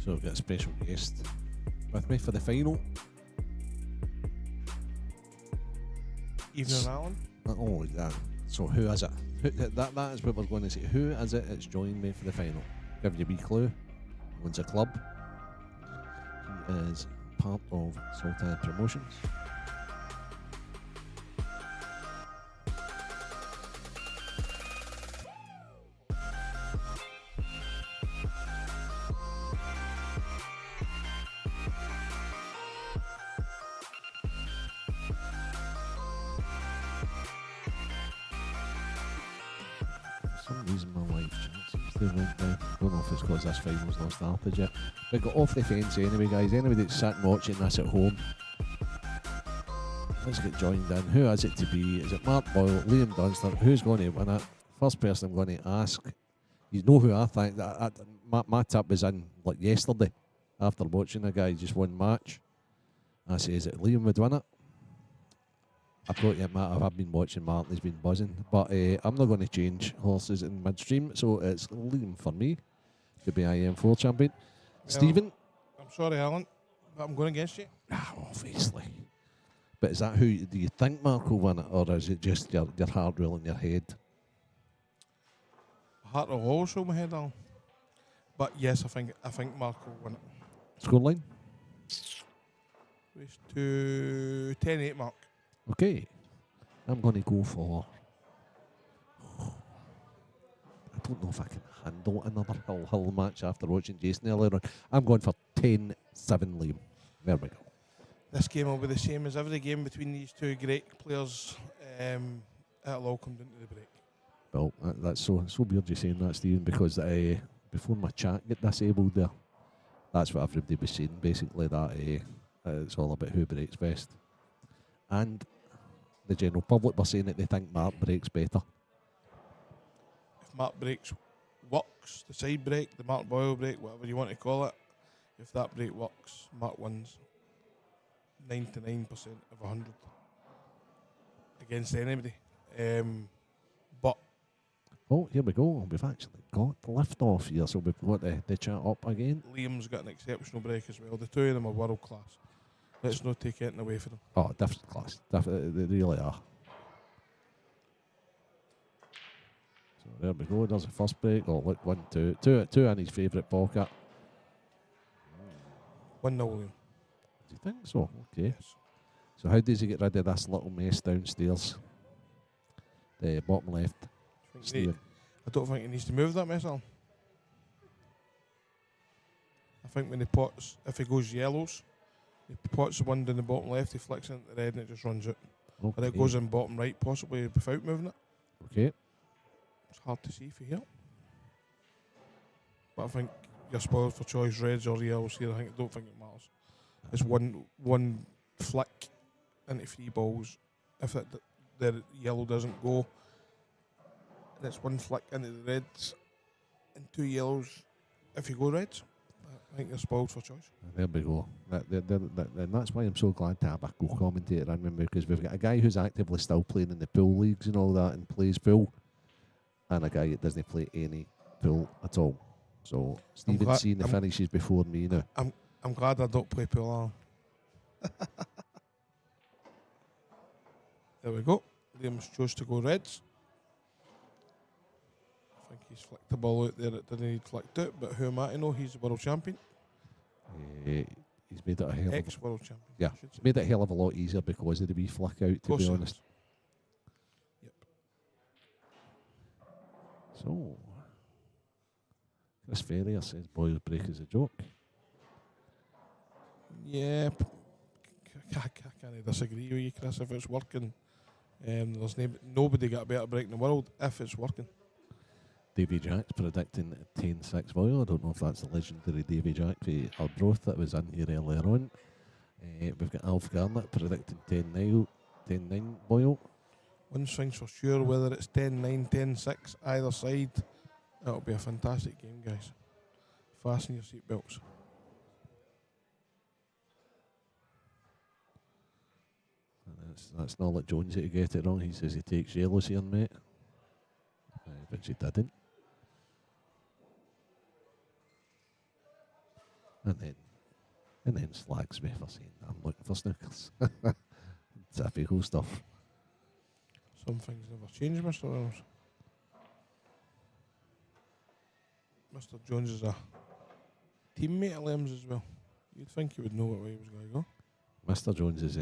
So we've got a special guest with me for the final. Evening, Alan. Oh, yeah. So who is it? That is what we're going to say. Who is it that's joined me for the final? Give you a wee clue. He owns a club. He is part of Sultan Promotions. Don't know if it's because this final's not started yet. But got off the fence anyway, guys. Anybody that's sat and watching this at home, let's get joined in. Who is it to be? Is it Mark Boyle, Liam Dunster? Who's going to win it? First person I'm going to ask. You know who I think. My tip was in like yesterday after watching a guy just one match. I says that Liam would win it. I've got to admit, I've been watching Martin, he's been buzzing. But I'm not going to change horses in midstream, so it's Liam for me to be IM4 champion. Well, Stephen? I'm sorry, Alan, but I'm going against you. Obviously. But is that who, do you think Mark will win it, or is it just your heart rule in your head? Heart will always rule my head, Alan. But yes, I think Mark will win it. Scoreline? Race to 10-8, Mark. Okay, I'm going to go for... I don't know if I can handle another hill match after watching Jason earlier on. I'm going for 10-7 Liam. There we go. This game will be the same as every game between these two great players. It'll all come down to the break. Well, that's so weird you saying that, Stephen, because before my chat get disabled there, that's what everybody was saying, basically, that it's all about who breaks best. And the general public were saying that they think Mark breaks better. If Mark breaks works, the side break, the Mark Boyle break, whatever you want to call it, if that break works, Mark wins 99% of 100 against anybody. But oh, here we go. We've actually got the lift off here, so we've got the chat up again. Liam's got an exceptional break as well. The two of them are world class. Let's not take anything away from them. Oh, different class. They really are. So there we go. There's the first break. Oh, look, 1, 2. Two in his favourite pocket. 1-0 Liam. Do you think so? Okay. Yes. So how does he get rid of this little mess downstairs? The bottom left. I don't think he needs to move that mess on. I think when he pots, if he goes yellows, he pots the one down the bottom left, he flicks it into the red and it just runs out. Okay. Or it goes in bottom right, possibly without moving it. Okay. It's hard to see for here. But I think you're spoiled for choice, reds or yellows here. I don't think it matters. It's one flick into 3 balls. If the yellow doesn't go, and it's one flick into the reds and 2 yellows if you go reds. I think they're spoiled for choice. There we go. And that's why I'm so glad to have a co-commentator in with me, because we've got a guy who's actively still playing in the pool leagues and all that and plays pool, and a guy that doesn't play any pool at all. So Stephen's seen the finishes before me now. I'm glad I don't play pool. There we go. Liam's chose to go Reds. I think he's flicked the ball out there that didn't need flicked out, but who am I to know? He's the world champion. He's made it a hell of Ex-world champion. Yeah, it's made it a hell of a lot easier because of the wee flick out, to be honest. Yep. So, Chris Ferrier says Boyle break is a joke. Yeah, I can't disagree with you, Chris. If it's working, there's nobody got a better break in the world if it's working. Davy Jack's predicting 10-6 Boyle. I don't know if that's the legendary Davy Jack for Arbroath that was in here earlier on. We've got Alf Garnett predicting 10-9 Boyle. One thing's for sure, whether it's 10-9, 10-6, either side, it'll be a fantastic game, guys. Fasten your seatbelts. That's not like Jonesy to get it wrong. He says he takes yellows here, mate. But he didn't. And then slags me for saying I'm looking for snookers. Typical stuff. Some things never change, Mr. Reynolds. Mr. Jones is a teammate of Liam's as well. You'd think he would know what way he was going to go. Mr. Jones is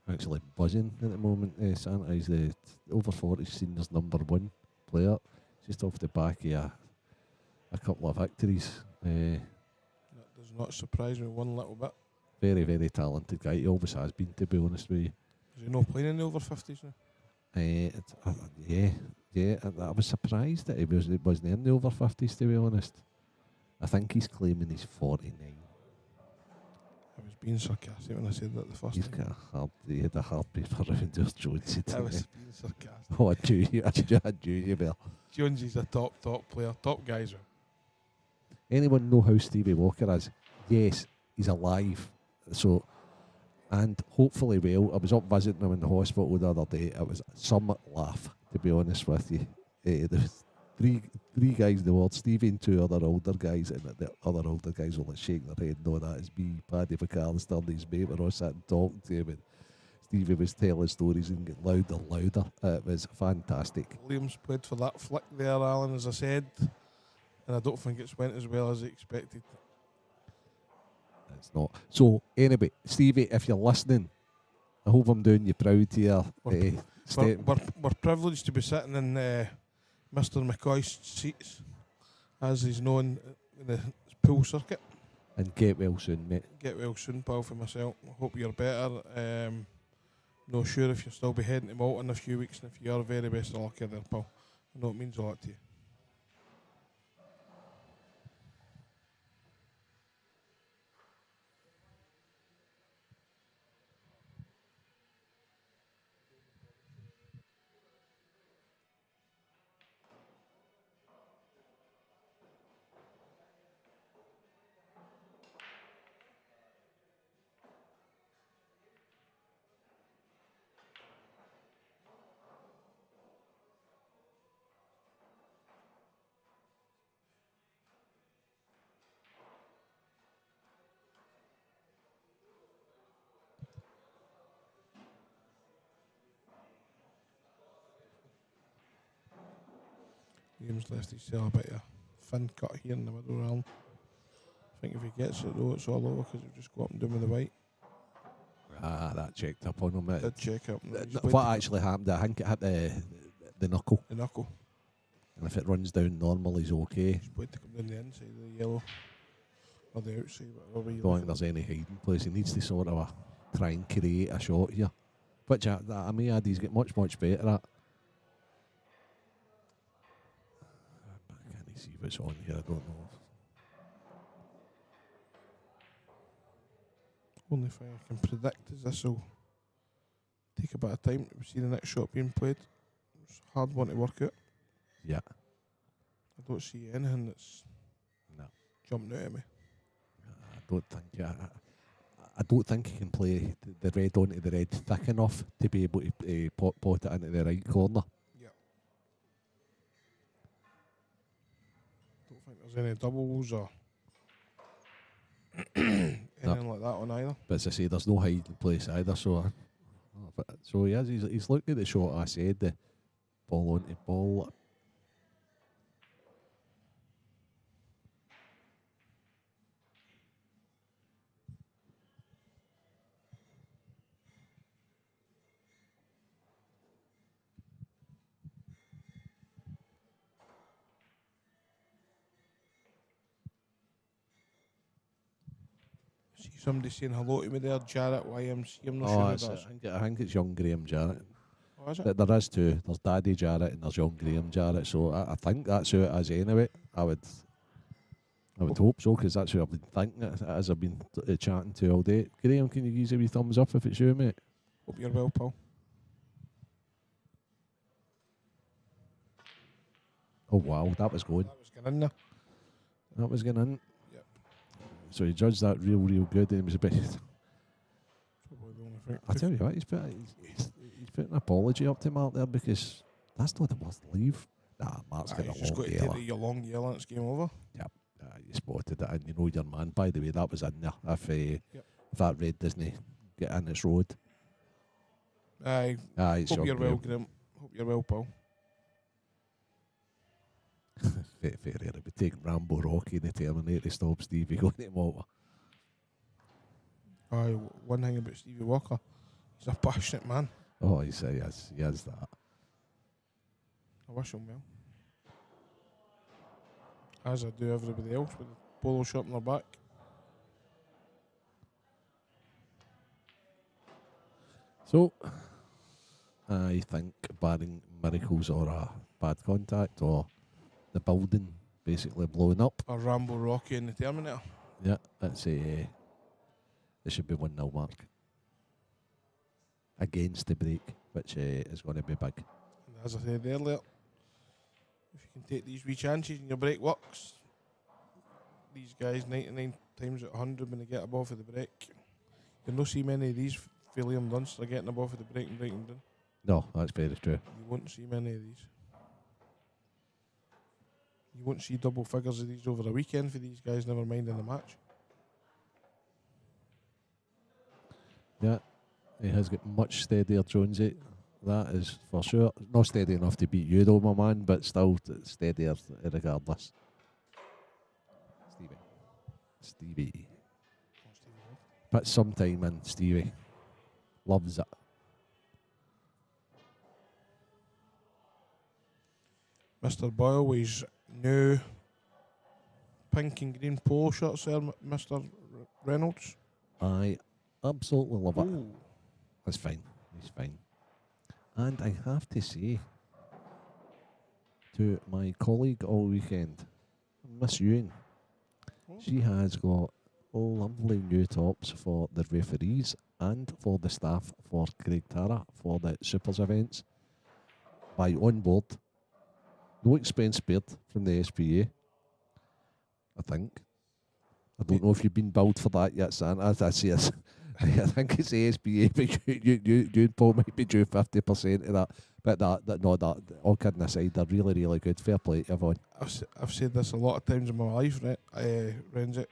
actually buzzing at the moment. Santa is the over 40 seniors #1 player, just off the back of a couple of victories. That does not surprise me one little bit. Very, very talented guy. He always has been, to be honest with you. Is he not playing in the over 50s now? Yeah. I was surprised that he wasn't in the over 50s, to be honest. I think he's claiming he's 49. I was being sarcastic when I said that the first time. He had a hard paper around Jones. I was being sarcastic. Oh, I knew you, Bill. Jones is a top player, top guys. Anyone know how Stevie Walker is? Yes, he's alive. So, and hopefully well. I was up visiting him in the hospital the other day. It was some laugh, to be honest with you. There was three guys in the world, Stevie and two other older guys, and the other older guys will shake their head. No, that is me, Paddy McAllister, his mate. We're all sitting talking to him, and Stevie was telling stories and getting louder. It was fantastic. Williams played for that flick there, Alan, as I said, and I don't think it's went as well as he expected. It's not. So, anyway, Stevie, if you're listening, I hope I'm doing you proud here. We're privileged to be sitting in Mr. McCoy's seats, as he's known in the pool circuit. And get well soon, mate. Get well soon, pal, for myself. I hope you're better. Not sure if you'll still be heading to Malta in a few weeks, and if you are, very best of luck there, pal. I know it means a lot to you. Liam's left his cell a bit of fin cut here in the middle round. I think if he gets it though, it's all over because he'll just go up and down with the white. That checked up on him. Did check up. What actually happened, I think it hit the knuckle. The knuckle. And if it runs down normal, he's okay. He's played to come down the inside of the yellow. Or the outside, whatever you don't think there's any hiding place. He needs to sort of try and create a shot here. Which I may add, he's get much better at. Can you see what's on here? I don't know. Only thing I can predict is this will take a bit of time to see the next shot being played. It's a hard one to work out. Yeah. I don't see anything that's jumping out at me. don't think. I don't think he can play the red onto the red thick enough to be able to pot it into the right corner. Yeah. Don't think there's any doubles or anything like that on either. But as I say, there's no hiding place either. So, so he is. He's looking at the shot. I said the ball onto ball. See somebody saying hello to me there, Jarrett YMC. I'm not Oh, sure that's who it. that is. I think it's young Graham Jarrett. Oh, is it? There is two. There's Daddy Jarrett and there's young Graham Jarrett. So I think that's who it is anyway. I would hope so, because that's who I've been thinking it as I've been chatting to all day. Graham, can you give us a wee thumbs up if it's you, mate? Hope you're well, pal. Oh wow, that was good. That was getting in there. That was getting in. Yep. So he judged that real good, and it was a bit. Probably the only thing. I tell you what, he's put an apology up to Mark there, because that's not the worst leave. Nah, Mark's got He's a just long got to yellow. take your long yellow and it's game over. Yep. You spotted it, and you know your man. By the way, that was in there. If that red doesn't get in its road. Aye. It's Hope young you're well, Graham. Graham. Hope you're well, pal. Fair, it would take Rambo Rocky the Terminator to stop Stevie going to Malta. Aye, one thing about Stevie Walker, he's a passionate man. Oh, he has that. I wish him well. As I do everybody else with the polo shirt on their back. So, I think barring miracles or a bad contact or the building basically blowing up, A Rambo Rocky in the Terminator. yeah, it's it should be 1-0 mark against the break, which is going to be big. And as I said earlier, if you can take these wee chances and your break works, these guys 99 times out of 100 when they get above for the break, you'll not see many of these William Dunster getting above for the break and breaking down. No, that's very true. You won't see many of these. You won't see double figures of these over a weekend for these guys, never mind in the match. Yeah, he has got much steadier, Jonesy. That is for sure. Not steady enough to beat you though, my man, but still steadier regardless. Stevie. Put some time in, Stevie. Loves it. Mr. Boyle with his new pink and green polo shirts there, Mr. Reynolds. I absolutely love it. Ooh. That's fine. He's fine. And I have to say to my colleague all weekend, Miss Ewing, she has got lovely new tops for the referees and for the staff for Craig Tara for the Supers events by On Board. No expense spared from the SPA, I think. I don't know if you've been billed for that yet, San. I see us. I think it's the SPA, but you Paul might be due 50% of that. But that, all kidding aside, they're really, really good. Fair play to everyone. I've said this a lot of times in my life, Renzi.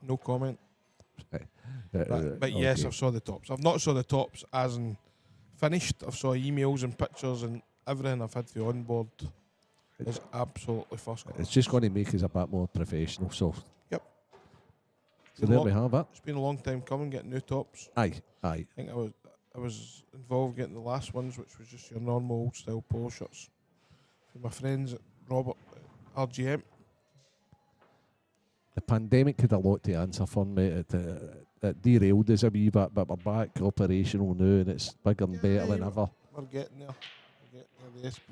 No comment. But yes, okay. I've saw the tops. I've not saw the tops as in finished. I've saw emails and pictures and everything I've had for on board is absolutely first class. It's just going to make us a bit more professional. So, yep. So there we have it. It's been a long time coming getting new tops. Aye. I think I was involved getting the last ones, which was just your normal old style polo shirts. For my friends at Robert at RGM. The pandemic had a lot to answer for, mate. It derailed us a wee bit, but we're back operational now, and it's bigger and better than ever. We're getting there. The SPAs.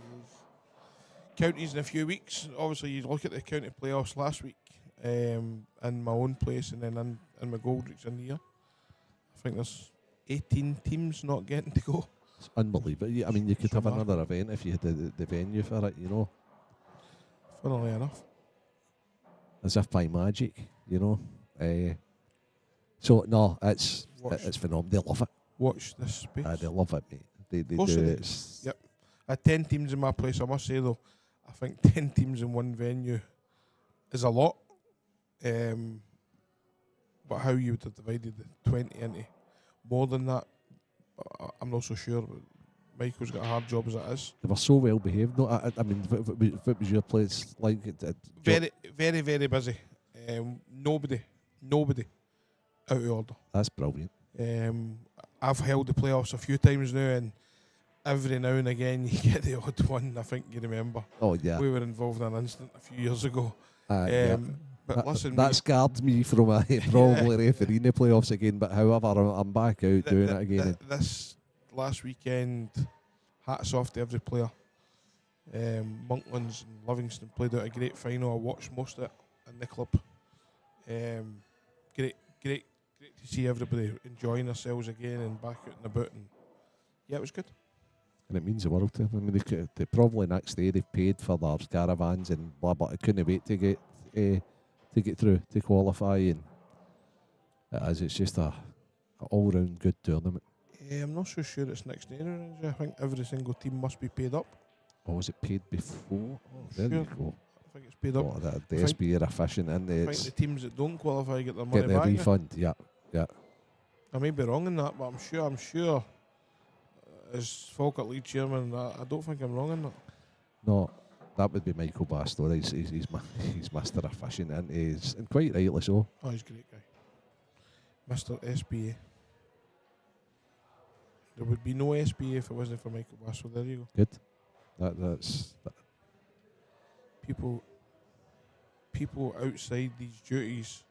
Counties in a few weeks. Obviously, you look at the county playoffs last week in my own place, and then in McGoldrick's in here. I think there's 18 teams not getting to go. It's unbelievable. I mean, you could have remarkable. another event if you had the venue for it, you know. Funnily enough. As if by magic, you know. So no, it's Watch, phenomenal. They love it. watch this space. They love it, mate. They course do. they do. It's, Yep. 10 teams in my place, I must say though, I think 10 teams in one venue is a lot. But how you would have divided the 20 into more than that, I'm not so sure. But Michael's got a hard job as it is. They were so well behaved. No, I mean, what was your place like? Very, very, very busy. Nobody out of order. That's brilliant. I've held the playoffs a few times now, and every now and again you get the odd one. I think you remember. Oh yeah. We were involved in an incident a few years ago. Yeah. But listen, that scarred me from probably refereeing the playoffs again. But however, I'm back out doing it again. This last weekend, hats off to every player. Monklands and Livingston played out a great final. I watched most of it in the club. Great to see everybody enjoying themselves again and back out and about. And yeah, it was good. And it means the world to them. I mean, they probably next day they've paid for their caravans and blah, but I couldn't wait to get through, to qualify. And it's just a all-round good tournament. I'm not so sure it's next day. I think every single team must be paid up. Oh, was it paid before? Oh, there sure. you go. I think it's paid up. Oh, the SBA are efficient, and I think the teams that don't qualify get their money get their back. refund. Yeah. I may be wrong in that, but I'm sure. As Falkirk League chairman, I don't think I'm wrong in that. No, that would be Michael Bastor. He's Mr. Efficient, and quite rightly so. Oh, he's a great guy. Mr. SBA. There would be no SBA if it wasn't for Michael Bastor. There you go. Good. That's people outside these duties.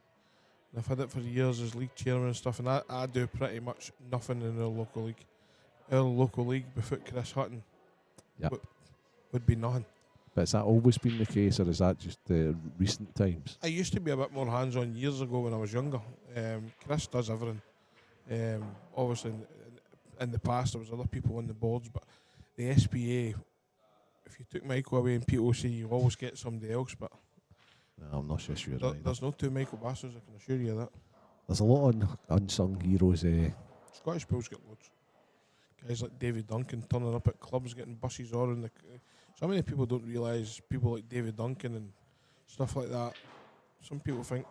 And I've had it for years as league chairman and stuff, and I do pretty much nothing in our local league. Our local league, without Chris Hutton, would be nothing. But has that always been the case, or is that just recent times? I used to be a bit more hands-on years ago when I was younger. Chris does everything. Obviously, in the past, there was other people on the boards, but the SPA, if you took Michael away and people say you always get somebody else, but No, I'm not so sure. there's no two Michael Basters, I can assure you that. There's a lot of unsung heroes. Scottish Bulls get loads. Guys like David Duncan turning up at clubs, getting buses on. So many people don't realise people like David Duncan and stuff like that. Some people think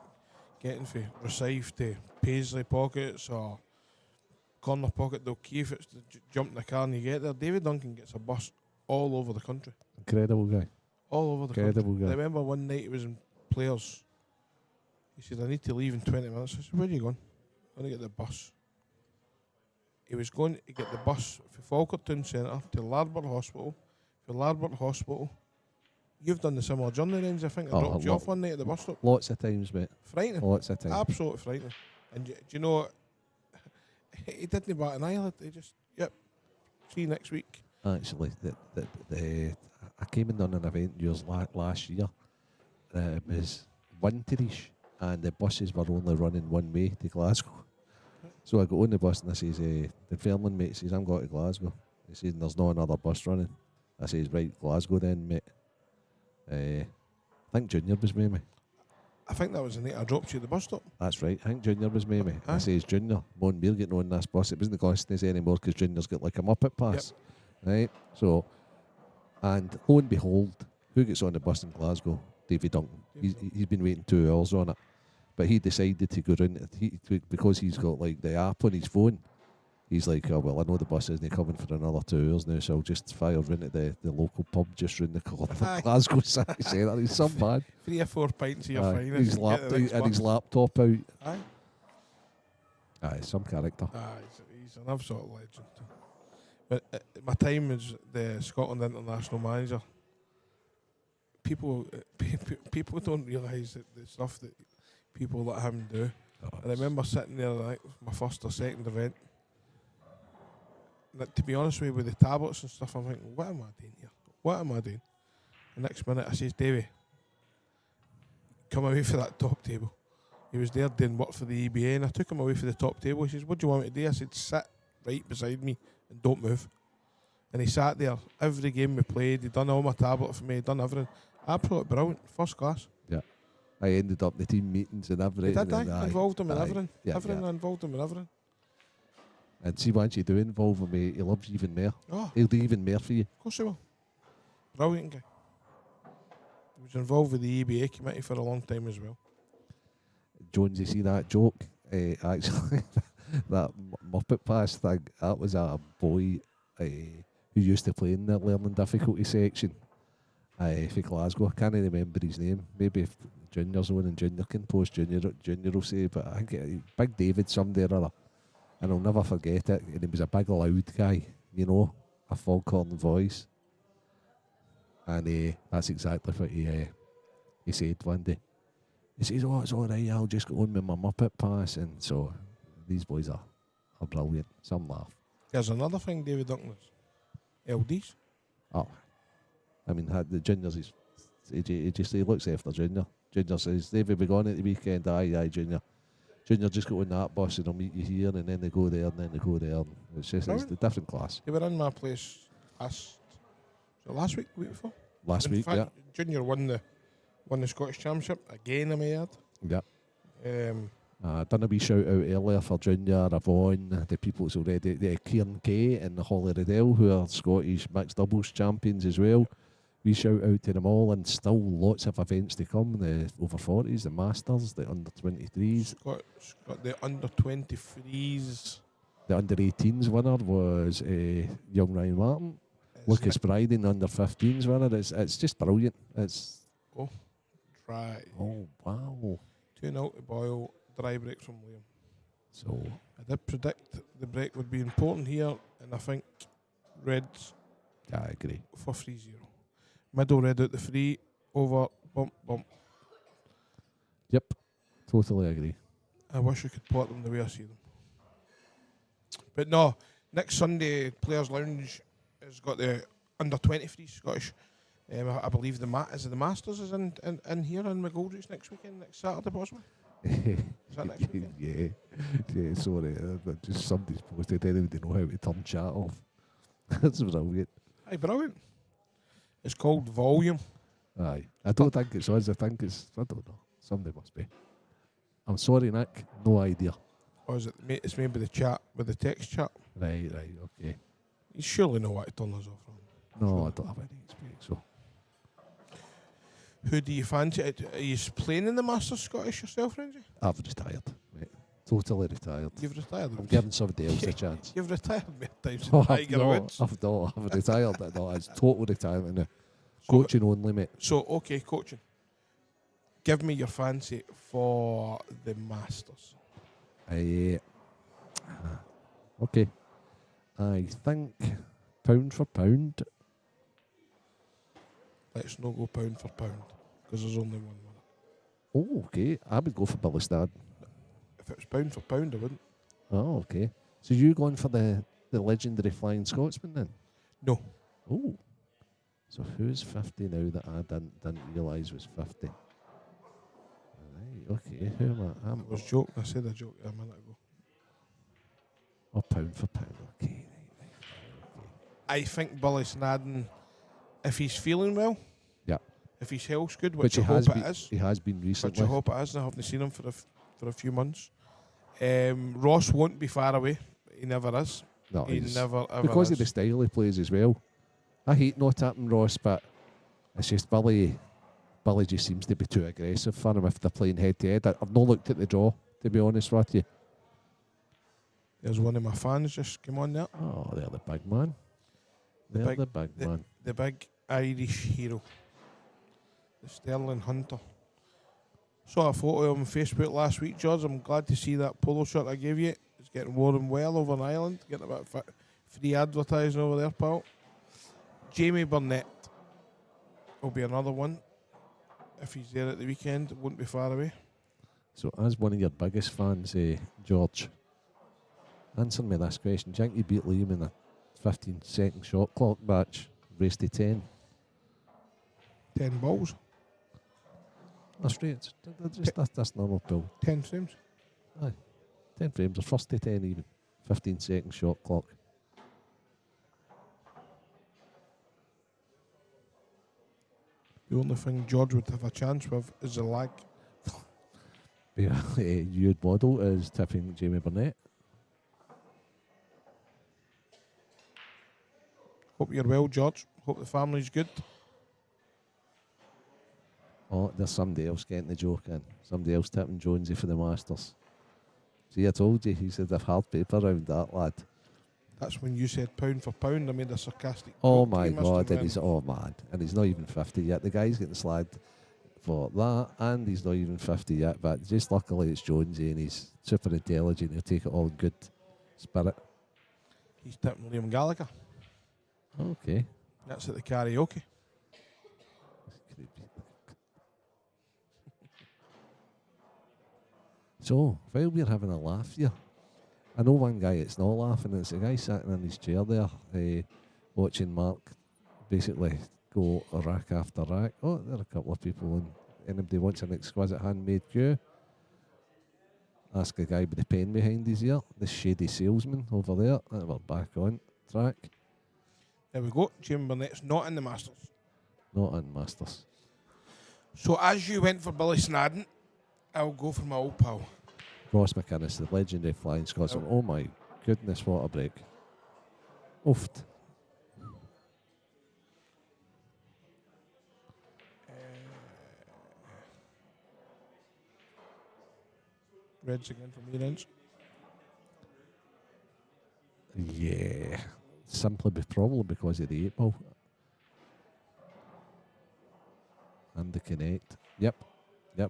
getting from Rosyth to Paisley pockets or Corner pocket to O'Keefe, it's to jump in the car and you get there. David Duncan gets a bus all over the country. Incredible guy. All over the Incredible country. guy. I remember one night he was in Players. He said, I need to leave in 20 minutes. I said, where are you going? I'm going to get the bus. He was going to get the bus from Falkirk Town Centre to Lardburn Hospital. From Lardburn Hospital, you've done the similar journey, Renz. I think I dropped you off one night at the bus stop. Lots of times, mate. Frightening. Lots of times. Absolutely frightening. And do you know, he didn't bat an eyelid. He just, see you next week. Actually, I came and done an event yours last year. It was winterish, and the buses were only running one way to Glasgow. So I got on the bus and I says, the Fairland mate says, I'm going to Glasgow. He says, there's no another bus running. I says, right, Glasgow then, mate. I think Junior was with me. I think that was the night I dropped you at the bus stop. That's right. I think Junior was with me. I says, Junior, Mon, we're getting on this bus. It wasn't costing us anymore because Junior's got like a Muppet pass. Yep. Right? So, and lo and behold, who gets on the bus in Glasgow? David Duncan. He's been waiting 2 hours on it. But he decided to go round, because he's got like the app on his phone. He's like, oh, well, I know the bus isn't coming for another 2 hours now, so I'll just fire round at the local pub just round the corner. Glasgow City Centre. He's some bad. 3 or 4 pints of your fine. His laptop out. Aye. Aye, some character. Aye, he's an absolute legend. But at my time as the Scotland international manager, people don't realise that the stuff that people let him do. And I remember sitting there like my first or second event. And to be honest with you, with the tablets and stuff, I'm thinking, what am I doing here? What am I doing? The next minute I says, Davey, come away for that top table. He was there doing work for the EBA, and I took him away for the top table. He says, what do you want me to do? I said, sit right beside me and don't move. And he sat there every game we played. He done all my tablet for me. He done everything. Absolutely brilliant. First class. Yeah. I ended up in the team meetings and everything. Did I? and Involved him in aye, everything. yeah, Everything, yeah. involved him in everything. And see, once you do involve him, he loves you even more. Oh, He'll do even more for you. of course he will. Brilliant guy. He was involved with the EBA committee for a long time as well. Jones, you see that joke? Actually, that Muppet Pass thing, that was a boy who used to play in the learning difficulty section for Glasgow. I can't remember his name. Maybe if Junior's on and Junior can post, Junior will say, but I think Big David someday or other. And I'll never forget it. And he was a big loud guy, you know, a foghorn voice. And that's exactly what he said one day. He says, "Oh, it's all right, I'll just go on with my Muppet Pass." And so these boys are brilliant. Some laugh. There's another thing David Duncan is. LDs. Oh, I mean, the Juniors, he looks after Junior. Junior says, "David, we going at the weekend?" Aye, Junior. Junior just go on that bus and I'll meet you here, and then they go there, and then they go there. It's just it's the different class. They were in my place last week, week before? Last week, fact, yeah. Junior won the Scottish Championship again, I may add. Yeah. Done a wee shout out earlier for Junior, Avon, the people that's already, the Kieran Kay and the Holly Riddell, who are Scottish mixed doubles champions as well. We shout out to them all, and still lots of events to come. The over 40s, the Masters, the under 23s. Got the under 23s. The under 18s winner was young Ryan Martin. Lucas Bryden, under 15s winner. It's just brilliant. Dry. Oh, wow. 2-0 to Boyle, dry break from Liam. So I did predict the break would be important here, and I think Reds yeah, I agree. for 3-0. Middle red out the free, over, bump. Yep, totally agree. I wish I could pot them the way I see them. But no, next Sunday, Players Lounge has got the under 23 Scottish. I believe the Masters is in here in McGoldrick next weekend, next Saturday possibly. Is that next weekend? yeah. Sorry, but just somebody's posted. Anybody know how to turn chat off? That's brilliant. Aye, brilliant. It's called Volume. Aye, I don't think it's us. I think it's, I don't know. Somebody must be. I'm sorry, Nick. No idea. Or is it? It's maybe the chat with the text chat. Right, okay. You surely know what to turn us off from. No, I don't have any experience. So who do you fancy? Are you playing in the Masters Scottish yourself, Renzi? I've retired, mate. Totally retired. You've retired. I'm giving somebody else a chance. You've retired many times in Tiger Woods. I've retired. No, it's total retirement now. Coaching only, mate. So, okay, coaching. Give me your fancy for the Masters. Okay. I think pound for pound. Let's not go pound for pound, because there's only one winner. Oh, okay. I would go for Ballistad. If it was pound for pound, I wouldn't. Oh, okay. So you going for the legendary Flying Scotsman then? No. Oh. So who's 50 now that I didn't realise was 50? Right, okay. Who am I? I was joking. I said a joke a minute ago. Oh, pound for pound. Okay. Right. Okay. I think Billy Snadden, if he's feeling well, if his health's good, which I hope it is. He has been recently. Which I hope it is, and I haven't seen him for a few months. Ross won't be far away. He never is. No, he never ever because is. of the style he plays as well. I hate not tapping Ross, but it's just Billy just seems to be too aggressive for him if they're playing head to head. I've not looked at the draw, to be honest with you. There's one of my fans just came on there. Oh, they're the big man. They're the big man. The big Irish hero. The Sterling Hunter. Saw a photo of him on Facebook last week, George. I'm glad to see that polo shirt I gave you. It's getting worn well over in Ireland. Getting a bit of free advertising over there, pal. Jamie Burnett will be another one. If he's there at the weekend, it won't be far away. So, as one of your biggest fans, George, answer me this question. Do you think you beat Liam in a 15-second shot clock match, race to 10? 10 balls. That's straight. That's normal, Bill. 10 frames. Aye. 10 frames, or first to 10 even. 15-second shot clock. The only thing George would have a chance with is the lag. Yeah, Jude Waddle is tipping Jamie Burnett. Hope you're well, George. Hope the family's good. Oh, there's somebody else getting the joke in. Somebody else tipping Jonesy for the Masters. See, I told you, he said, I've hard paper round that, lad. That's when you said pound for pound. I made a sarcastic Oh joke to my you, Mr. God, and Venn. he's, oh man, and he's not even 50 yet. The guy's getting slagged for that, and he's not even 50 yet, but just luckily it's Jonesy, and he's super intelligent. He'll take it all in good spirit. He's tipping Liam Gallagher. Okay. That's at the karaoke. So, while we're having a laugh here, I know one guy that's not laughing, it's the guy sitting in his chair there, watching Mark basically go rack after rack. Oh, there are a couple of people on. Anybody wants an exquisite handmade cue? Ask a guy with the pen behind his ear, the shady salesman over there. And we're back on track. There we go. Jamie Burnett's not in the Masters. Not in Masters. So as you went for Billy Snadden, I'll go for my old pal. Ross McInnes, the legendary flying Scotsman. Oh my goodness, what a break. Oofed. Reds again from your ends. Yeah. Probably because of the 8 ball. And the Connect. Yep,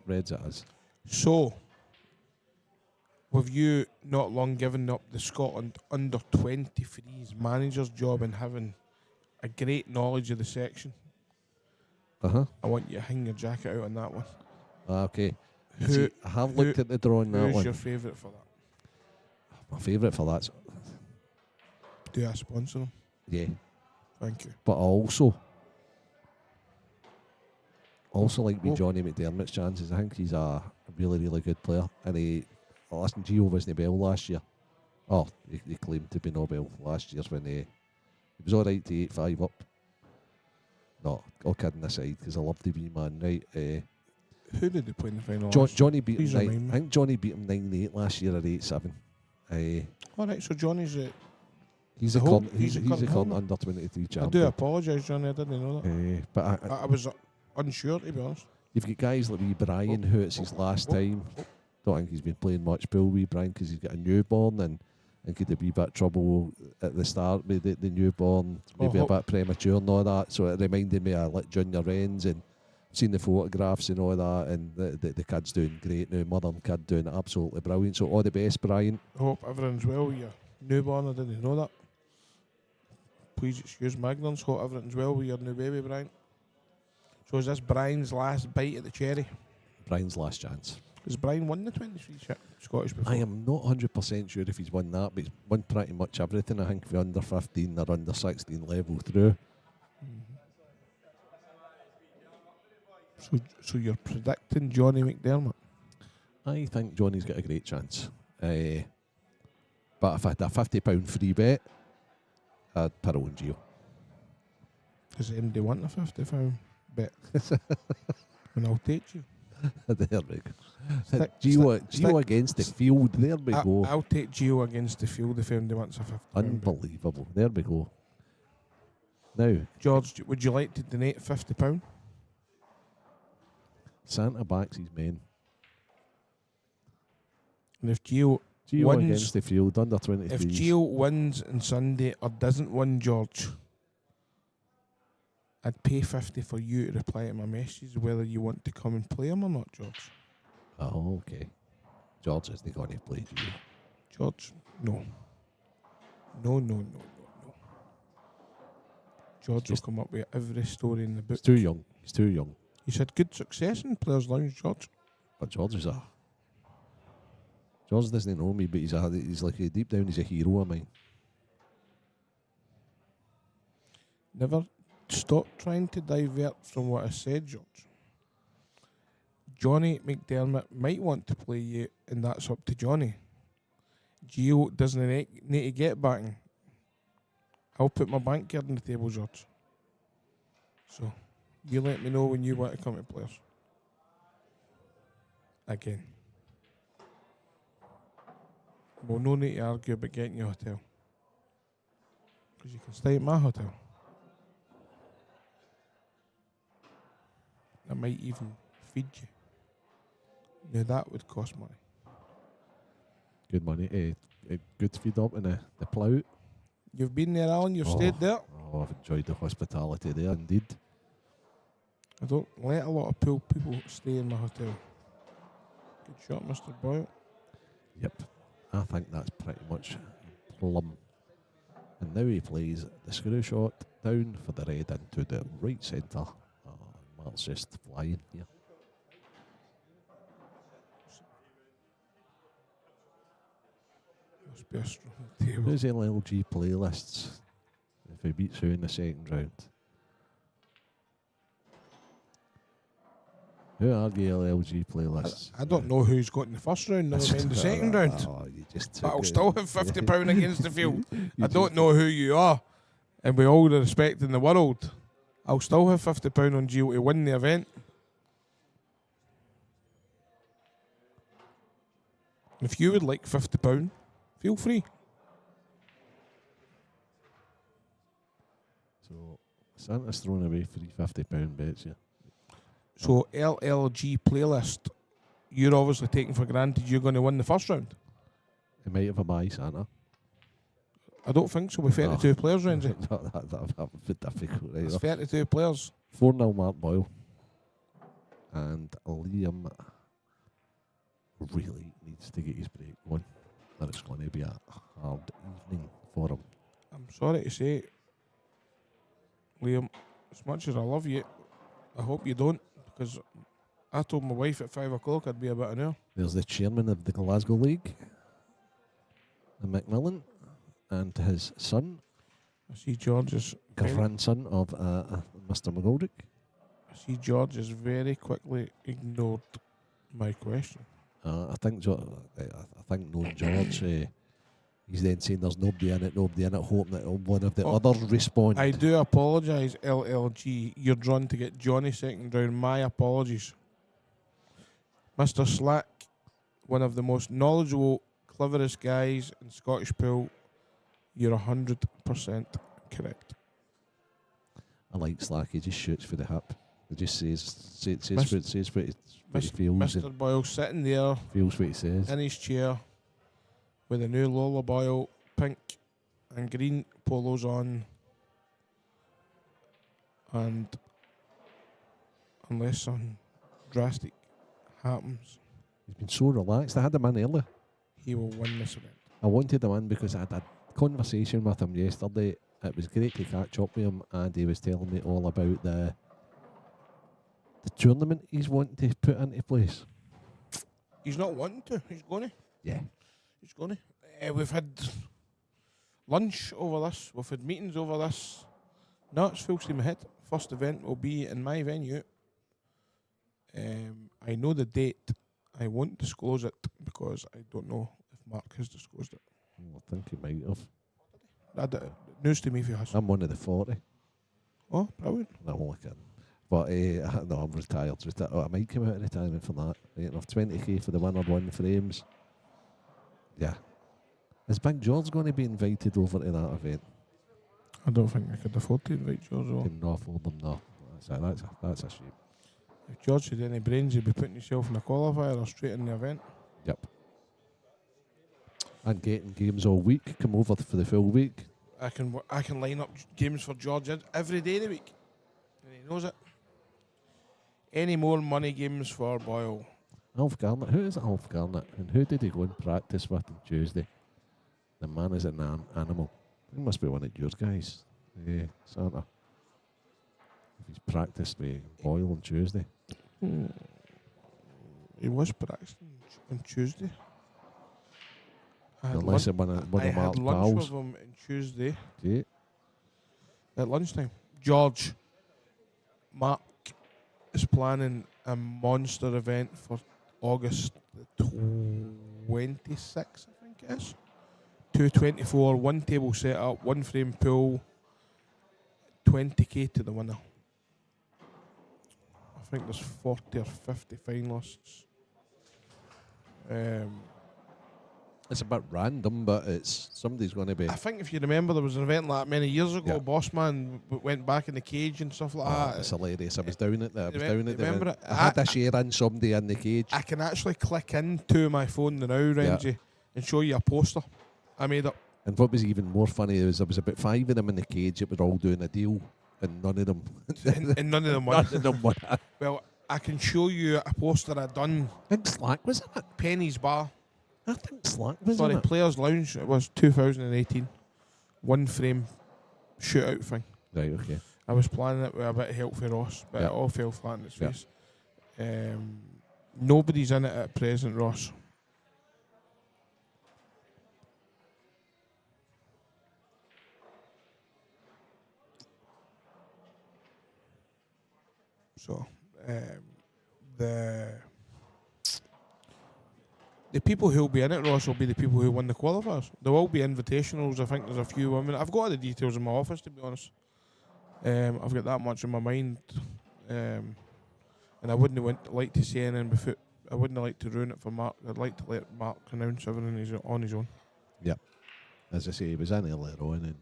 Reds it is. So, with you not long given up the Scotland under 23's manager's job and having a great knowledge of the section, Uh-huh. I want you to hang your jacket out on that one. Okay. See, I have looked at the draw on that Who's one. your favourite for that? My favourite for that's, Do I sponsor them? yeah. Thank you. But I also like with Johnny McDermott's chances. I think he's a really, really good player. And listen, Gio wasn't Bell last year. Oh, he claimed to be Nobel last year when he was all right to 8-5 up. No, all kidding aside, because I love the wee man, right? Who did they play in the final? Johnny beat Please him remind me. I think Johnny beat him 9-8 last year at 8-7. All right, so Johnny's He's The a whole- current, he's a current holder. under 23 I do champion. apologise, Johnny. I didn't know that. But I was unsure, to be honest. you've got guys like wee Brian, who it's his last time. Don't think he's been playing much Bill wee Brian because he's got a newborn and could have a wee bit of trouble at the start with the newborn, maybe a bit premature and all that. So it reminded me of like Junior Renz, and seen the photographs and all that, and the kid's doing great now. Mother and kid doing absolutely brilliant. So all the best, Brian. I hope everyone's well with your newborn. I didn't know that. Please excuse my ignorance. Hope everything's well with your new baby, Brian. So is this Brian's last bite at the cherry? Brian's last chance. Has Brian won the 23 Scottish before? I am not 100% sure if he's won that, but he's won pretty much everything. I think for under 15 or under 16 level through. So you're predicting Johnny McDermott? I think Johnny's got a great chance. But if I had a £50 free bet, I'd put it on Gio. Does anybody want a £50 bet? And I'll take you. There we go. Stick- Gio stick- against the field. There we go. I'll take Gio against the field if anybody wants a £50 bet. Unbelievable. There we go. Now, George, would you like to donate £50? Santa backs his men. And if Gio Gio against the field, under 23. If Gio wins on Sunday or doesn't win, George, I'd pay 50 for you to reply to my messages whether you want to come and play him or not, George. Oh, okay. George isn't going to play Gio. George, no. No. George will come up with every story in the book. He's too young. He's too young. He's had good success in Players' Lounge, George. But George doesn't know me, but he's like deep down he's a hero of mine. Never stop trying to divert from what I said, George. Johnny McDermott might want to play you, and that's up to Johnny. Gio doesn't need to get backing. I'll put my bank card on the table, George. So, you let me know when you want to come to Players. Again. Well, no need to argue about getting you a hotel. Because you can stay at my hotel. I might even feed you. Now that would cost money. Good money. Good feed up in the plough. You've been there, Alan? You've stayed there? Oh, I've enjoyed the hospitality there, indeed. I don't let a lot of pool people stay in my hotel. Good shot, Mr. Boyle. Yep. I think that's pretty much plumb. And now he plays the screw shot down for the red into the right centre. Mark's just flying here. Must be a strong table. Who's LLG playlists if he beats who in the second round? Who are the LLG playlists? I don't know who's got in the first round, never mind the second round. Oh, you just But I'll took still have £50 against the field. I don't know who you are. And with all the respect in the world, I'll still have £50 on Gio to win the event. If you would like £50, feel free. So Santa's thrown away free £50 bets, yeah. So LLG playlist, you're obviously taking for granted you're going to win the first round. He might have a bye, Santa. I don't think so with 32 players, Renzi. that would be difficult, right? It's 32 players. 4-0 Mark Boyle. And Liam really needs to get his break going. Or it's going to be a hard evening for him. I'm sorry to say, Liam, as much as I love you, I hope you don't, because I told my wife at 5 o'clock I'd be about an hour. There's the chairman of the Glasgow League, Macmillan, and his son, I see George is grandson of Mr. McGoldrick. I see George has very quickly ignored my question. I think knowing George, he's then saying there's nobody in it, hoping that one of the others respond. I do apologise, LLG. You're drawn to get Johnny second round. My apologies. Mr. Slack, one of the most knowledgeable, cleverest guys in Scottish pool. You're 100% correct. I like Slack. He just shoots for the hip. He just says what he feels. Mr. Boyle sitting there Feels what he says. in his chair with a new Lola Boyle pink and green polos on, and unless something drastic happens, He's been so relaxed. I had him in earlier. he will win this event. I wanted him in because I had a conversation with him yesterday. It was great to catch up with him, and he was telling me all about the tournament he's wanting to put into place. He's not wanting to. He's going to. Yeah. He's going to. We've had lunch over this. We've had meetings over this. No, it's full steam ahead. First event will be in my venue. I know the date. I won't disclose it because I don't know if Mark has disclosed it. I think he might have. News to me if he has. I'm one of the 40. Oh, brilliant. No, I'm only kidding. But no, I'm retired. I might come out of retirement for that. Right enough, 20k for the winner one frames. Yeah. Is Big George going to be invited over to that event? I don't think I could afford to invite George over. Can not afford them, no. That's a shame. If George had any brains, he'd be putting himself in a qualifier or straight in the event. Yep. And getting games all week. Come over for the full week. I can line up games for George every day of the week. And he knows it. Any more money games for Boyle? Alf Garnett. Who is Alf Garnett? And who did he go and practice with on Tuesday? The man is an animal. He must be one of your guys. Yeah, Santa. If he's practiced with Boyle on Tuesday. He was practicing on Tuesday. I had Unless one of Mark's lunch pals. with him on Tuesday Yeah. at lunchtime. George, Mark is planning a monster event for August the 26th, I think it is. 224, one table set up, one frame pool, 20k to the winner. I think there's 40 or 50 finalists. It's a bit random, but it's somebody's going to be. I think if you remember, there was an event like that many years ago. Yeah. Bossman went back in the cage and stuff like that. It's hilarious. I was down at that. I was down at the remember event. it? I had to share in somebody in the cage. I can actually click into my phone now, Renzi, and show you a poster I made up. And what was even more funny was there was about 5 of them in the cage that were all doing a deal, and none of them. and none of them won. None of them won. Well, I can show you a poster I done. I think Slack was in it. Penny's Bar. I think Slack was Sorry, in it. Players Lounge. It was 2018. One frame shootout thing. Right, okay. I was planning it with a bit of help for Ross, but Yeah. it all fell flat in its Yeah. face. Nobody's in it at present, Ross. So, the people who'll be in it, Ross, will be the people who won the qualifiers. There will be invitationals. I think there's a few women. I've got all the details in my office, to be honest. I've got that much in my mind. And I wouldn't like to say anything before. I wouldn't like to ruin it for Mark. I'd like to let Mark announce everything on his own. As I say, he was in earlier on and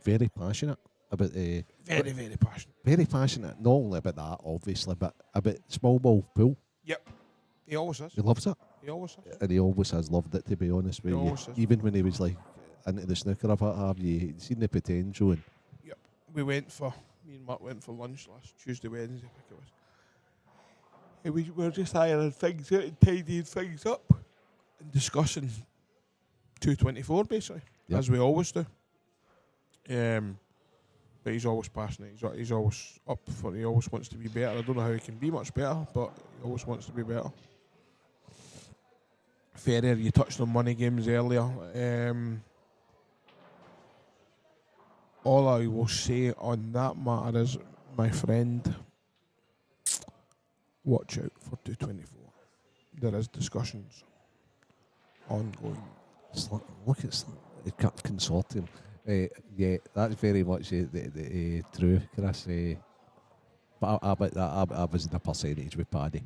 very passionate about the. Very, very passionate. Very passionate, not only about that, obviously, but about small ball pool. Yep. He always has. He loves it. He always has. And he always has loved it, to be honest with He you. always has. Even when he was like into the snooker of it, have you seen the potential? And Me and Mark went for lunch last Tuesday, Wednesday, I think it was. And we were just ironing things out and tidying things up and discussing 224 basically, Yep. as we always do. But he's always passionate. He's always up for it. He always wants to be better. I don't know how he can be much better, but he always wants to be better. Ferrer, you touched on money games earlier. All I will say on that matter is, my friend, watch out for 224. There is discussions ongoing. Look at the consortium. Yeah, that's very much true, Chris. But I was in a percentage with Paddy.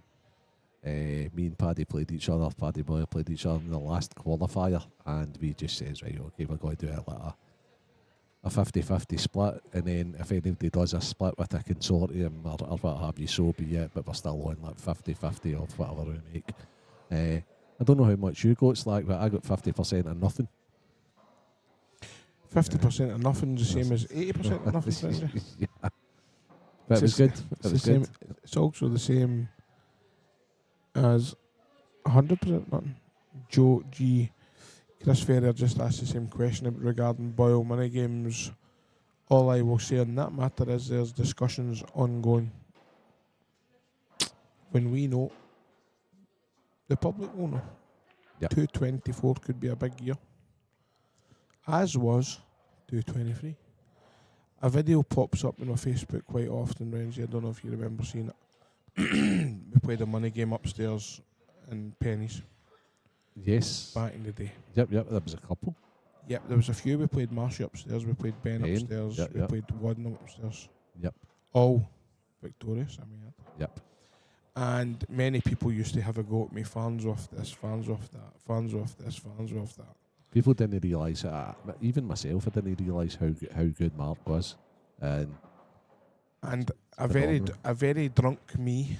Me and Paddy played each other. Paddy Boyle played each other in the last qualifier, and we just says, right, okay, we're going to do it like a 50-50 split, and then if anybody does a split with a consortium or what have you, so be it, but we're still on like 50-50 of whatever we make. I don't know how much you got, Slack, but I got 50% of nothing. 50% of nothing is the same as 80% of nothing. Isn't it? Yeah. But it was good. It was good. It's also the same as 100% nothing. Joe G. Chris Ferrer just asked the same question regarding Boyle money games. All I will say on that matter is there's discussions ongoing. When we know, the public will know. Yep. 224 could be a big year. As was 223. A video pops up on my Facebook quite often, Renzi. I don't know if you remember seeing it. We played a money game upstairs in Pennies Yes. back in the day. Yep, there was a couple. Yep, there was a few. We played Marshy upstairs, we played Ben Ben, upstairs, yep, we yep. played Wadden upstairs. Yep. All victorious, I mean. Yep. And many people used to have a go at me, fans off this, fans off that, fans off this, fans off that. People didn't realise, even myself, I didn't realise how good Mark was. And a phenomenal. very drunk me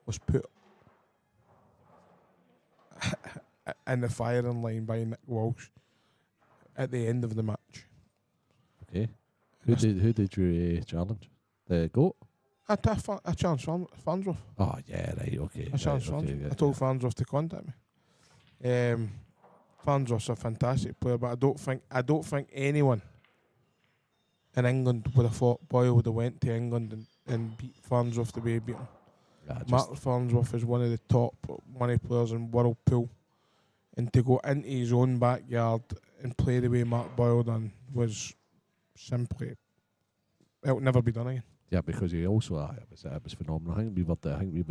was put in the firing line by Nick Walsh at the end of the match. okay. Who did you challenge? The GOAT? I challenged Farnsworth. Oh yeah, right, okay. I challenged right, okay, Farnsworth. yeah, I told Farnsworth to contact me. Farnsworth's a fantastic player, but I don't think anyone in England would have thought Boyle would have went to England and beat Farnsworth the way he beat him. yeah, Mark Farnsworth is one of the top money players in world pool, and to go into his own backyard and play the way Mark Boyle done was simply, it'll never be done again. yeah, because he also it was phenomenal. I think we were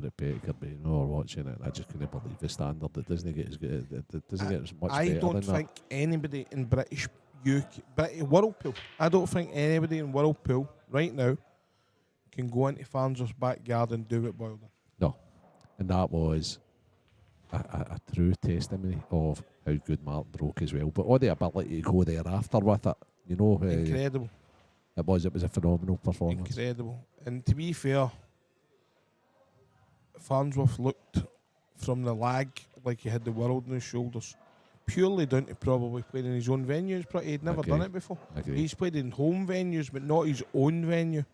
at Petticoat, we were watching it, and I just couldn't believe the standard. It doesn't get as good. It doesn't get as much I better don't than think anybody in British world pool. I don't think anybody in world pool right now can go into Farnsworth's backyard and do what Boyle done. that. No, and that was a true testimony of how good Mark broke as well. But all the ability to go thereafter with it, you know, Incredible. it was a phenomenal performance. Incredible. And to be fair, Farnsworth looked from the lag like he had the world on his shoulders. Purely down to probably playing in his own venues. He'd never done it before. He's played in home venues, but not his own venue.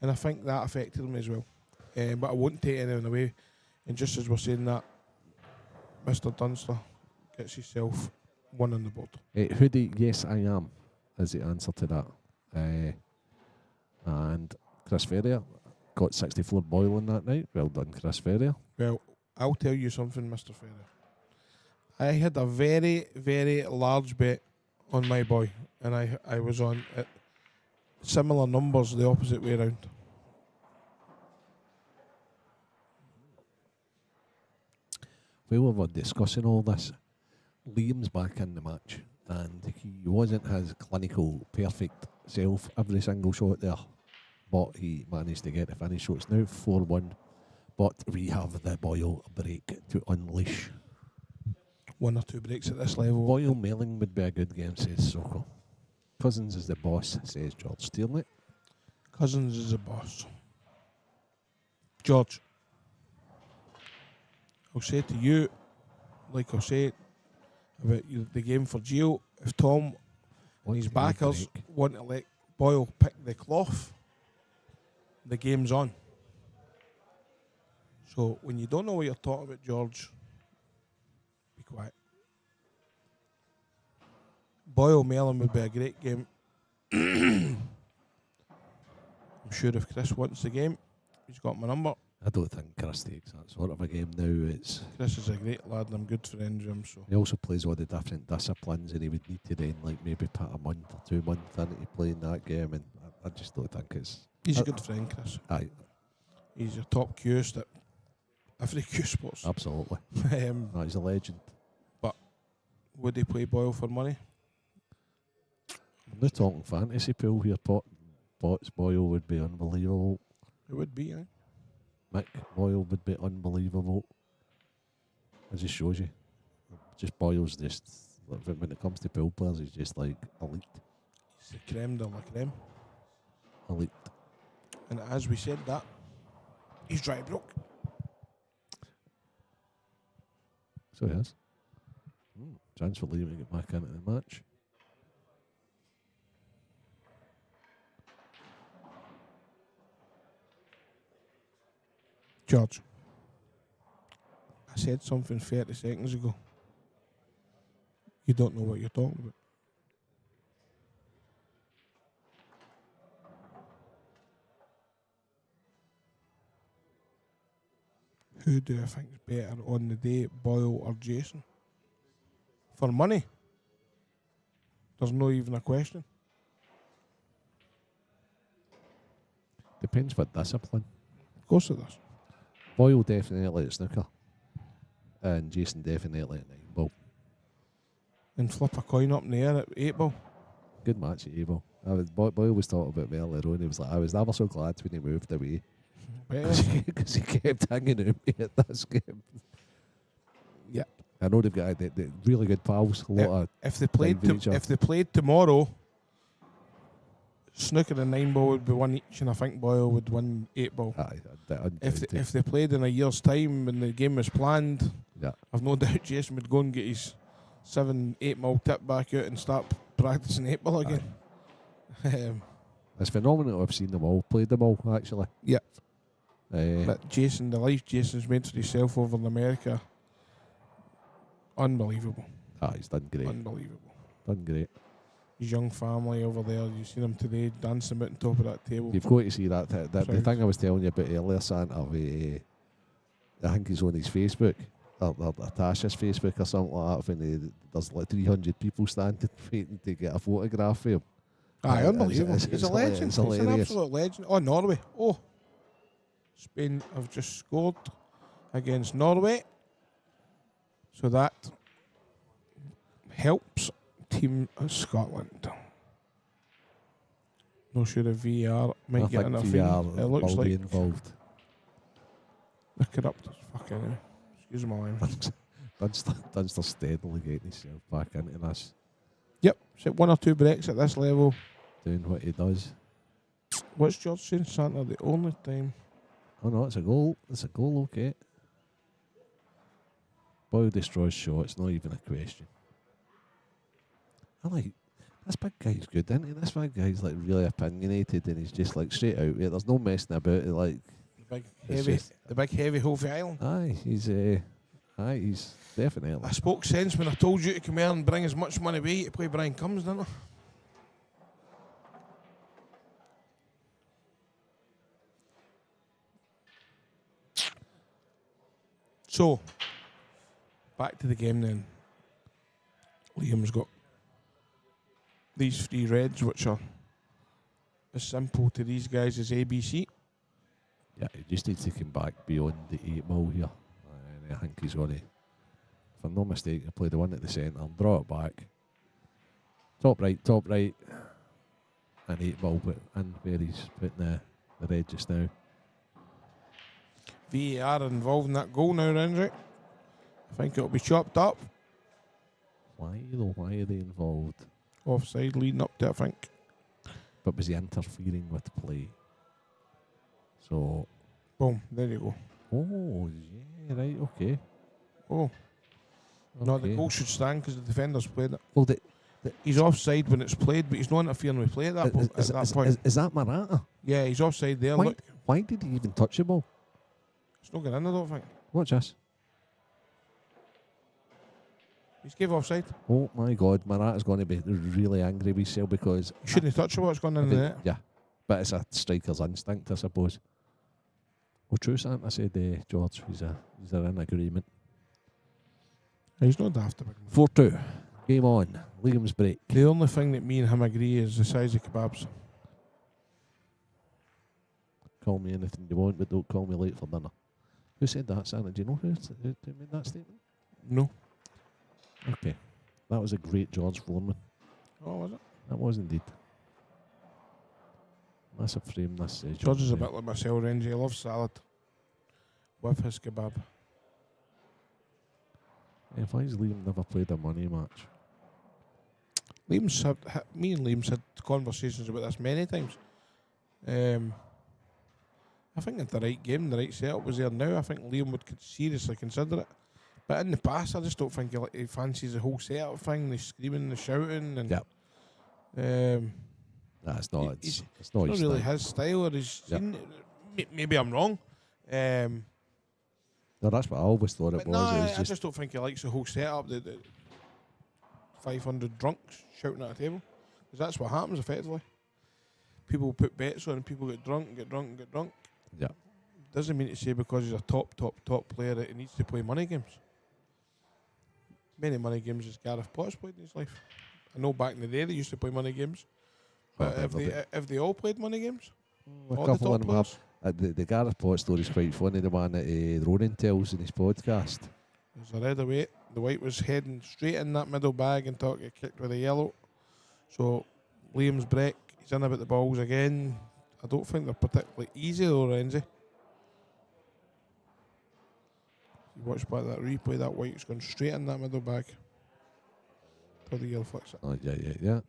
And I think that affected him as well. But I won't take anything away. And just as we're saying that, Mr. Dunster gets himself one on the board. Hoodie, yes, I am, is the answer to that. And Chris Ferrier got 64 Boyle on that night. Well done, Chris Ferrier. Well, I'll tell you something, Mr. Ferrier. I had a very, very large bet on my boy, and I was on similar numbers the opposite way around. While we were discussing all this, Liam's back in the match, and he wasn't his clinical, perfect self every single shot there, but he managed to get the finish. So it's now 4-1, but we have the Boyle break to unleash. 1 or 2 breaks at this level. Boyle Melling would be a good game, says Soko. Cousins is the boss, says George Stearnley. Cousins is the boss. George, I'll say to you, like I'll say about the game for Gio, if Tom and his backers want to let Boyle pick the cloth, the game's on. So when you don't know what you're talking about, George, be quiet. Boyle Mellon would be a great game. I'm sure if Chris wants the game, he's got my number. I don't think Chris takes that sort of a game now. Chris is a great lad and I'm good friends with him. So he also plays all the different disciplines, and he would need to then maybe put a month or 2 months into playing that game, and I just don't think it's... He's a good friend, Chris. Aye. He's a top cueist at every cue sports. Absolutely. He's a legend. But would he play Boyle for money? I'm not talking fantasy pool here, Potts. Boyle would be unbelievable. It would be, eh? Mick Boyle would be unbelievable. It just shows you. Just Boyle's just, when it comes to pool players, he's just like elite. He's the creme de la creme. Elite. And as we said that, he's dry broke. So he is. Chance for Liam to get back into the match. George, I said something 30 seconds ago. You don't know what you're talking about. Who do I think is better on the day, Boyle or Jason? For money? There's no even a question. Depends what discipline. Of course it does. Boyle definitely at snooker. And Jason definitely at 9 ball. And flip a coin up in the air at 8 ball. Good match at 8 ball. Boyle was talking about me earlier on. He was like, I was never so glad when he moved away. Because he kept hanging out me at this game. Yeah. I know they've got the really good pals. If they played tomorrow, snooker and 9 ball would be 1 each, and I think Boyle would win 8 ball. If they played in a year's time when the game was planned, I've no doubt Jason would go and get his 7-8 ball tip back out and start practicing 8 ball again. It's phenomenal. I've seen them all, played them all actually. Yeah. But Jason, the life Jason's made for himself over in America, unbelievable. He's done great. Unbelievable. Done great. His young family over there, you seen him today dancing at the top of that table. You've got to see that. The thing I was telling you about earlier, Santa, I think he's on his Facebook, or Tasha's Facebook or something like that, when there's like 300 people standing waiting to get a photograph of him. Unbelievable. He's a legend. He's an absolute legend. Oh, Norway. Oh. Spain have just scored against Norway. So that helps Team Scotland. Not sure if VR might get enough in. It looks like involved. They're corrupt as fuck anyway. Excuse my language. Dunster steadily getting himself back into this, Yep, so 1 or 2 breaks at this level. doing what he does. What's George saying? Santa, the only time. Oh no, it's a goal. It's a goal, okay. Boyle destroys shots, not even a question. I like this big guy's good, isn't he? This big guy's like really opinionated and he's just like straight out there. There's no messing about it. Like The big heavy Hovey Island. aye, he's definitely. I spoke sense when I told you to come here and bring as much money with you to play Brian Cummins, didn't I? So, back to the game then. Liam's got these 3 reds, which are as simple to these guys as ABC. Yeah, he just needs to come back beyond the 8 ball here. And I think he's going to, if I'm not mistaken, play the one at the centre, draw it back. Top right. And 8 ball put in where he's putting the red just now. VAR involved in that goal now, Renzi. I think it'll be chopped up. Why though? Why are they involved? Offside leading up to it, I think. But was he interfering with play? So. Boom, there you go. Oh, yeah, right, okay. Oh. No, the goal should stand because the defender's played it. Well, he's offside when it's played, but he's not interfering with play at that point. Is that Maratta? Yeah, he's offside there. Look. Why did he even touch the ball? It's not getting in, I don't think. Watch this. He's gave offside. Oh my God, Maratta's going to be really angry with himself because he shouldn't have touched the ball. It's gone in there. Yeah, but it's a striker's instinct, I suppose. Well, true, Santa said, George, he's in agreement. He's not daft. 4-2. Game on. Liam's break. The only thing that me and him agree is the size of kebabs. Call me anything you want, but don't call me late for dinner. Who said that, Santa? Do you know who made that statement? No. Okay. That was a great George Foreman. Oh, was it? That was indeed. Massive frame, this George is a bit like myself, Renzi. He loves salad with his kebab. If I Liam never played a money match. Me and Liam's had conversations about this many times. I think if the right game, the right setup was there now, I think Liam would seriously consider it. But in the past, I just don't think he fancies the whole setup thing, the screaming, the shouting, and it's not it's not really his style. Or maybe I'm wrong. No, that's what I always thought it was. I just don't think he likes the whole setup. The 500 drunks shouting at a table, because that's what happens effectively. People put bets on, and people get drunk, and get drunk, and get drunk. Yeah. Doesn't mean to say because he's a top player that he needs to play money games. Many money games as Gareth Potts played in his life. I know back in the day they used to play money games. But if they all played money games? A couple of them have. The Gareth Potts story is quite funny, the one that Ronan tells in his podcast. There's a red away. The white was heading straight in that middle bag and thought get kicked with a yellow. So Liam's break, he's in about the balls again. I don't think they're particularly easy though, Renzi. You watch back that replay, that white's gone straight in that middle bag. Till the yellow flicks it. Oh, yeah.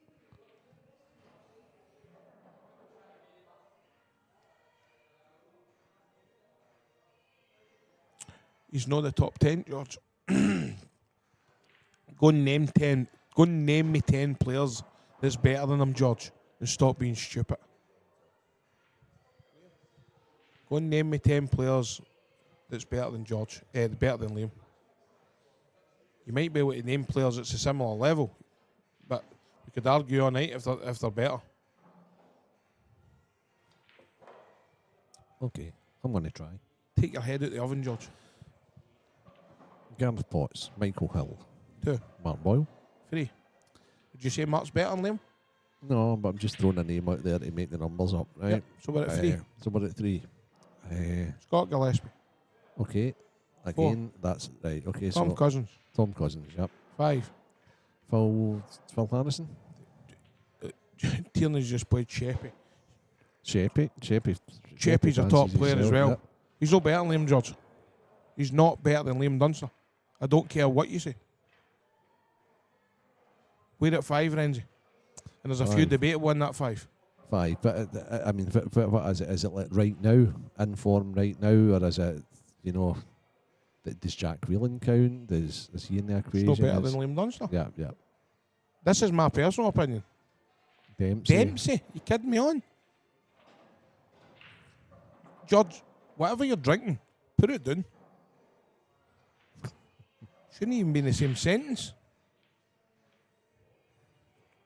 He's not the top 10, George. Go and name 10. Go and name me 10 players that's better than him, George, and stop being stupid. Go and name me 10 players that's better than George. Better than Liam. You might be able to name players that's a similar level, but we could argue all night if they're better. Okay, I'm going to try. Take your head out the oven, George. Gareth Potts, Michael Hill. 2. Mark Boyle. 3. Would you say Mark's better than Liam? No, but I'm just throwing a name out there to make the numbers up, right? Yep. So we're at 3. So we're at 3. Scott Gillespie. Okay. Again, 4. That's right. Okay, Tom Cousins. Tom Cousins, yep. 5. Phil Harrison. Tierney's just played Sheppy. Sheppy's a top player as well. Yep. He's not better than Liam, George. He's not better than Liam Dunster. I don't care what you say. We're at 5, Renzi. And there's a few 5. debatable in that 5. 5, but I mean, what is it? Is it like right now, in form right now, or is it, you know, does Jack Whelan count? Is he in the equation? It's no better than Liam Dunster. Yeah. This is my personal opinion. Dempsey? You kidding me on? George, whatever you're drinking, put it down. Shouldn't even be in the same sentence.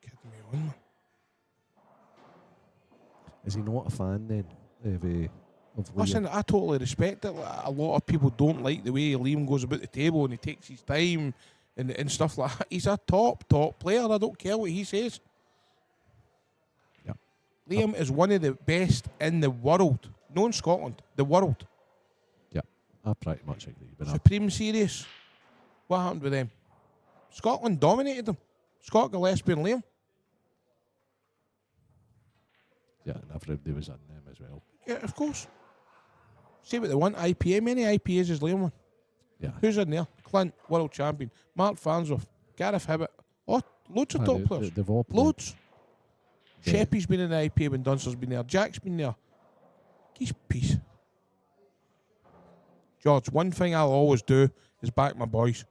Kidding me on, man. Is he not a fan then of Liam? Listen, I totally respect it. A lot of people don't like the way Liam goes about the table and he takes his time and stuff like that. He's a top player. I don't care what he says. Yeah. Liam is one of the best in the world. No in Scotland, the world. Yeah, I pretty much agree with that. Supreme Series. What happened with them? Scotland dominated them. Scott Gillespie and Liam. Yeah, and everybody was in them as well. Yeah, of course. See what they want. IPA. Many IPAs is Liam won. Yeah. Who's in there? Clint, world champion. Mark Farnsworth. Gareth Hibbett. Oh, loads of top players. They've all played. Loads. Yeah. Sheppy's been in the IPA when Dunster's been there. Jack's been there. He's peace. George, one thing I'll always do is back my boys.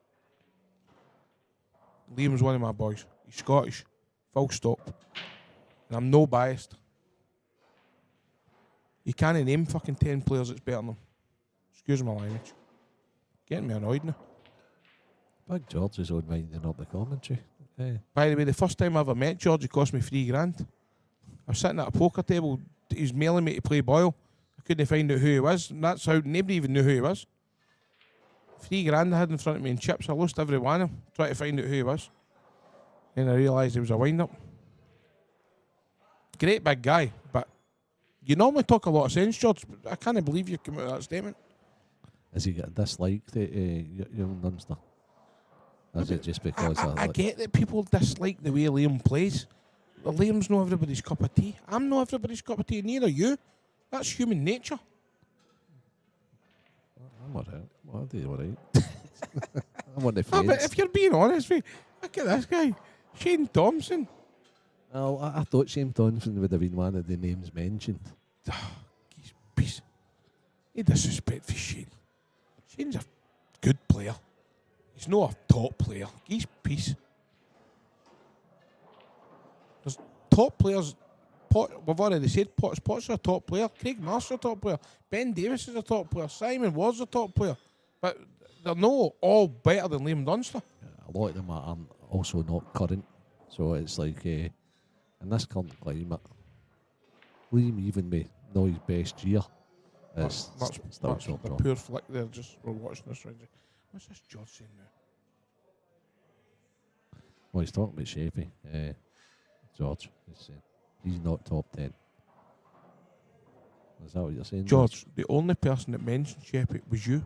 Liam's one of my boys. He's Scottish. Full stop. And I'm no biased. You can't name fucking 10 players that's better than him. Excuse my language. Getting me annoyed now. Big George is on winding up the commentary. By the way, the first time I ever met George, he cost me $3,000. I was sitting at a poker table. He was mailing me to play Boyle. I couldn't find out who he was. And that's how nobody even knew who he was. $3,000 I had in front of me in chips. I lost every one of them trying to find out who he was. Then I realised he was a wind-up. Great big guy, but you normally talk a lot of sense, George. But I can't believe you came out with that statement. Has he got a dislike to young Dunster? Is it just because I get that people dislike the way Liam plays. But Liam's not everybody's cup of tea. I'm not everybody's cup of tea, neither you. That's human nature. I'm alright. I'll do alright. I'm on the But fence. if you're being honest, mate, look at this guy. Shane Thompson. Well, I thought Shane Thompson would have been one of the names mentioned. He's peace. No disrespect for Shane. Shane's a good player. He's not a top player. He's peace. There's top players. We've already said Potts are a top player. Craig Marsh's a top player. Ben Davis is a top player. Simon Ward's a top player. But they're not all better than Liam Dunster. A lot of them are also not current. So it's like, in this current climate, Liam, even with not his best year, is still Much top the top. poor flick there. Just we're watching this right. What's this George saying now? Well, he's talking about Shapey. George, he's saying he's not top 10. Is that what you're saying, George, the only person that mentioned Sheppy was you.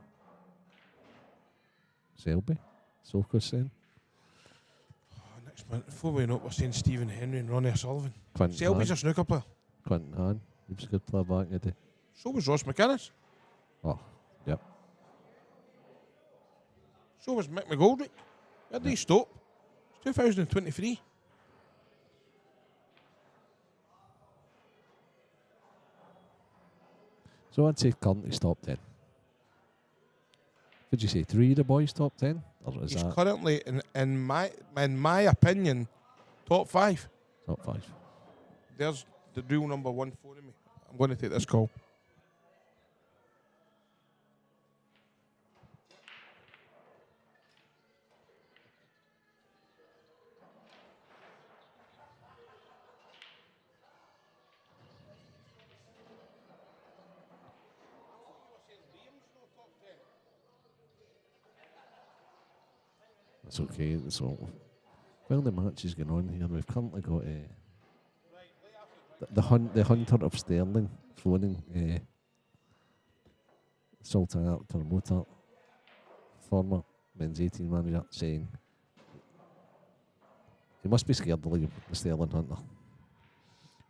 Selby? Soko's saying? Next month, before we know it, we're saying Stephen Henry and Ronnie O'Sullivan. Quentin Selby's Hahn. a snooker player. Quentin Hahn. He was a good player back in the day. So was Ross McInnes. Oh, yep. So was Mick McGoldrick. Where did he stop? It's 2023. So I'd say currently top 10. Would you say 3 of the boys top 10? Or is He's that currently, in my opinion, top 5. top 5? There's the real number 1 phoning me. I'm going to take this call. That's okay. So, while the match is going on here, we've currently got the Hunter of Stirling phoning Sultan promoter, former men's 18 manager, saying he must be scared to leave the Stirling Hunter.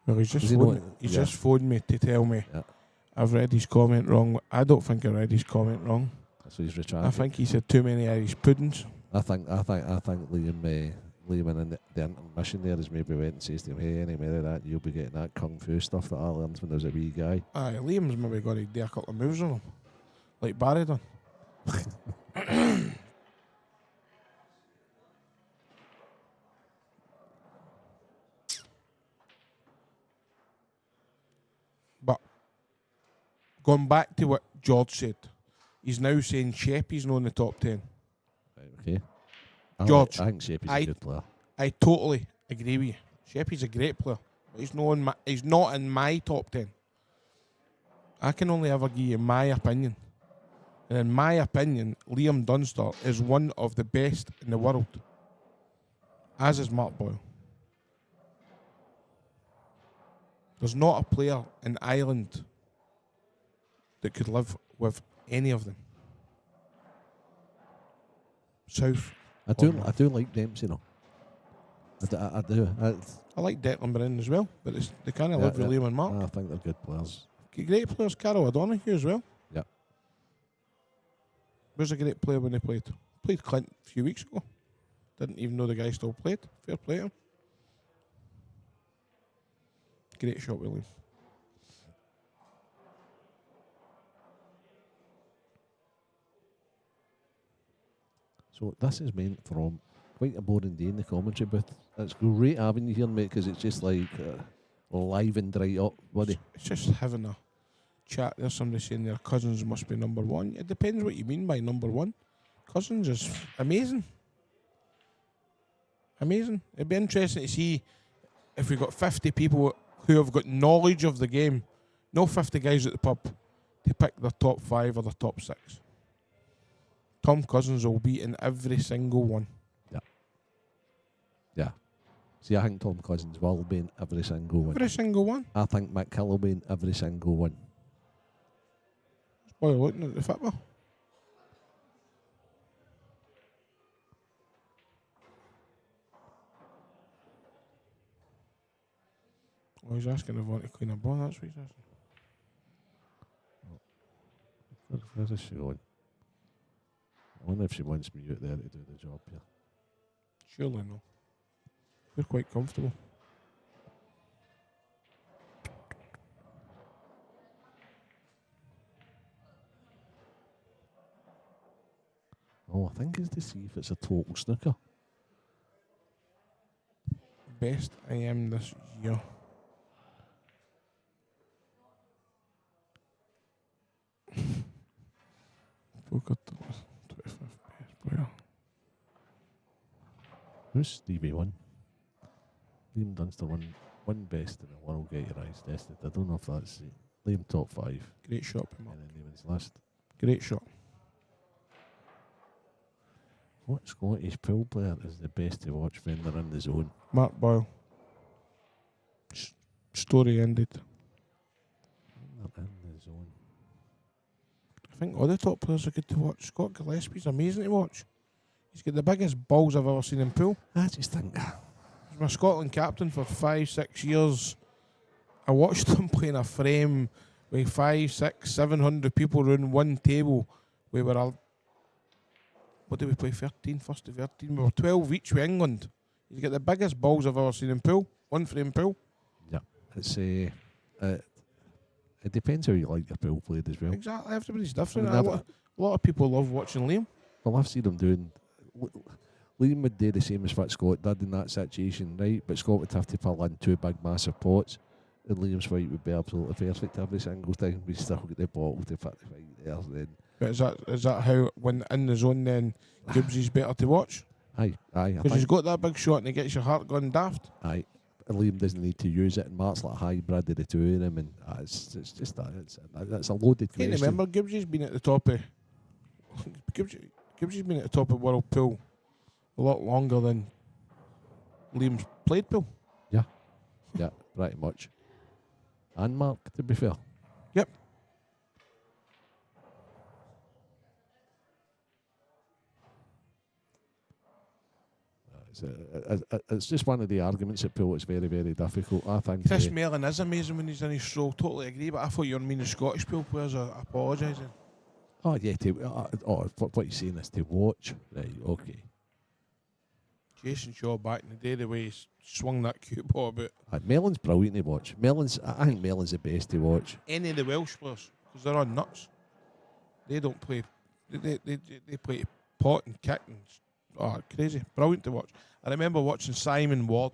Well, he's just Does he know just phoned me to tell me Yeah. I've read his comment wrong. I don't think I read his comment wrong. So he's I retracted. think he's had too many Irish puddings. I think Liam in the intermission there has maybe went and says to him, hey, any more of that, you'll be getting that kung fu stuff that I learned when I was a wee guy. Aye, Liam's maybe got to do a couple of moves on him, like Barry done. But going back to what George said, he's now saying Sheppy's not in the top 10. Right, okay. George, I think Sheppy's a good player. I totally agree with you. Sheppy's a great player, but he's not in my top 10. I can only ever give you my opinion. And in my opinion, Liam Dunster is one of the best in the world, as is Mark Boyle. There's not a player in Ireland that could live with any of them. South. I do like Dempsey though. I do. I like Declan Brennan as well, but they kind of live with Liam and Mark. I think they're good players. Great players, Carol O'Donoghue as well. Yeah. Was a great player when he played. Played Clint a few weeks ago. Didn't even know the guy still played. Fair play to him. Great shot, William. So this is meant from quite a boring day in the commentary booth. It's great having you here, mate, because it's just like livened right up, buddy. It's just having a chat. There's somebody saying their Cousins must be number one. It depends what you mean by number one. Cousins is amazing. Amazing. It'd be interesting to see if we got 50 people who have got knowledge of the game, no 50 guys at the pub, to pick their top 5 or their top 6. Tom Cousins will be in every single one. Yeah. See, I think Tom Cousins will be in every single one. Every single one. I think Mick will be in every single one. Boy, looking at the football. Oh, he's asking if I want to clean a ball. That's what he's asking. Where's she going? I wonder if she wants me out there to do the job here. Surely no. We're quite comfortable. Oh, I think it's to see if it's a total snooker. Best I am this year. Forgot the 25th best player. Who's Stevie won? Liam Dunster won best in the world, get your eyes tested. I don't know if that's it. Liam top 5. Great shot, And then Liam's last. Great shot. What Scottish pool player is the best to watch when they're in the zone? Mark Boyle. Story ended. They're in the zone. I think all the top players are good to watch. Scott Gillespie's amazing to watch. He's got the biggest balls I've ever seen in pool. I just think He's my Scotland captain for 5-6 years. I watched him playing a frame with 500, 600, 700 people around one table. We were all, what did we play? 13, first to 13. We were 12 each with England. He's got the biggest balls I've ever seen in pool. One frame pool. yeah, it's it depends how you like your pool played as well. Exactly. Everybody's different. I mean, A lot of people love watching Liam. Well, I've seen him doing. Liam would do the same as what Scott did in that situation, right? But Scott would have to pull in 2 big massive pots, and Liam's fight would be absolutely perfect every single time. We still get the bottle to fit the fight there. Then, But is that how, when in the zone, then Gibbsy's better to watch? aye. Because he's got that big shot and he gets your heart going daft. Aye. And Liam doesn't need to use it, and Mark's like a hybrid of the two of them, and it's just that. It's a loaded Can't question. remember, Gibbsy's been at the top of Gibbsy's been at the top of world pool a lot longer than Liam's played pool. Yeah, pretty much. And Mark, to be fair. Yep. It's just one of the arguments at pool. It's very, very difficult. I think. Chris Mellon is amazing when he's in his stroll. Totally agree, but I thought you were meaning Scottish pool players. I apologise. Oh yeah, what you're saying is to watch, right? Okay. Jason Shaw back in the day, the way he swung that cue ball about. Mellon's brilliant to watch. I think Mellon's the best to watch. Any of the Welsh players, because they're on nuts. They don't play. They play pot and kick and crazy, brilliant to watch. I remember watching Simon Ward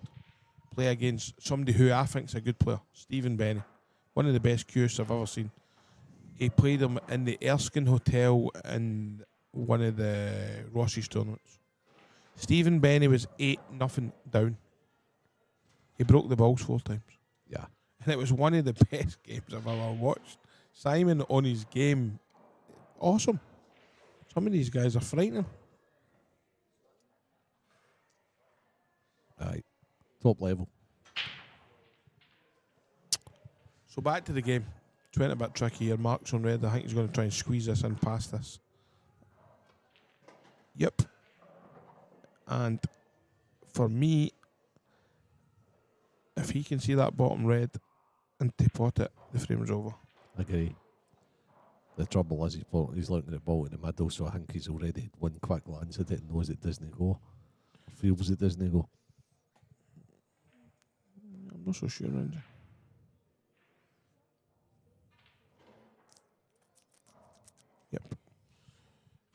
play against somebody who I think's a good player, Stephen Benny, one of the best QS I've ever seen. He played him in the Erskine Hotel in one of the Rossies tournaments. Stephen Benny was 8-0 down. He broke the balls 4 times. Yeah. And it was one of the best games I've ever watched. Simon on his game, awesome. Some of these guys are frightening. Aye. Top level. So back to the game. It's went a bit tricky here. Mark's on red. I think he's going to try and squeeze this in past this. Yep. And for me, if he can see that bottom red and to pot it, the frame's over. Agree. The trouble is he's looking at the ball in the middle, so I think he's already one quick glance at it and knows it doesn't go. Feels it doesn't go. I'm not so sure, Ranger. Yep.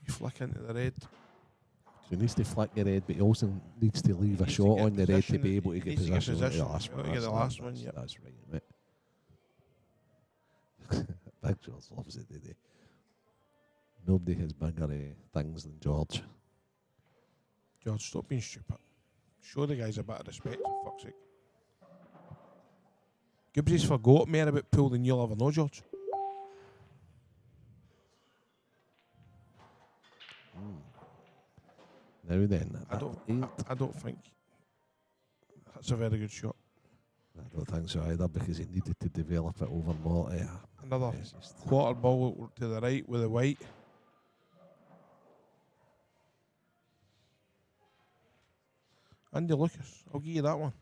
You flick into the red. So he needs to flick the red, but he also needs to leave a shot on the red to be able to get possession. The last one. Yep. That's right, mate. Big George loves it today. Nobody has bigger things than George. George, stop being stupid. Show the guys a bit of respect, for fuck's sake. Gibbsy's forgot more about pool than you'll ever know, George. Now then, I don't think that's a very good shot. I don't think so either, because he needed to develop it over more. Another quarter ball to the right with the white. Andy Lucas, I'll give you that one.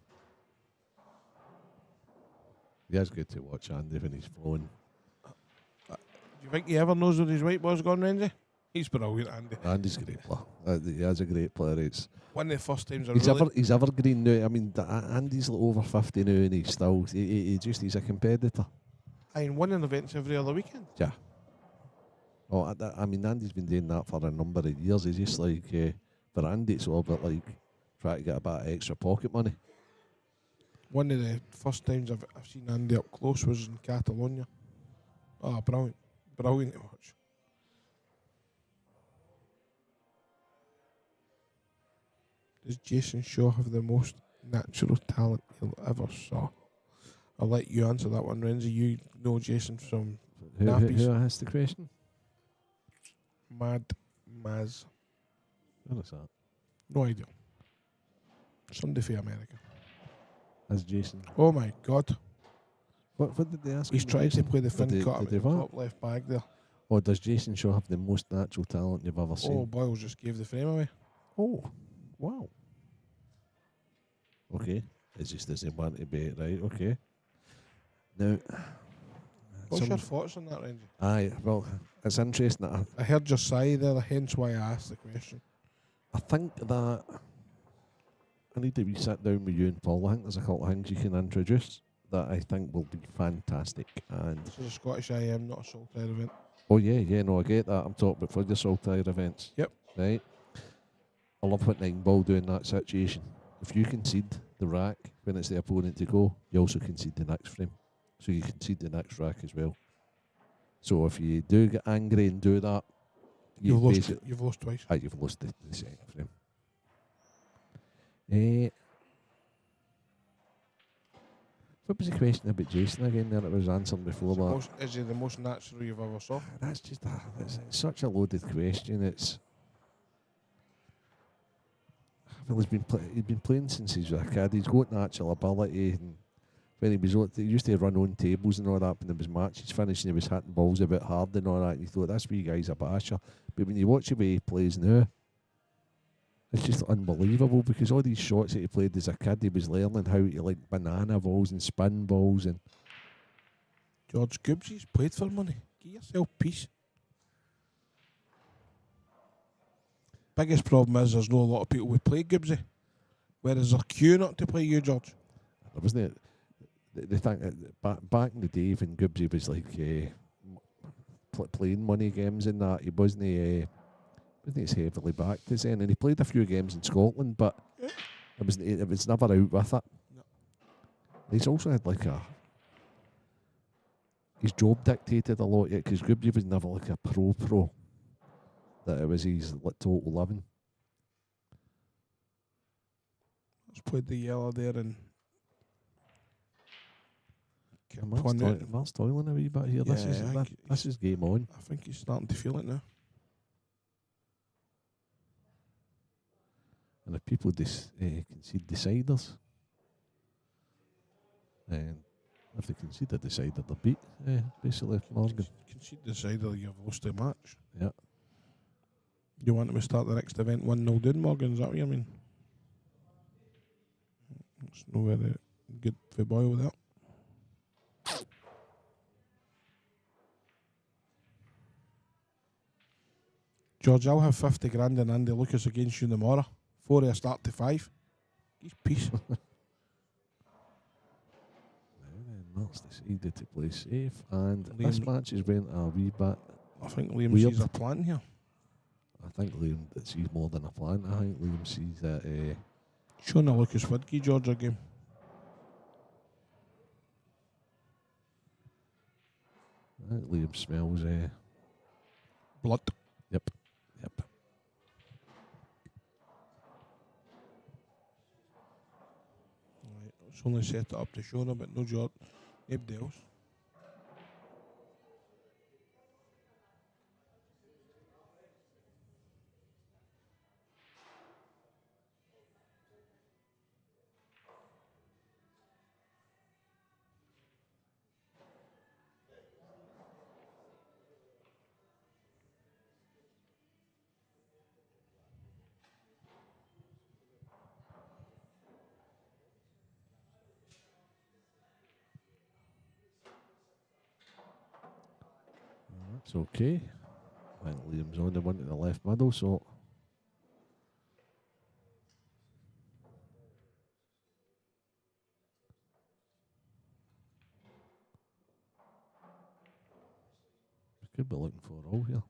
Yeah, it's good to watch Andy when he's flowing. Do you think he ever knows where his white ball's gone, Renzi? He's brilliant, Andy. Andy's a great player. He is a great player. It's one of the first times he's evergreen now. I mean, Andy's over 50 now, and he's still he's a competitor. I'm winning events every other weekend. Yeah. Oh, I mean, Andy's been doing that for a number of years. He's just like for Andy, it's all about like trying to get a bit of extra pocket money. One of the first times I've seen Andy up close was in Catalonia. Oh, brilliant to watch. Does Jason Shaw have the most natural talent you'll ever saw? I'll let you answer that one, Renzi. You know Jason from Nappies. Who asked the question? Mad Maz. What is that? No idea. Somebody for America. As Jason. Oh my God. What did they ask? He's trying to play the fin did cut at the top left bag there. Or does Jason Shaw have the most natural talent you've ever seen? Oh, Boyle just gave the frame away. Oh, wow. Okay. It just doesn't want to be right. Okay. Now, what's your thoughts on that, Renzi? Aye, well, it's interesting that I heard your sigh there, hence why I asked the question. I think that I need to sit down with you and Paul. I think there's a couple of things you can introduce that I think will be fantastic. And this is a Scottish IM, not a Saltire event. Oh yeah, no, I get that. I'm talking about for the Saltire events. Yep. Right. I love what Nine Ball doing that situation. If you concede the rack when it's the opponent to go, you also concede the next frame. So you concede the next rack as well. So if you do get angry and do that, you've lost twice. Aye, you've lost the second frame. What was the question about Jason again there that was answered before that? Is he the most natural you've ever saw? That's just it's such a loaded question. It's well, he's been playing since he was a kid. He's got natural ability, and when he used to run on tables and all that. When there was matches finishing, he was hitting balls a bit hard and all that. And you thought, this wee guy's a basher. But when you watch the way he plays now, it's just unbelievable, because all these shots that he played as a kid, he was learning how to like banana balls and spin balls. And George Gibbsy's played for money. Give yourself peace. Biggest problem is there's not a lot of people who play Gibbsy. Whereas they're queuing up to play you, George. There wasn't. They think back in the day when Gibbsy was like playing money games and that, he wasn't as heavily backed as then, and he played a few games in Scotland, but it was never out with it. No. He's also had like his job dictated a lot yet, because Gibbsy was never like a pro. That it was his like total living. Let's play the yellow there and Mark's toiling a wee bit here. Yeah, This is game on. I think he's starting to feel it now. And if people concede deciders, and if they concede a decider, they're beat. Basically, Morgan. Concede the decider, you've lost the match. Yeah. You want them to start the next event 1-0 down, Morgan? Is that what you mean? It's no very good for Boyle with that. George, I'll have 50 grand in Andy Lucas against you tomorrow. 4 a start to 5. He's peace. That's decided to play safe, and Liam, this match has went a wee bit. I think Liam weird. sees a plan here. I think Liam sees more than a plan. I think Liam sees that. Showing a Lucas would give George a game. I think Liam smells. Blood. Yep. Right. It's only set it up to Shona, but no George. Nobody else. That's okay. I think Liam's on the one to the left middle, so. We could be looking for a roll here.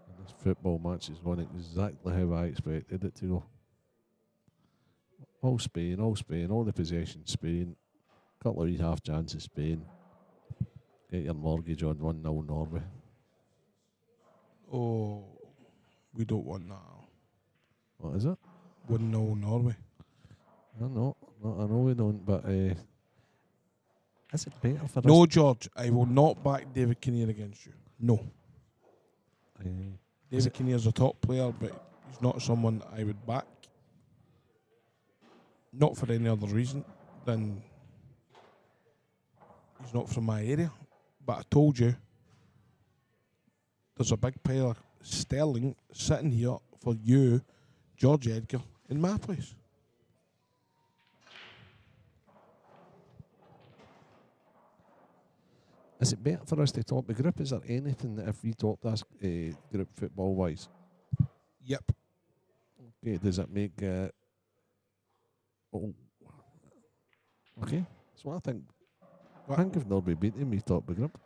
And this football match is going exactly how I expected it to go. All Spain, all the possession Spain. Couple of wee half chances Spain. Get your mortgage on 1-0 Norway. Oh, we don't want that. What is it? 1-0 Norway. I know we don't, but is it better for No, us? George, I will not back David Kinnear against you. No. David Kinnear's a top player, but he's not someone I would back. Not for any other reason than he's not from my area. But I told you, there's a big pile of sterling sitting here for you, George Edgar, in my place. Is it better for us to top the group? Is there anything that if we top this group football wise? Yep. Okay, does it make okay. So I think if Norway beat them, we top the group.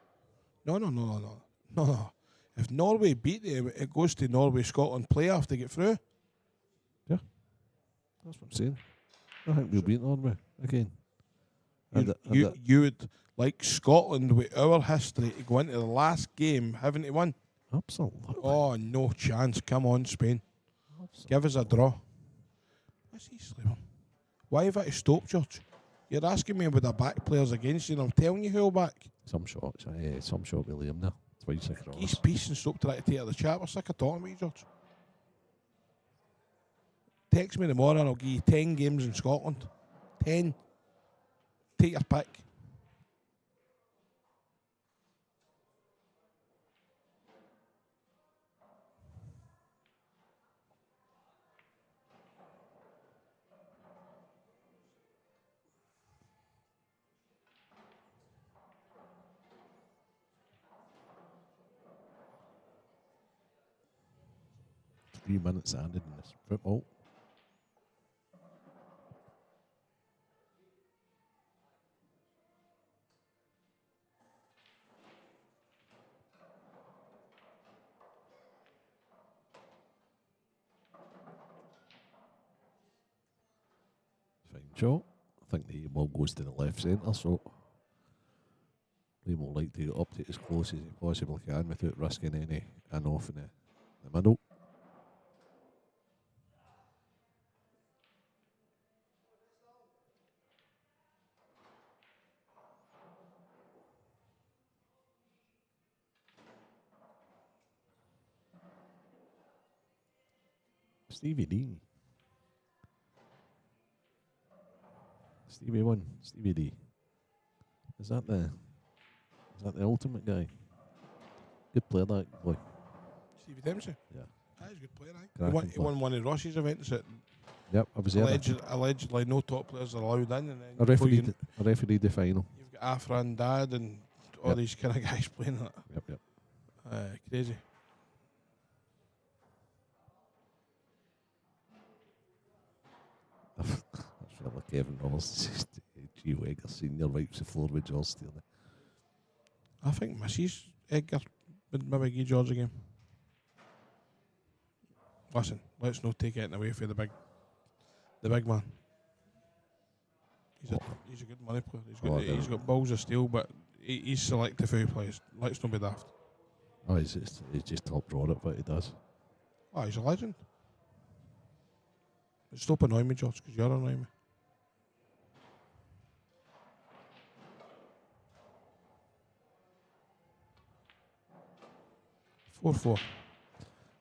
No. If Norway beat them, it goes to Norway-Scotland playoff to get through. Yeah. That's what I'm saying. I think we'll beat Norway again. You would like Scotland with our history to go into the last game having to win? Absolutely. Oh, no chance. Come on, Spain. Absolutely. Give us a draw. What's he sleeping? Why have I to stop, George? You're asking me about the back players against you, and I'm telling you who'll back. Some shots. Some shot with Liam there. Twice across. He's peace and stop trying to take out the chat. We're sick of talking about you, George. Text me tomorrow and I'll give you 10 games in Scotland. 10. Take your pick. 3 minutes added in this football. Fine shot. I think the ball goes to the left centre, so Liam will like to get up to it as close as he possibly can without risking any off in the middle. Stevie D. Stevie 1, Stevie D. Is that the ultimate guy? Good player, that boy. Stevie Dempsey? Yeah. He's a good player, aye. Cracking He won one of Ross's events at Yep, I was there. allegedly no top players are allowed in, and then I refereed the final. you've got Afra and Dad and all these kind of guys playing that. Yep. Crazy. I feel like Kevin Ross, G. Wegger Senior wipes the floor with George Steele. I think Mrs. Edgar would maybe give George a game. Listen, let's not take it away from the big man. He's a good money player. He's got balls of steel, but he's selective who he plays. Let's not be daft. Oh, he's just top drawer at what he does. Oh, he's a legend. But stop annoying me, George, because you're annoying me. 4-4.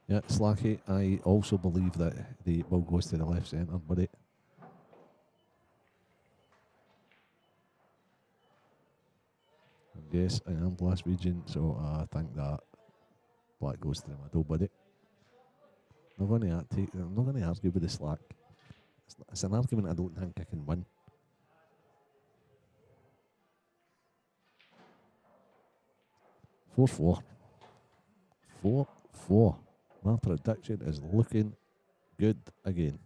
Yeah, Slacky, I also believe that the ball goes to the left centre, buddy. Yes, I am Glaswegian, so I think that black goes to the middle, buddy. I'm not going to argue with the Slack. It's an argument I don't think I can win. 4-4. 4-4. My prediction is looking good again.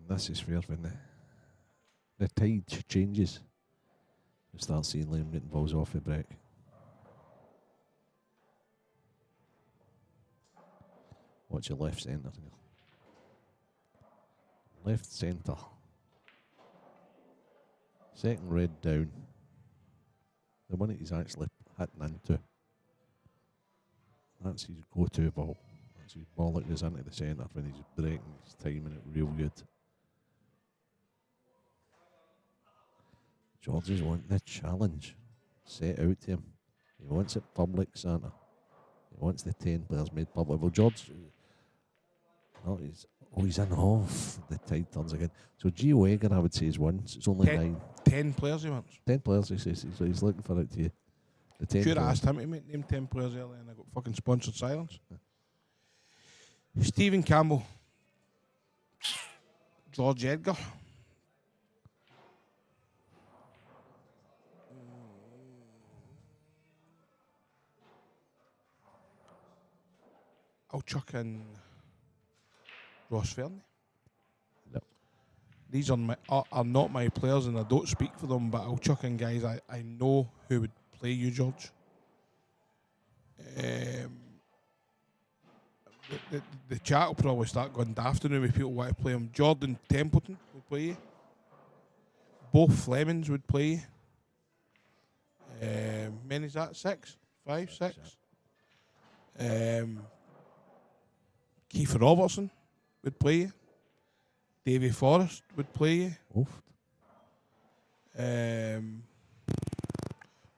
This is where when the tide changes, you start seeing Liam getting balls off the break. Watch your left centre. Left centre. Second red down. The one that he's actually hitting into. That's his go-to ball. That's his ball that goes into the centre when he's breaking. He's timing it real good. George is wanting the challenge set out to him. He wants it public, Santa. He wants the 10 players made public. Well, George, he's in off. The tide turns again. So G. Wagon, I would say, is one. It's only 9. 10 players he wants. 10 players, he says. So he's looking for it to you. The 10 Should have players. asked him to name 10 players earlier and I got fucking sponsored silence. Stephen Campbell. George Edgar. I'll chuck in Ross Fernie. Yep. These are not my players and I don't speak for them, but I'll chuck in guys I know who would play you, George. The chat will probably start going daft now with people want to play him. Jordan Templeton would play you. Both Flemings would play you. Many is that? 6? 5? 6? Keith Robertson would play you. Davy Forrest would play you. Oof.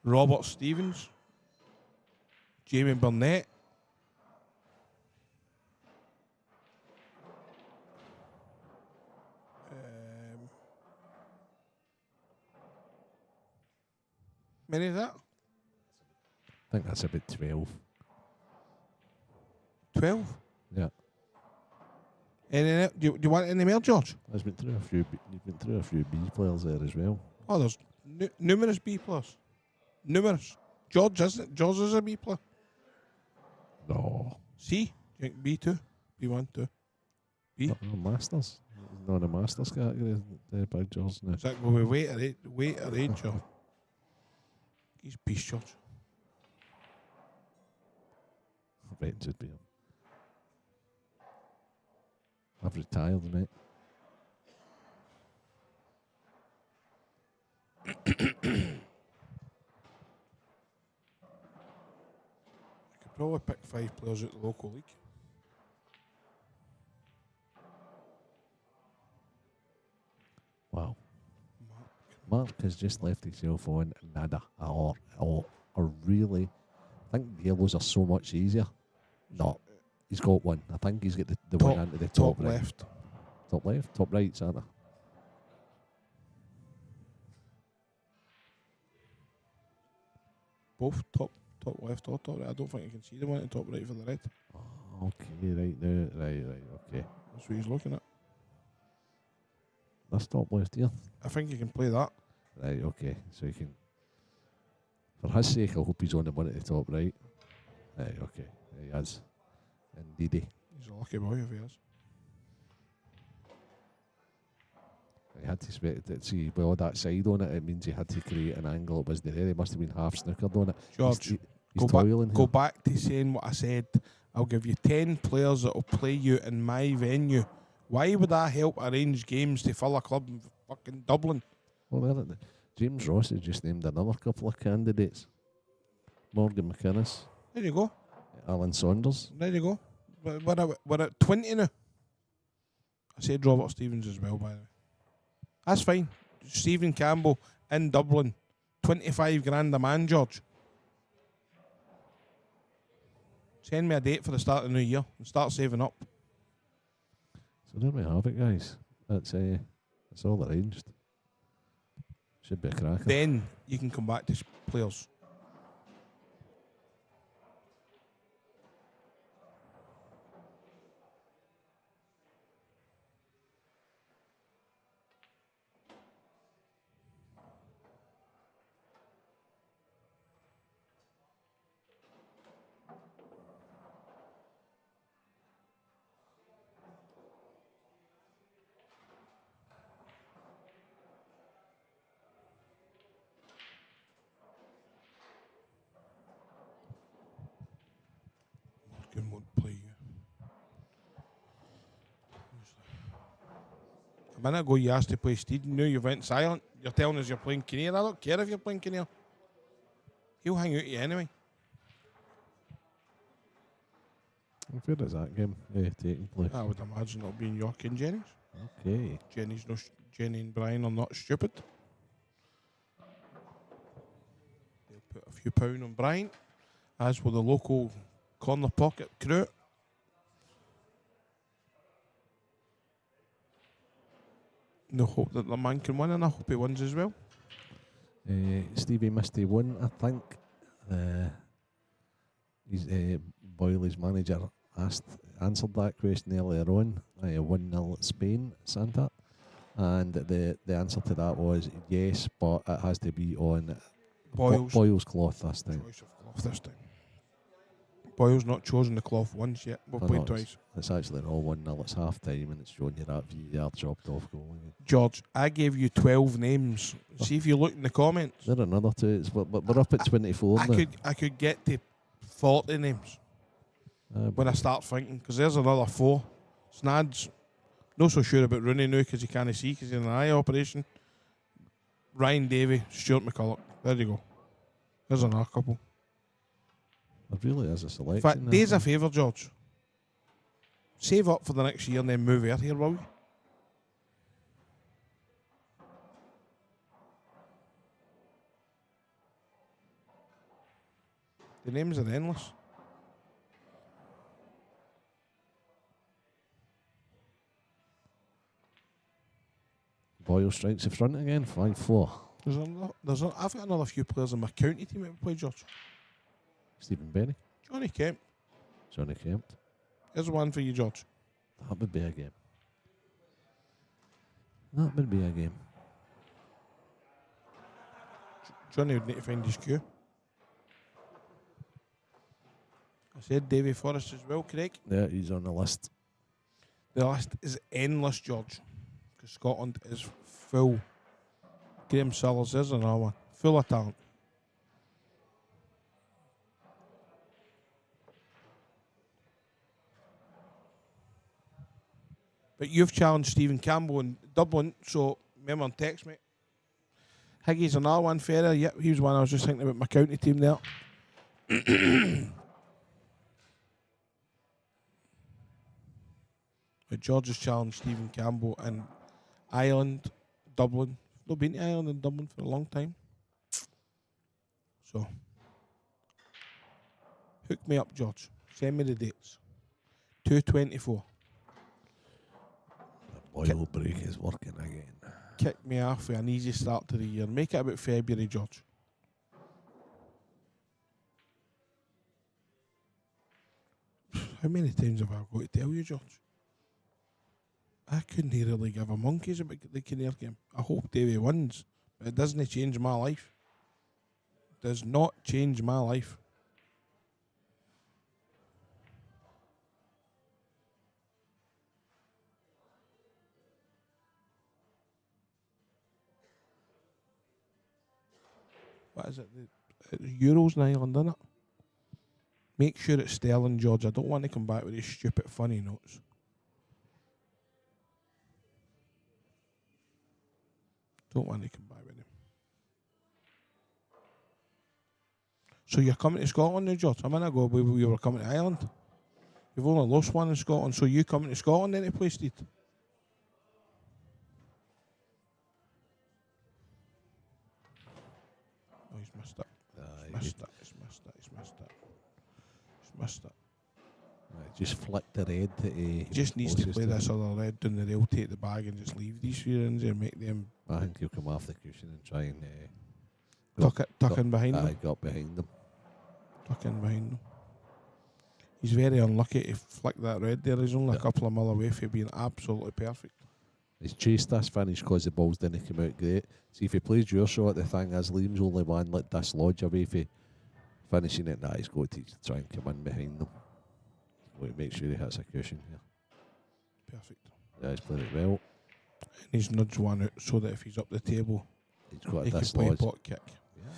Robert Stevens, Jamie Burnett, many is that? I think that's about 12. 12? Yeah. Any, do you want any more, George? You've been through a few B players there as well. Oh, there's numerous B players. Numerous. George, isn't it? George is a B player. No. C? B2? B1, 2? B? No, Masters. Not a Masters category, the Big George now. Is that going to be weight or age? Or? He's beast, George. I bet it should be him. I've retired, mate. I could probably pick 5 players out the local league. Wow. Mark has just left himself on nada. Or really, I think yellows are so much easier. No, he's got one. I think he's got the one into the top right. Left. Top left? Top right, Santa. Both top left or top right. I don't think you can see the one at the top right for the red. Oh, okay, right now. Right, okay. That's what he's looking at. That's top left here. I think you can play that. Right, okay. So you can. For his sake, I hope he's on the one at the top right. Right, okay. He is. Indeedy. He's a lucky boy if he is. He had to see, well, that side on it, it means he had to create an angle. It wasn't there. He must have been half snookered on it. George, he's toiling go here. back to saying what I said. I'll give you 10 players that will play you in my venue. Why would I help arrange games to fill a club in fucking Dublin? Well, there, James Ross has just named another couple of candidates. Morgan McInnes. There you go. Alan Saunders. There you go. We're at 20 now. I said Robert Stevens as well, by the way. That's fine. Stephen Campbell in Dublin. 25 grand a man, George. Send me a date for the start of the new year and start saving up. So there we have it, guys. That's all arranged. Should be a cracker. Then you can come back to players. Won't play you. A minute ago you asked to play Steed, now you went silent. You're telling us you're playing Kinnear. I don't care if you're playing Kinnear. He'll hang out you anyway. Where is that game taking place? I would imagine it'll be in York and Jennings. Okay. Jenny and Brian are not stupid. They'll put a few pound on Brian, as will the local corner pocket crew. No hope that the man can win, and I hope he wins as well. Stevie Misty won, I think. Boyle, his manager, answered that question earlier on. 1-0 Spain, Santa. And the answer to that was yes, but it has to be on Boyle's cloth this time. Choice of cloth this time. Boyle's not chosen the cloth once yet. We've played twice. It's actually all 1-0. It's half time and it's showing you that VAR chopped off goal. George, I gave you 12 names. See if you look in the comments. There are another two. We're up at 24 now. I could get to 40 names when I start thinking, because there's another 4. Snad's not so sure about Rooney now because he can't see because he's in an eye operation. Ryan Davey, Stuart McCulloch. There you go. There's another couple. There really is a selection. In fact, do us a favour, George. Save up for the next year and then move out here, will you? The names are endless. Boyle strikes the front again, 5-4. I've got another few players in my county team that play, George. Stephen Benny, Johnny Kemp. Johnny Kemp. Here's one for you, George. That would be a game. That would be a game. Johnny would need to find his cue. I said Davy Forrest as well, Craig. Yeah, he's on the list. The list is endless, George. Because Scotland is full. Graham Sellers is another one. Full of talent. But you've challenged Stephen Campbell in Dublin, so remember and text me. Higgy's another one, Ferrer. Yep, he was one I was just thinking about my county team there. But George has challenged Stephen Campbell in Ireland, Dublin. Not been to Ireland and Dublin for a long time. So, hook me up, George. Send me the dates. 2/24. The Boyle break is working again. Kick me off with an easy start to the year. Make it about February, George. How many times have I got to tell you, George? I couldn't really give a monkeys about the Kinnear game. I hope Davy wins, but it doesn't change my life. Does not change my life. What is it? It's Euros in Ireland, isn't it? Make sure it's Sterling, George. I don't want to come back with these stupid funny notes. Don't want to come back with them. So you're coming to Scotland now, George? A minute ago we were coming to Ireland. You've only lost one in Scotland, so you coming to Scotland then to play, Steve? Oh, he's missed it. He's missed it. Right, just flick the red to He just needs to play this other red down the rail, take the bag and just leave these few ins and make them... I think he'll come off the cushion and try and... tuck in behind them. Got behind them. Tuck in behind them. He's very unlucky to flick that red there. He's only a couple of mile away from being absolutely perfect. He's chased this finish because the balls didn't come out great. See, if he plays your shot, the thing is, Liam's only one let dislodge away for finishing it. Nah, he's got to try and come in behind them. He's got to make sure he hits a cushion here. Perfect. Yeah, he's played it well. And he's nudged one out so that if he's up the table, He's got he a can play a dislodge. pot kick. Yeah.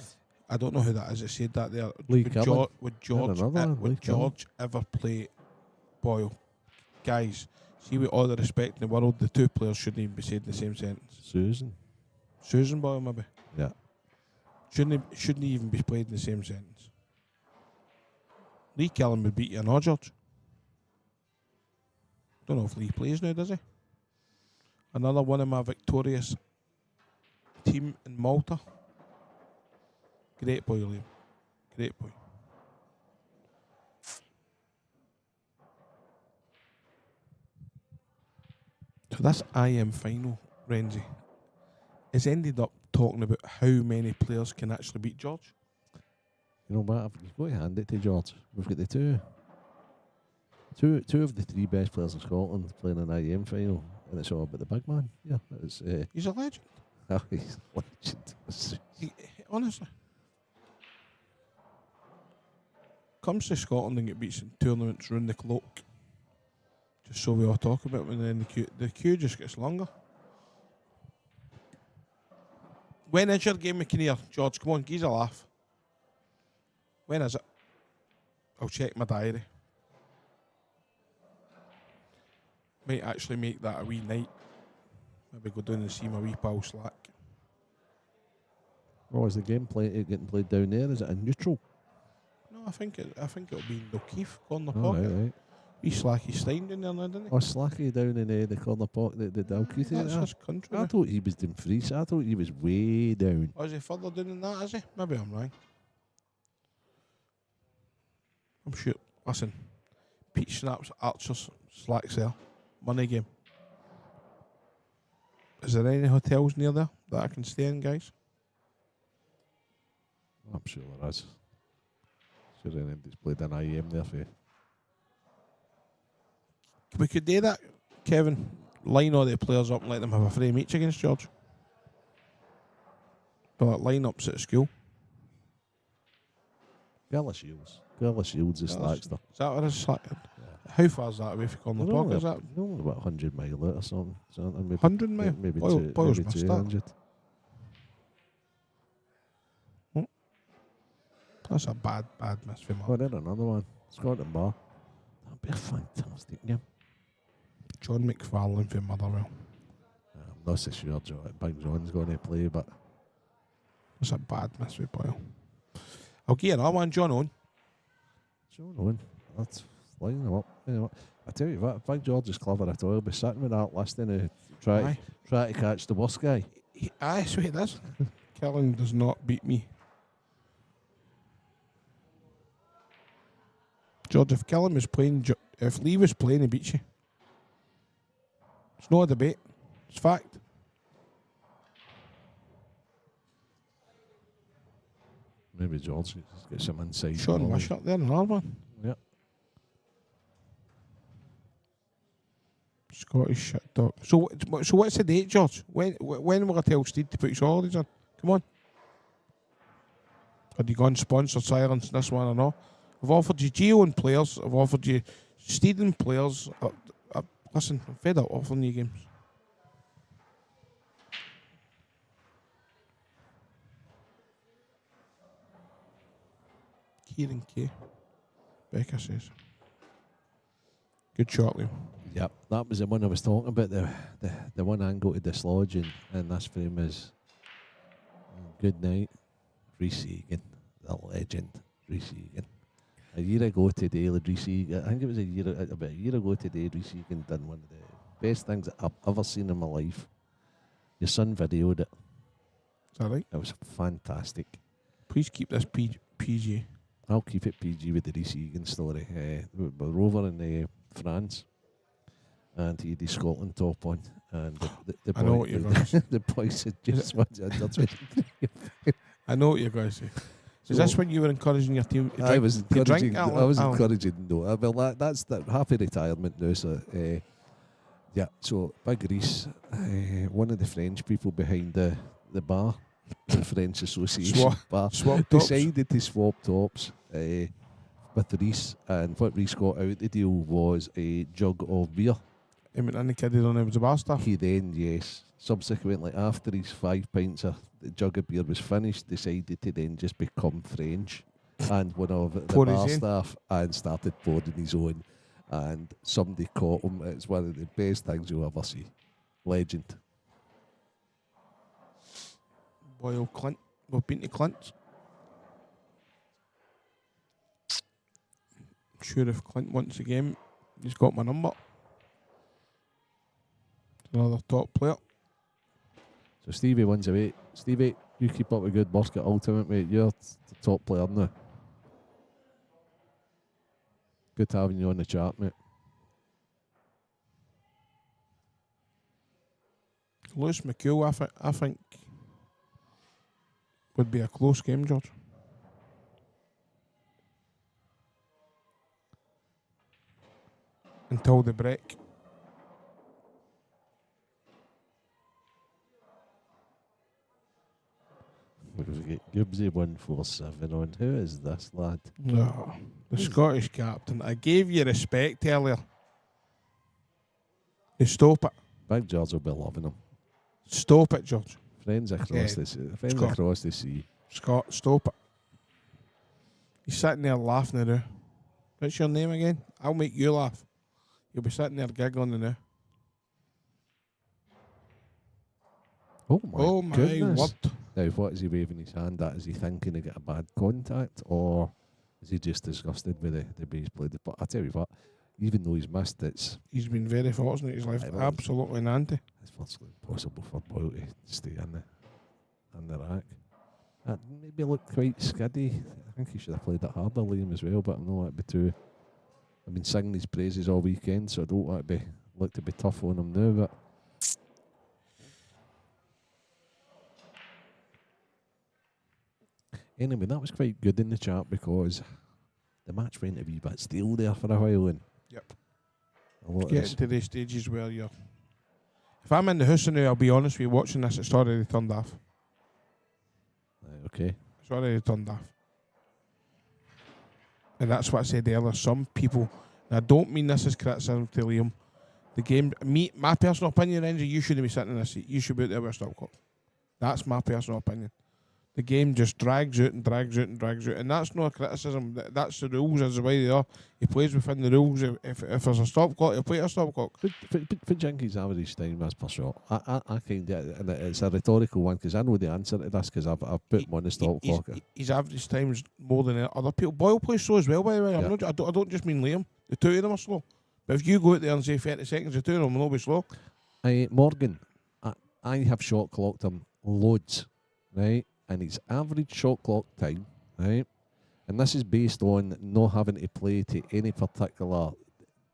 I don't know who that is. It said that there. Lee Would, Cullen. would George ever play Boyle? Guys, see, with all the respect in the world, the two players shouldn't even be said in the same sentence. Susan Boyle, maybe. Yeah. Shouldn't even be played in the same sentence. Lee Cullen would beat you, no, George? Don't know if Lee plays now, does he? Another one of my victorious team in Malta. Great boy, Liam. Great boy. So this IM final, Renzi, has ended up talking about how many players can actually beat George. You know what? You've got to hand it to George. We've got the two of the three best players in Scotland playing an IM final, and it's all about the big man. Yeah, it's. He's a legend. Oh, he's a legend. Honestly. Comes to Scotland and get beats in tournaments round the clock. Just so we all talk about when then the queue just gets longer. When is your game with Kinnear? George, come on, give us a laugh. When is it? I'll check my diary. Might actually make that a wee night. Maybe go down and see my wee pal Slack. Oh, is the game getting played down there? Is it a neutral? No, I think it'll be in O'Keefe, corner Oh, pocket. right. Wee Slacky Stein down there now, didn't he? Oh, Slacky down in the corner pocket, the Dalkeith That's area. his country. I thought he was doing Dumfries. I thought he was way down. Oh, is he further down than that, is he? Maybe I'm wrong. I'm sure. Listen, peach snaps, Archers, slack cell, money game. Is there any hotels near there that I can stay in, guys? I'm sure there is. Sure anybody's played an IEM there for you. We could do that, Kevin. Line all the players up and let them have a frame each against George. But like line-ups at school. Gala Shields. Gala Shields is Slackster. Is that what it's like? Yeah. How far is that away from Corner Park? Is that Only about 100 mile out or something. Maybe, 100 mile? Maybe, Boyle's maybe missed 200. That's a bad miss for Oh, Mark. then another one. Scotland Bar. That'd be a fantastic game. John McFarlane for Motherwell. I'm not so sure Big John's going to play, but That's a bad miss for Boyle. I'll give you another one, John Owen. John Owen, that's lining him up. You know, I tell you what, if Big George is clever at all, he'll be sitting with that listing to try to catch the worst guy. Aye, so he does. Killing does not beat me. George, if Killen was playing, if Lee was playing, he beats you. It's not a debate. It's fact. Maybe George gets some insight. Sean Wishart there, another one. Yeah. Scottish shit dog. So what's the date, George? When will I tell Steve to put his holidays on? Come on. Had you gone sponsored silence this one or not? I've offered you Geo and players. I've offered you Steed and players. Listen, I'm fed up offering you games. Kieran K. Becca says. Good shot, Liam. Yep, that was the one I was talking about. The one angle to dislodge in this frame is good night, Reece Egan, the legend, Reece Egan. A year ago today, Reece Egan, I think it was about a year ago today, Reece Egan done one of the best things that I've ever seen in my life. Your son videoed it. Is that right? It was fantastic. Please keep this PG. I'll keep it PG with the Reece Egan story. We're over in France, and he had his Scotland top on, and the boy, I know what you're going to say. the boys had just won. I know what you're going to say. Is this when you were encouraging your team to drink? I was encouraging. Alan? Encouraging. No, well, that's the happy retirement now. So, yeah. So Big Reece, one of the French people behind the bar, the French Association bar, decided to swap tops with Reece, and what Reece got out the deal was a jug of beer. He went in the kiddie on him was a bar staff. He then, subsequently, after his 5 pints of the jug of beer was finished, decided to then just become French and one of the bar staff and started pouring his own. And somebody caught him. It's one of the best things you'll ever see. Legend. Boyle, Clint. We've been to Clint's. I'm sure if Clint wants the game, he's got my number. Another top player. So Stevie wins away. Stevie, you keep up a good work at Ultimate, mate. You're the top player now. Good having you on the chat, mate. Lewis McCool, I think would be a close game, George. Until the break. We've got Gibbsy 147 on. Who is this lad? No, the Scottish captain. I gave you respect earlier. You stop it. Big George will be loving him. Stop it, George. Friends across the sea. Friends Scott. Across the sea. Scott, stop it. He's sitting there laughing now. What's your name again? I'll make you laugh. You'll be sitting there giggling now. Oh my goodness. word. Now, what is he waving his hand at? Is he thinking he got a bad contact, or is he just disgusted with the way he's played? But I tell you what, even though he's missed, He's been very fortunate. He's left absolutely nanty. it's virtually impossible for Boyle to stay in the rack. Maybe looked quite skiddy. I think he should have played it harder, Liam, as well. But I know it'd be too. I've been singing his praises all weekend, so I don't want to be look to be tough on him now. But anyway, that was quite good in the chat because the match went a wee bit stale there for a while, and Yep. a lot of Getting this- to the stages where you're. If I'm in the house now, I'll be honest with you, watching this, it's already turned off. okay. It's already turned off. And that's what I said earlier. Some people, and I don't mean this as criticism to Liam, the game, my personal opinion, Renzi, you shouldn't be sitting in this seat. You should be out there with a stop clock. That's my personal opinion. The game just drags out and drags out and drags out. And that's not a criticism. That's the rules as the way they are. He plays within the rules. If there's a stop clock, he'll play a stop clock. For Jinky's average time as per shot, I kind of, and it's a rhetorical one because I know the answer to this because I've put him on the stop clock. His average time's more than other people. Boyle plays slow as well, by the way. I don't just mean Liam. The two of them are slow. But if you go out there and say 30 seconds, the two of them will not be slow. Morgan, I have shot clocked him loads, right? And his average shot clock time, right? And this is based on not having to play to any particular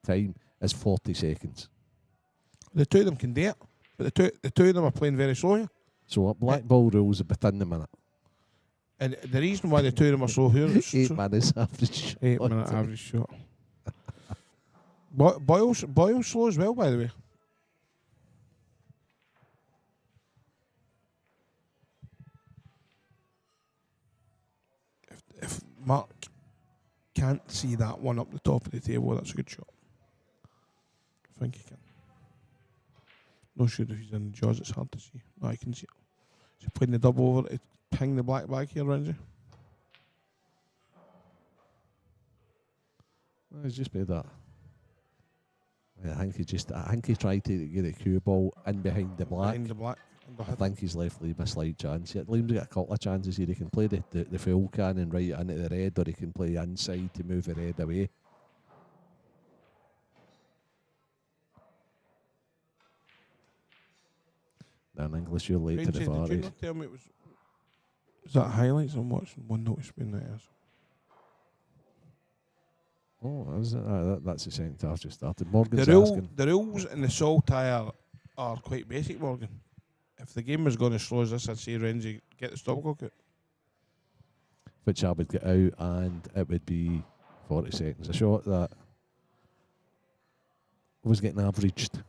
time, is 40 seconds. The two of them can do it, but the two of them are playing very slow here. So a black ball rules are within the minute. And the reason why the two of them are slow here is 8 minutes average shot. 8 minute average shot. Boyle's slow as well, by the way. If Mark can't see that one up the top of the table, that's a good shot. I think he can. Not sure if he's in the jaws, it's hard to see. No, I can see it. He's playing the double over to ping the black bag here, Renzi. It's just made that. I think he tried to get a cue ball in behind the black. Behind the black. I think he's left Liam a slight chance. Liam's got a couple of chances here. He can play the full cannon right into the red, or he can play inside to move the red away. Then English, you're late to the far Did you east. not tell me it was that highlights I'm watching? One notice being that is. Oh, is it? That's the second half just started. Morgan's asking. The rules in the Saltire are quite basic, Morgan. If the game was going as slow as this, I'd say Renzi get the stop clock out. Which I would get out, and it would be 40 seconds. A shot that was getting averaged.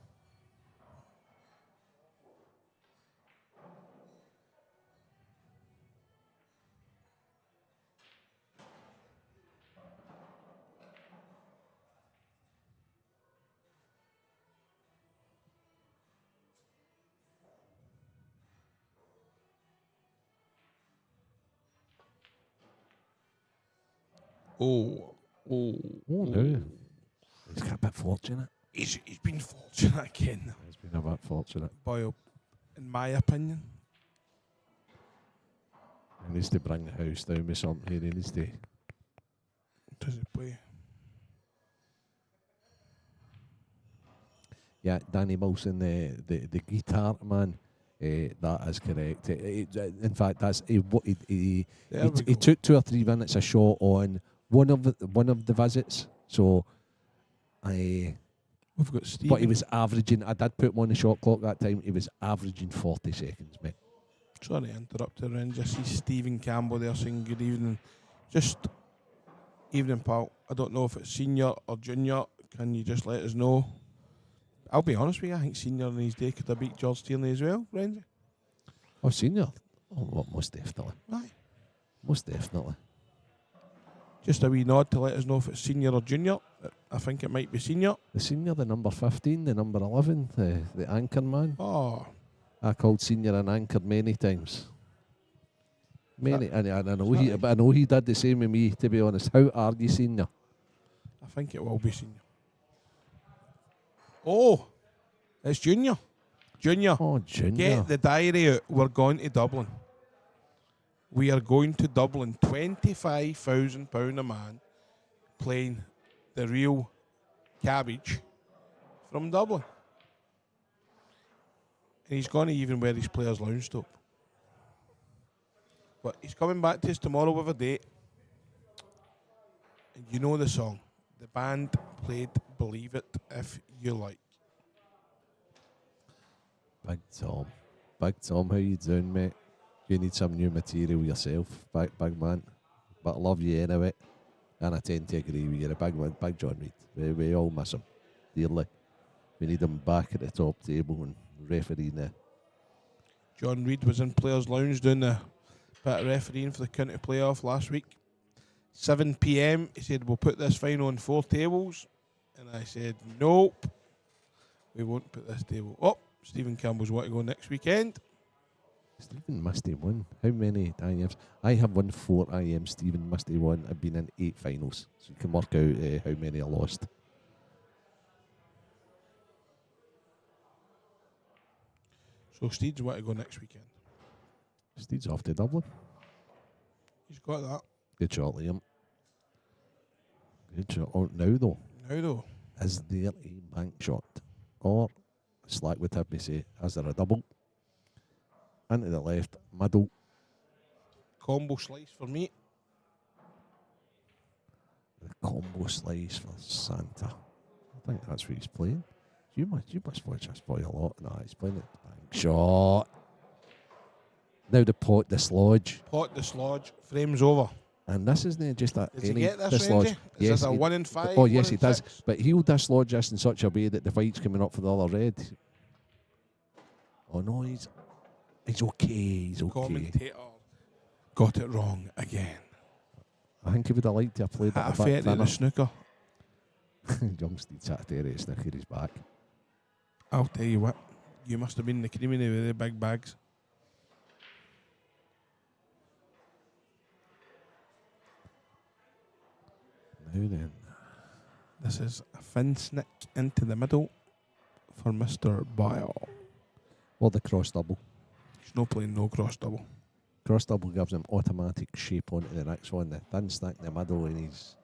Oh, No. He's got a bit fortunate. He's been fortunate again. He's been a bit fortunate. Boyle, in my opinion. He needs to bring the house down with something here. He needs to. Does he play? Yeah, Danny Wilson, the guitar man. That is correct. In fact, that's he took 2 or 3 minutes a shot on one of the visits. So, we've got Steve. but he was averaging. I did put him on the shot clock that time. He was averaging 40 seconds, mate. Sorry to interrupt there, Renzi. I see Stephen Campbell there saying good evening. Just evening, pal. I don't know if it's senior or junior. Can you just let us know? I'll be honest with you, I think senior in his day could have beat George Tierney as well, Renzi. Oh, senior. Oh, well, most definitely. Aye. Most definitely. Just a wee nod to let us know if it's senior or junior. I think it might be senior. The senior, the number 15, the number 11, the anchor man. Oh, I called senior an anchor many times. Many, and I know he did the same with me. To be honest, how are you, senior? I think it will be senior. Oh, it's junior. Junior. Oh, junior. Get the diary out. We're going to Dublin. We are going to Dublin. £25,000 a man playing the real cabbage from Dublin. And he's going to even wear his player's lounge top. But he's coming back to us tomorrow with a date. And you know the song. The band played Believe It If You Like. Big Tom. Big Tom, how you doing, mate? You need some new material yourself, big man. But I love you anyway. And I tend to agree with you. A big man, Big John Reid. We all miss him dearly. We need him back at the top table and refereeing there. John Reid was in Players' Lounge doing a bit of refereeing for the county playoff last week. 7 p.m. He said, we'll put this final on 4 tables. And I said, nope. We won't put this table up. Stephen Campbell's want to go next weekend. Stephen must have won. How many IMs? I have won 4 IMs. Stephen must have won. I've been in 8 finals. So you can work out how many I lost. So Steve's want to go next weekend. Steve's off to Dublin. He's got that. Good shot, Liam. Good shot. Oh, now though, is there a bank shot? Or, Slack would have me say, is there a double? Into the left, middle. Combo slice for me. The combo slice for Santa. I think that's what he's playing. You must watch this boy a lot. No, he's playing it. Bank shot. Now the pot dislodge. Pot dislodge. Frames over. And this isn't just a Did you any get this, dislodge. Renzi? Is this a 1 in 5? Oh, yes, he 1 in does. 6? But he'll dislodge this in such a way that the fight's coming up for the other red. Oh, no, he's okay. He's okay. Commentator got it wrong again. I think he would have liked to have played Had it a a bit fair in the thinner. snooker. Young Steve Saturday snooker is back. I'll tell you what. You must have been the creamy with the big bags. Now then. This is a fin snick into the middle for Mr. Boyle. Or the cross double. He's not playing no cross double. Cross double gives him automatic shape onto the next one. The thin stick in the middle, and he's.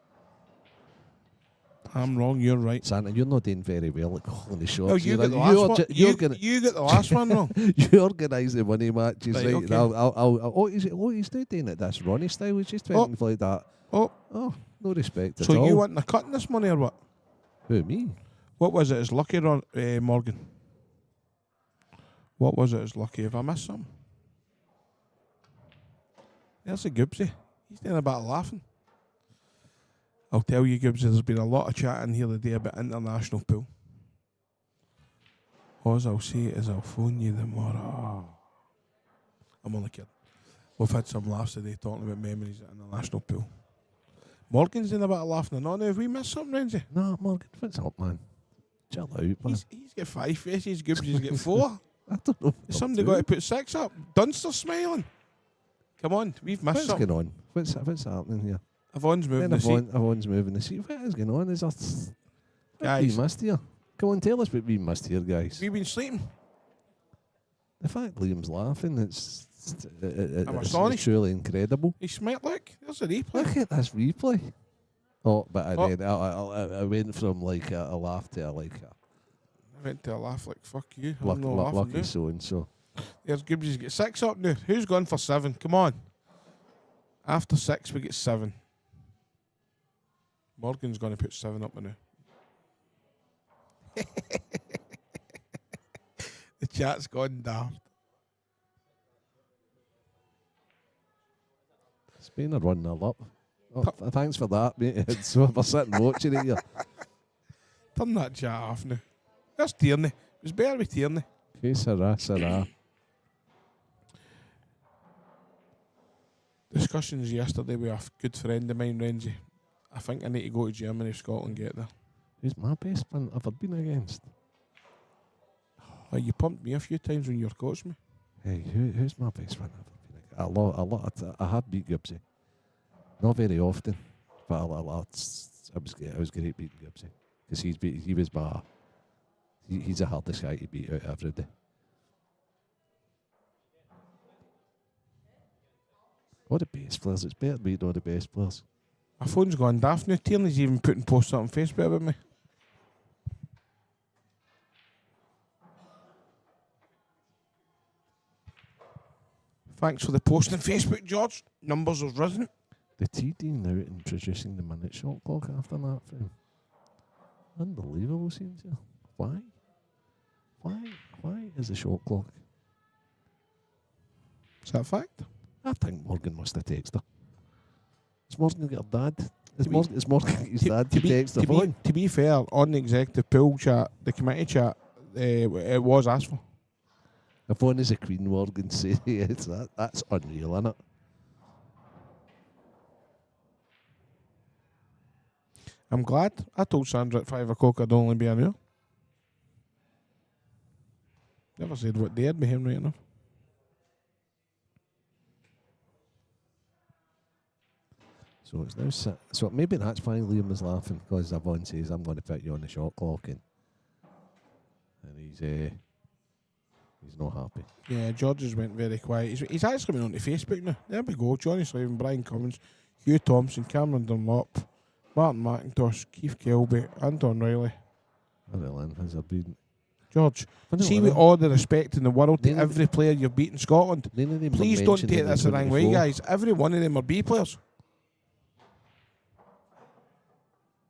I'm wrong, you're right. Santa, you're not doing very well at calling the shots. No, you You're got the a- last you're one. ju- You gonna- you got the last one wrong. You organise the money matches, Right, right? okay. And he's not doing it this Ronnie style. He's just trying to like that. Oh, No respect at so all. you wanting a cut in this money or what? Who, me? What was it as lucky, Morgan? What was it as lucky? If I missed something? There's a Gibbsy. He's doing a bit of laughing. I'll tell you, Gibbsy, there's been a lot of chat in here today about international pool. All I'll say is I'll phone you tomorrow. I'm only kidding. We've had some laughs today talking about memories at international pool. Morgan's doing a bit of laughing and on. Have we missed something, Renzi? No, Morgan, what's up, man? Chill out, man. He's got 5 faces, Gibbsy's got 4. I don't know. Has somebody got to put 6 up? Dunster smiling. Come on, we've missed What's something. going on? What's happening here? Yvonne's moving Then the seat. Yvonne's moving the seat. What is going on? Is that Guys. we missed here? Come on, tell us what we missed here, guys. We've been sleeping. The fact Liam's laughing, it's I'm it's astonished. truly incredible. He smiled. Look, there's a replay. Look at this replay. Oh, but Oh. then I went from like a laugh to like a I went to a laugh like, fuck you. I'm not laughing lucky now. so and so. There's Gibbsy's got 6 up now. Who's gone for 7? Come on. After 6, we get 7. Morgan's going to put 7 up now. The chat's gone daft. Spain are 1-0 up. Oh, thanks for that, mate. So we're sitting watching it here. Turn that chat off now. That's Tierney. It was better with Tierney. Que sera. Discussions yesterday with a good friend of mine, Renzi. I think I need to go to Germany, Scotland, get there. Who's my best man ever been against? Oh, you pumped me a few times when you were coaching me. Hey, who's my best man ever been against? A lot. I have beat Gibbsy. Not very often, but a lot. I was great beating Gibbsy because he's the hardest guy to beat out every day. All the best players. It's better beating all the best players. My phone's gone daft now. Tierney's even putting posts up on Facebook about me. Thanks for the post on Facebook, George. Numbers have risen. The TD now introducing the minute shot clock after that film. Unbelievable scenes here. Why? Why is the shot clock? Is that a fact? I think Morgan must have texted her. Is Morgan got her dad? Is To be- Morgan got his dad to text her phone? To be fair, on the executive pool chat, the committee chat, it was asked for. If one is a Queen, Morgan say yes, that's unreal, isn't it? I'm glad. I told Sandra at 5 o'clock I'd only be an hour. Never said what day I'd be here right enough. So it's now so maybe that's why Liam was laughing, because Yvonne says I'm going to put you on the shot clock, and he's not happy. Yeah, George has went very quiet. He's actually been on to Facebook now. There we go. Johnny Slavin, Brian Cummins, Hugh Thompson, Cameron Dunlop, Martin McIntosh, Keith Kelby, Anton Riley. Well, then, has there been... George, Well, see no, with all the respect in the world to None of every player you've beat in Scotland, none of them were please don't mentioned take in the this the wrong way, 24. guys. Every one of them are B players.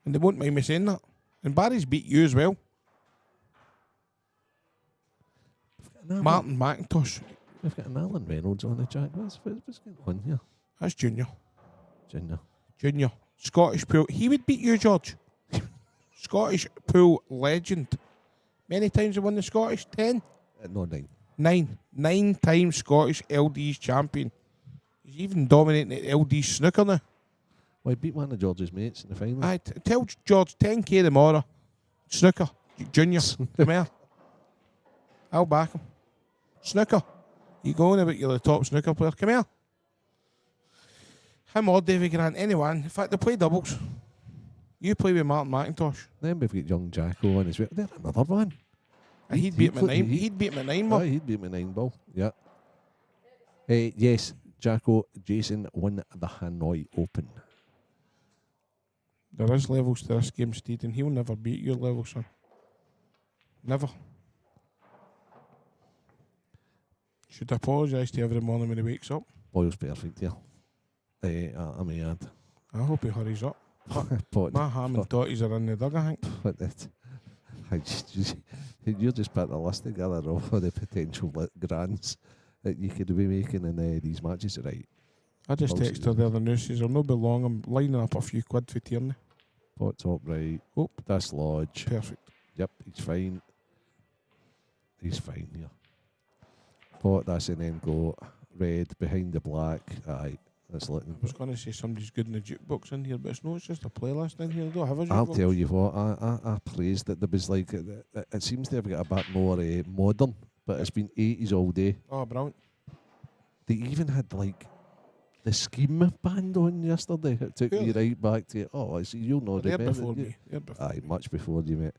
And they won't mind me saying that. And Barry's beat you as well. Martin McIntosh. We've got an Alan Reynolds on the chat. What's going on here? That's Junior. Junior. Scottish pool. He would beat you, George. Scottish pool legend. Many times he won the Scottish? 10? No, 9. 9 times Scottish LD's champion. He's even dominating the LD snooker now. Well, he beat one of George's mates in the final. I tell George 10k tomorrow. Snooker. Junior. Come here. I'll back him. Snooker. You going about you're the top snooker player. Come here. Him or David Grant. Anyone. In fact, they play doubles. You play with Martin McIntosh. Then we've got young Jacko on as well. There's another one. He'd beat me 9. He'd beat me 9 Oh, ball. he'd beat me 9 ball. Yeah. Yes, Jacko, Jason won the Hanoi Open. There is levels to this game, Steed, and he'll never beat your level, son. Never. Should apologise to you every morning when he wakes up. Boyle's perfect here. I may add. I hope he hurries up. But My ham and totties are in the dug, I think. but you're just putting a list together of all the potential grants that you could be making in these matches, right? I just texted her the other news. She says, I'll not be long. I'm lining up a few quid for Tierney. Pot top right. Oh. This Lodge. Perfect. Yep, he's fine. He's fine here. Pot this and then go red behind the black. Aye, that's looking. I was going to say somebody's good in the jukebox in here, but it's no, it's just a playlist in here. I don't have a jukebox. I'll tell you what, I praised that there was like, it seems to have got a bit more modern, but it's been 80s all day. Oh, brilliant. They even had like the Scheme band on yesterday. It took me right back to, I see, you'll know They're remember. before me. They're before Aye, much before you, mate.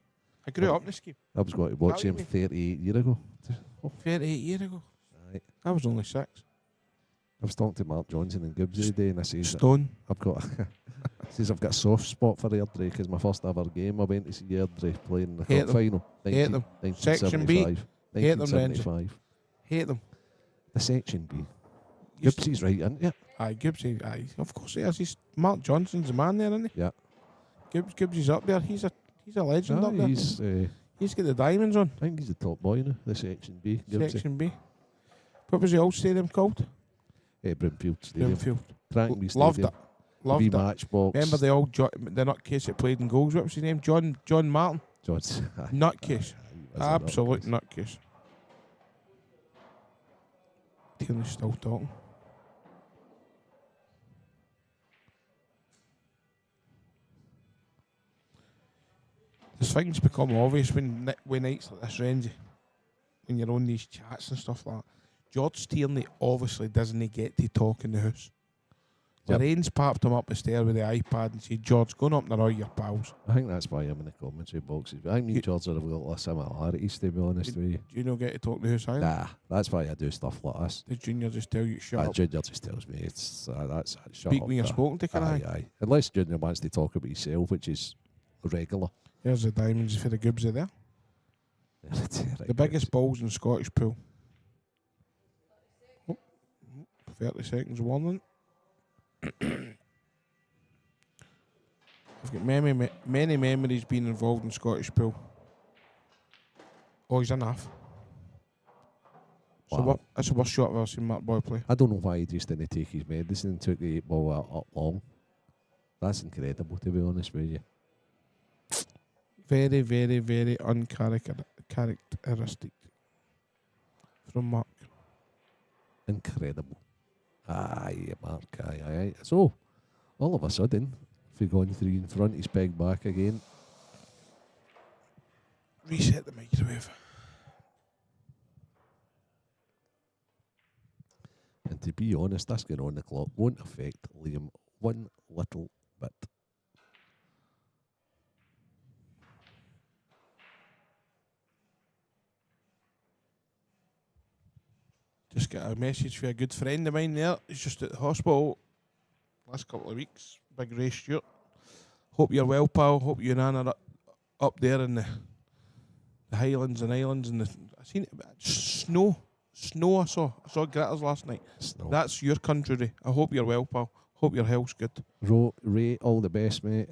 I grew up in the scheme. I was going to watch him 38 years ago. 38 years ago. Aye. I was only 6. I was talking to Mark Johnson and Gibbs the other day, and I says, Stone. I've got I've got a soft spot for Airdrie because my first ever game I went to see Airdrie playing in the Hate cup them. final. Hate them. Section B. 1975. Hate them, Renzi. 1975. Hate them. The Section B. Used Gibbs right, isn't it? Aye, Gibbs. Aye, of course he is. He's Mark Johnson's the man there, isn't he? Yeah. Gibbs is up there. He's a legend up there. He's got the diamonds on. I think he's the top boy now, the Section B. Gibbsy. Section B. What was the old stadium called? Brimfield Stadium. Brimfield. Crankby Stadium. Loved it. Loved it. Match box. Remember the old the nutcase that played in goals? What was his name? John Martin. John's Nutcase. Absolute nutcase. Tierney's still talking. There's things become obvious when nights like this, Renzi, when you're on these chats and stuff like that. George Tierney obviously doesn't get to talk in the house. Yep. Lorraine's popped him up the stair with the iPad and said, George, go up there all your pals. I think that's why I'm in the commentary boxes. But I think me and George have got a lot of similarities, to be honest with you. Do you not get to talk in the house either? Nah, that's why I do stuff like this. Does Junior just tell you, shut up? Junior just tells me it's that's shut Speak up. when you're spoken to, can I? Aye. Unless Junior wants to talk about himself, which is regular. There's the diamonds for the Gibbs there. The biggest balls in Scottish pool. Oh. 30 seconds warning. I've got many memories being involved in Scottish pool. Oh, he's in half. So Wow. that's the worst shot I've ever seen Mark Boyle play. I don't know why he just didn't take his medicine and took the 8 ball up long. That's incredible, to be honest with you. Very, very, very uncharacteristic from Mark. Incredible. Aye, Mark, aye. So, all of a sudden, if we're going 3 in front, he's pegged back again. Reset the microwave. And to be honest, this getting on the clock won't affect Liam one little bit. Just got a message for a good friend of mine there. He's just at the hospital last couple of weeks. Big Ray Stewart. Hope you're well, pal. Hope you and Anna are up there in the Highlands and Islands. And I seen it. Snow. I saw Gritters last night. Snow. That's your country, Ray. I hope you're well, pal. Hope your health's good. Ray, all the best, mate.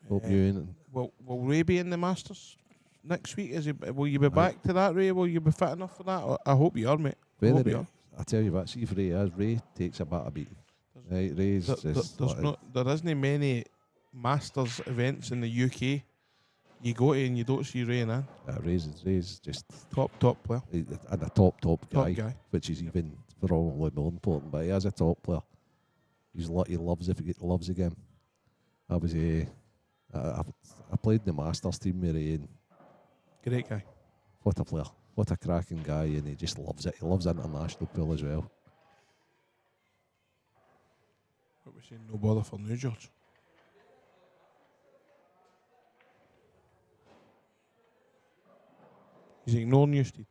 Hope you and Will Ray be in the Masters next week? Will you be back to that, Ray? Will you be fit enough for that? I hope you are, mate. I hope you are. I tell you what, see if Ray is. Ray takes a bit of beating. Right, Ray's just there isn't many Masters events in the UK you go to and you don't see Ray in. Ray's just top player. And a top guy, Top guy. which is even probably more important. But he is a top player. He loves the game. I was I played in the Masters team with Ray, and Great guy. what a player, what a cracking guy, and he just loves it. He loves international pool as well. What we saying? No bother for New George. He's ignoring you, Steve.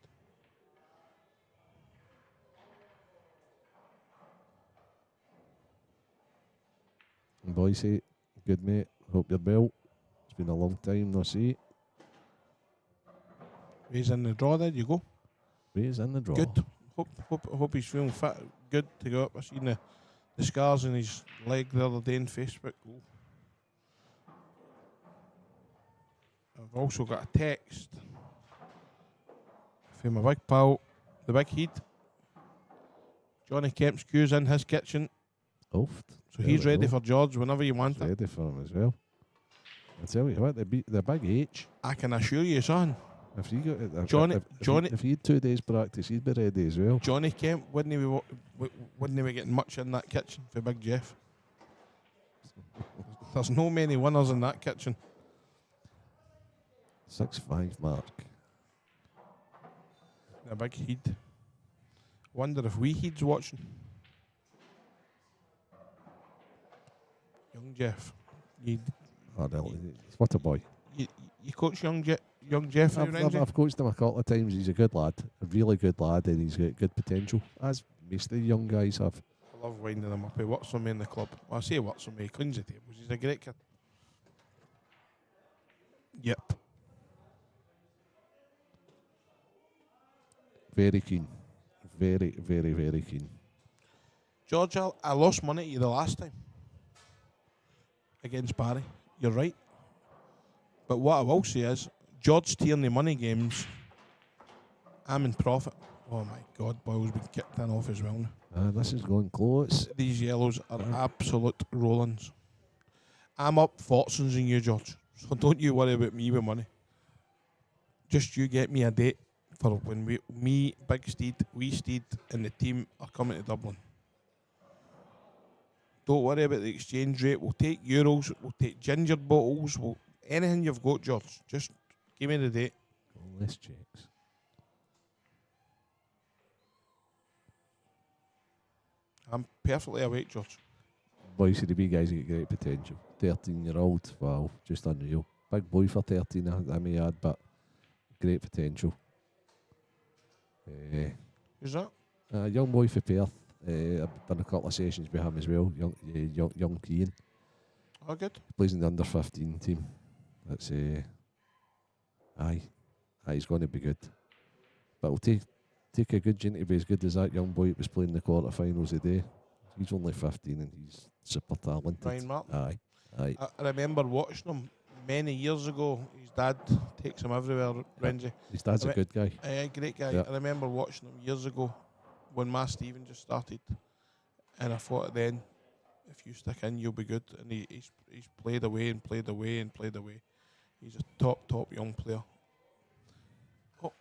And Boise, good mate. Hope you're well. It's been a long time no see. He's in the draw. There you go. Ray's in the draw. Good. Hope he's feeling fit. Good to go up. I seen the scars in his leg the other day on Facebook. Ooh. I've also got a text from my big pal, the Big Heat. Johnny Kemp's queue's in his kitchen. Oofed. So he's ready for George whenever you want it. Ready for him as well. I tell you what, the Big H. I can assure you, son. If you got Johnny, if he had 2 days practice, he'd be ready as well. Johnny Kemp wouldn't he be getting much in that kitchen for Big Jeff? There's no many winners in that kitchen. 6-5 mark. The Big Heat. Wonder if wee Heat's watching. Young Jeff. What a boy. You coach young Jeff. I've coached him a couple of times. He's a good lad, a really good lad, and he's got good potential, as most of the young guys have. I love winding him up. He works for me in the club. Well, I say he works for me. He cleans the tables. He's a great kid. Yep. Very keen. Very, very, very keen. George, I lost money to you the last time against Barry. You're right. But what I will say is, George Tierney money games, I'm in profit. Oh my God, Boyle's been kicked in off as well now. This is going close. These yellows are absolute rollings. I'm up fortunes in you, George. So don't you worry about me with money. Just you get me a date for when me, Big Steed, wee Steed, and the team are coming to Dublin. Don't worry about the exchange rate. We'll take euros. We'll take ginger bottles. Anything you've got, George. Just give me the date. Less checks. I'm perfectly awake, George. Boys of the big guys get great potential. 13-year-old, wow, just unreal. Big boy for 13, I may add, but great potential. Who's that? Young boy for Perth. I've done a couple of sessions with him as well. Young Keane. Oh, good. Plays in the under 15 team. That's he's going to be good. But it'll take a good gin to be as good as that young boy that was playing the quarterfinals today. He's only 15 and he's super talented. Brian Martin. Aye. I remember watching him many years ago. His dad takes him everywhere, Renzi. His dad's a good guy. Aye, great guy. Yeah. I remember watching him years ago when Ma Stephen just started, and I thought then, if you stick in, you'll be good. And he's played away and played away and played away. He's a top young player. Oh,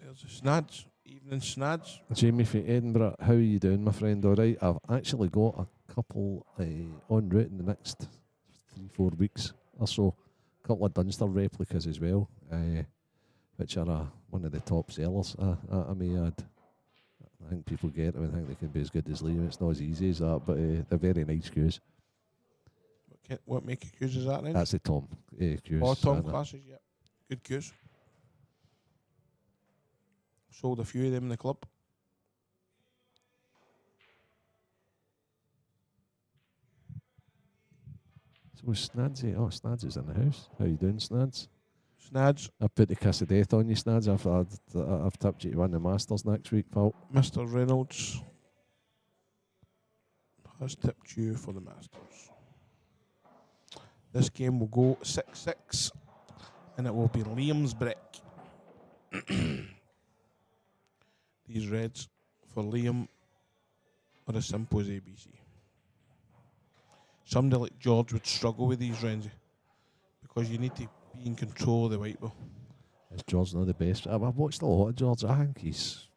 there's a Snads. Evening Snads. Jamie from Edinburgh, how are you doing, my friend? All right. I've actually got a couple en route in the next 3-4 weeks or so. A couple of Dunster replicas as well, which are one of the top sellers, I may add. I think people get them and think they can be as good as Liam. It's not as easy as that, but they're very nice cues. What make of cues is that then? That's the Tom cues. Oh, Tom classes, yeah. Good cues. Sold a few of them in the club. So Snadsy, Snads is in the house. How you doing, Snads? Snads. I've put the kiss of death on you, Snads. I've tipped you to win the Masters next week, pal. Mr. Reynolds has tipped you for the Masters. This game will go 6-6, and it will be Liam's brick. These reds for Liam are as simple as ABC. Somebody like George would struggle with these, Renzi, because you need to be in control of the white ball. Is George not the best? I've watched a lot of George. I think he's...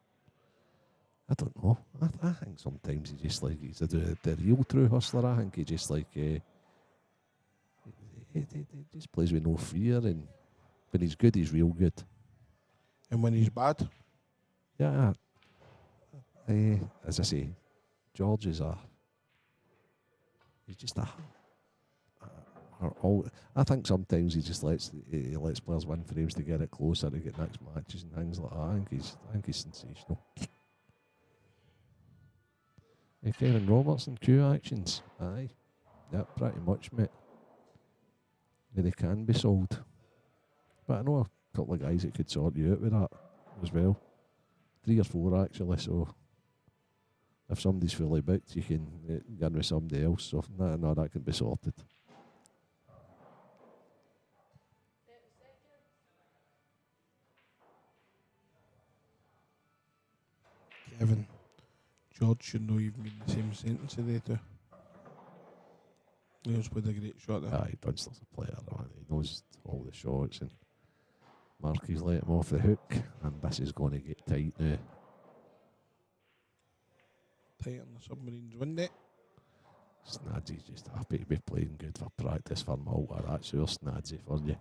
I don't know. I think sometimes he's the real true hustler. I think he just he just plays with no fear, and when he's good, he's real good. And when he's bad? Yeah. As I say, George is he's just I think sometimes he just lets players win frames to get it closer to get next matches and things like that. I think he's sensational. Kevin Robertson, Q actions. Aye. Yeah, pretty much, mate. Yeah, they can be sold. But I know a couple of guys that could sort you out with that as well. 3 or 4 actually, so if somebody's fully booked, you can get in with somebody else. So no, that can be sorted. Kevin, George should know you've made the same sentence today too. Leo's played a great shot there. Aye, Dunster's a player, man. He knows all the shots, and Marky's let him off the hook, and this is going to get tight now. Tight on the Submarines window. Snadsy's just happy to be playing good for practice for Malta. That's your Snadsy for you.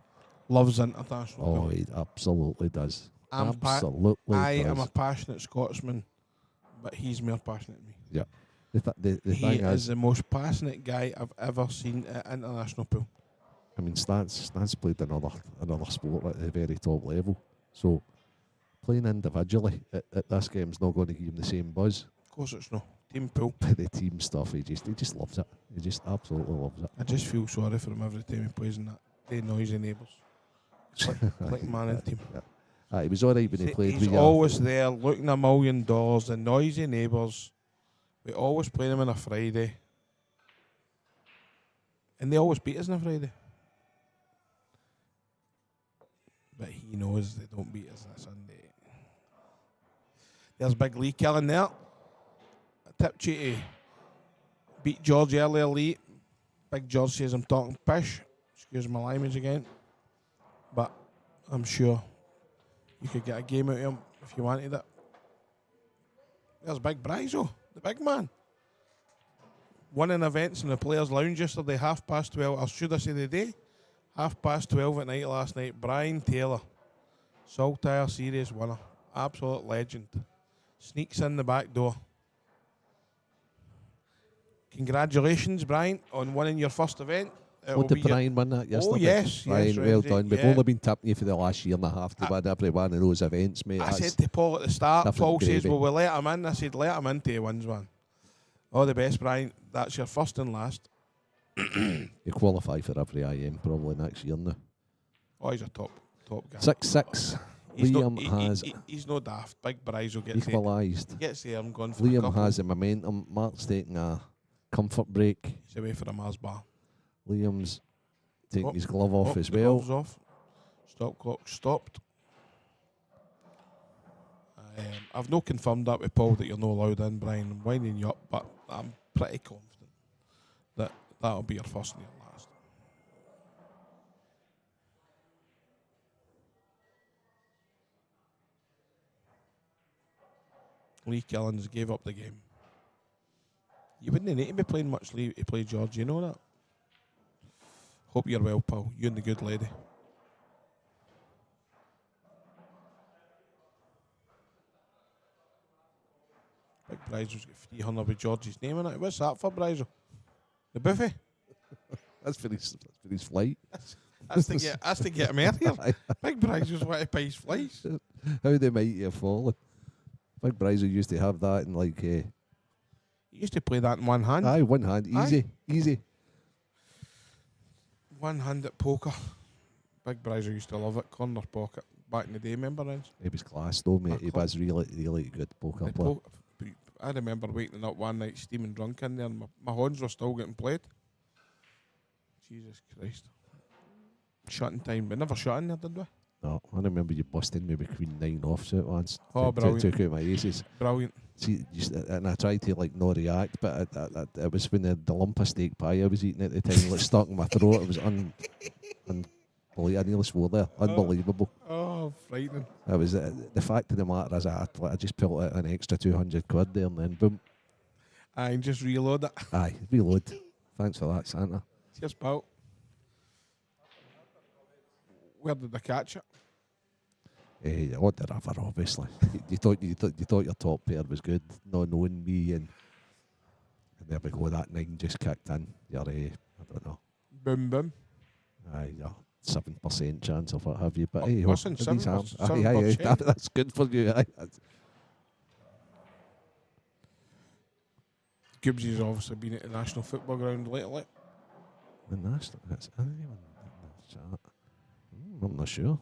Loves international. Oh, he absolutely does. I am a passionate Scotsman, but he's more passionate than me. Yeah. The he thing is the most passionate guy I've ever seen at international pool. I mean, Snad's played another sport at the very top level. So playing individually at this game's not going to give him the same buzz. Of course it's no. Team pool. But the team stuff, he just loves it. He just absolutely loves it. I just feel sorry for him every time he plays in that. They noisy neighbours. It's like man and team. Yeah. He was alright when he played. He's always there looking $1 million. The noisy neighbours. We always play them on a Friday. And they always beat us on a Friday. But he knows they don't beat us on a Sunday. There's Big Lee killing there. I tipped you to beat George earlier, Lee. Big George says I'm talking pish. Excuse my language again. But I'm sure you could get a game out of him if you wanted it. There's Big Bryzo, the big man. Winning events in the Players' Lounge yesterday, 12:30, or should I say the day? 12:30 at night last night. Brian Taylor, Saltire Series winner. Absolute legend. Sneaks in the back door. Congratulations, Brian, on winning your first event. Did Brian win that yesterday? Oh, yes. Brian, well done. We've yeah. only been tipping you for the last year and a half to win every one of those events, mate. I said to Paul at the start, Paul says, gravy. well, we'll let him in. I said, let him in till he wins one. All the best, Brian. That's your first and last. You qualify for every IM probably next year now. Oh, he's a top guy. 6-6. He's no daft. Big Bryzo gets equalised. He gets there and gone for Liam a couple. has the momentum. Mark's taking a comfort break. He's away for a Mars bar. Liam's taking his glove off as well. Gloves off. Stop clock stopped. I've not confirmed that with Paul that you're not allowed in, Brian. I'm winding you up, but I'm pretty confident that that'll be your first and your last. Lee Killings gave up the game. You wouldn't need to be playing much Lee to play George, you know that? Hope you're well, pal. You and the good lady. Big Bryzo's got 300 with George's name in it. What's that for, Bryzo? The buffet? That's for his flight. That's to get him out here. Big Bryzo's want to pay his flights. How they might have fallen. Big Bryzo used to have that in like... He used to play that in one hand. Aye, one hand. Easy. One hand at poker. Big Bryzo used to love it. Corner pocket. Back in the day, remember, Rens? He was class though, mate. He was really good poker player. I remember waking up one night steaming drunk in there and my horns were still getting played. Jesus Christ. Shutting time. We never shut in there, did we? No, I remember you busting me with Queen 9 offset once. Oh, brilliant. Took out my aces. Brilliant. See, and I tried to like not react, but it was when the lump of steak pie I was eating at the time like stuck in my throat. It was unbelievable. I nearly swore there. Unbelievable. Oh, frightening. It was the fact of the matter is I just pulled out an extra 200 quid there and then boom. Aye, and just reload it. Aye, reload. Thanks for that, Santa. Cheers, pal. Where did I catch it? On the river, obviously. you thought your top pair was good, not knowing me, and there we go. That 9 just kicked in. You're I don't know. Boom boom. Aye, yeah. 7% chance of what have you, but Oh, hey, listen, 7%. That's good for you. Aye. Gibbsy's obviously been at the National Football Ground lately. The National, that's anyone in the chat? I'm not sure.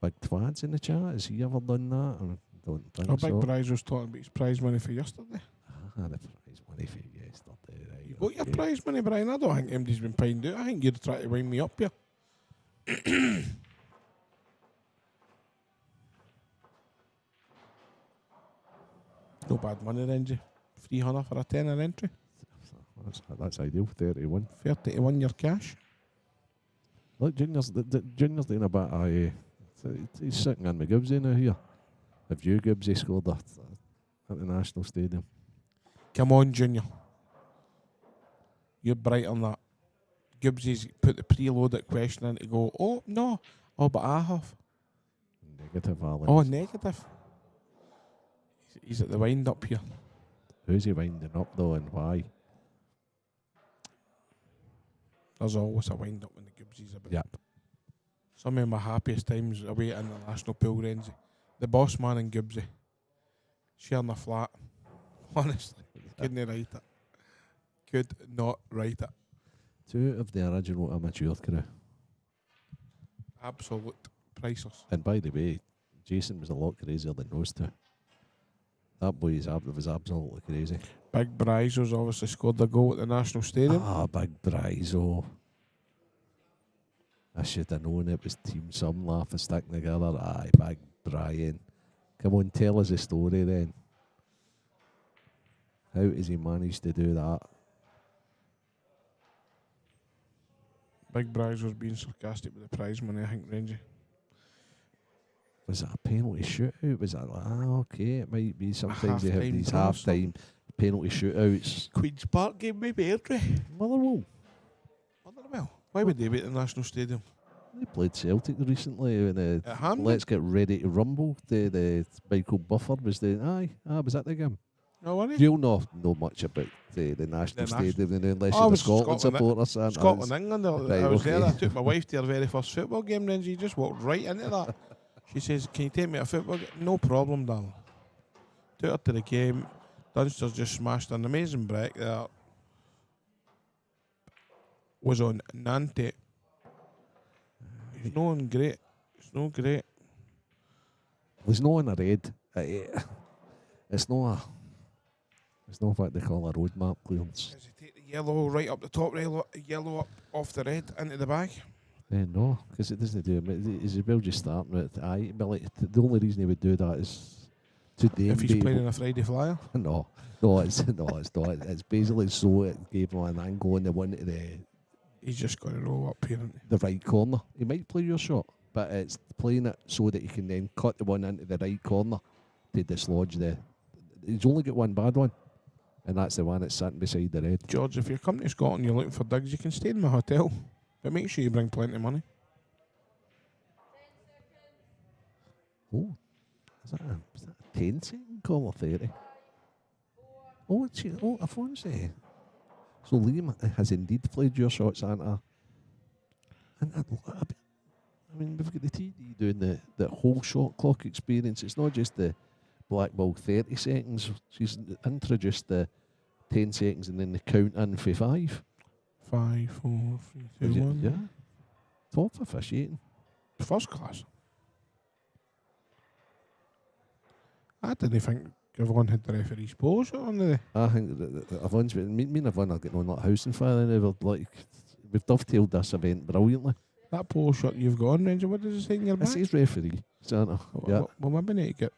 Big Twad's in the chat. Has he ever done that? I don't think so. Big Bryzo's talking about his prize money for yesterday. The prize money for yesterday. Right, You got your prize money, Brian? I don't think MD's been paying out. I think you're trying to wind me up here. No bad money, Renji. 300 for a tenner entry. That's ideal. 31. 31 your cash. Look, Junior's doing a bit. He's sitting in McGoldrick now here. Have you, Gibbsy, scored at the National Stadium? Come on, Junior. You're bright on that. Gibbsy's put the preloaded question in to go, oh, no. Oh, but I have. Negative, Alex. Oh, negative. He's at the wind up here. Who's he winding up, though, and why? There's always a wind up when the Gibbsy's about. Yep. Some of my happiest times away in the national pool, Renzi. The boss man and Gibbsy. Sharing a flat. Honestly. Couldn't write it. Could not write it. 2 of the original amateur crew. Absolute priceless. And by the way, Jason was a lot crazier than those 2. That boy was absolutely crazy. Big Bryzo's obviously scored the goal at the National Stadium. Big Bryzo. I should have known it was Team Some laughing sticking together. Aye, Big Brian. Come on, tell us the story then. How has he managed to do that? Big Bryzo's being sarcastic with the prize money, I think, Renji. Was it a penalty shootout? Was that okay? It might be. Sometimes they have Half-time these draw, half-time penalty shootouts. Queen's Park game, maybe, Airdrie. Motherwell. Why would they be at the National Stadium? They played Celtic recently. And, At Hampden? Let's Get Ready to Rumble. The Michael Buffer was the was that the game? No worries. You'll know much about the National Stadium unless I you're a was Scotland supporter. Scotland, England. Right, I was okay. there. I took my wife to her very first football game. Then she just walked right into that. She says, "Can you take me to a football game?" No problem, darling. Took her to the game. Dunster's just smashed an amazing break there. Was on Nantes. It's not great. It's not great. There's no in a red. It's not what they call a road map clearance. Does he take the yellow right up the top rail, yellow up off the red into the bag? No, because it doesn't do it. Is well just starting with aye. But like the only reason he would do that is to If he's playing in a Friday flyer? no, it's not. It's basically so it gave him an angle on the one to the He's just got to roll up here, isn't he? the right corner. He might play your shot, but it's playing it so that he can then cut the one into the right corner to dislodge the. He's only got one bad one, and that's the one that's sitting beside the red. George, if you're coming to Scotland and you're looking for digs, you can stay in my hotel. But make sure you bring plenty of money. Oh, is that a 10-second call or 30? Oh, a phone's there. So Liam has indeed played your shots, Santa. And I mean, we've got the TD doing the whole shot clock experience. It's not just the black ball 30 seconds. She's introduced the 10 seconds and then the count in for 5. 5, 4, 3, 2, 1. Yeah. Top officiating. First class. I didn't think everyone had the referee's polo shot on the. I think that Avon's me and Avon are getting on like house and fire, and we've dovetailed this event brilliantly. That polo shot you've got on, Ranger, what does it say in your It back? says referee, Santa. Yeah. Well, maybe need to get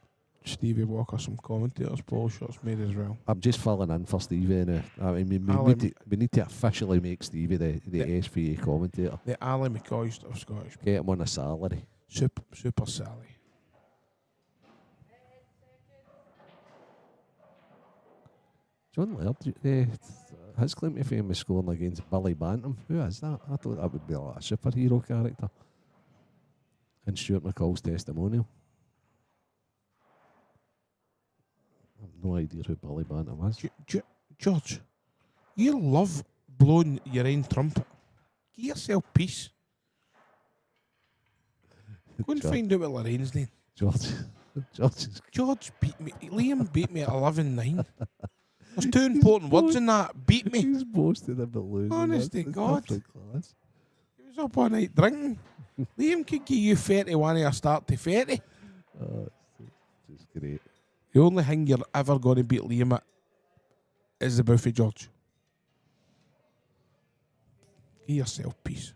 Stevie Walker some commentators' polo shots made as well. I'm just filling in for Stevie now. I mean, we need to officially make Stevie the SVA commentator. The Ali McCoy of Scottish. Get him on a salary. Super Sally. John Laird, his claim to fame is scoring against Billy Bantam. Who is that? I thought that would be like a superhero character. And Stuart McCall's testimonial. I have no idea who Billy Bantam is. George, you love blowing your own trumpet. Give yourself peace. Go and find out what Lorraine's doing. George beat me. Liam beat me at 11-9. There's two important words in that. Beat me. He's boasting about losing. Honest to God. Class. He was up all night drinking. Liam could give you 31 or start to 30. It's great. The only thing you're ever going to beat Liam at is the buffet, George. Give yourself peace.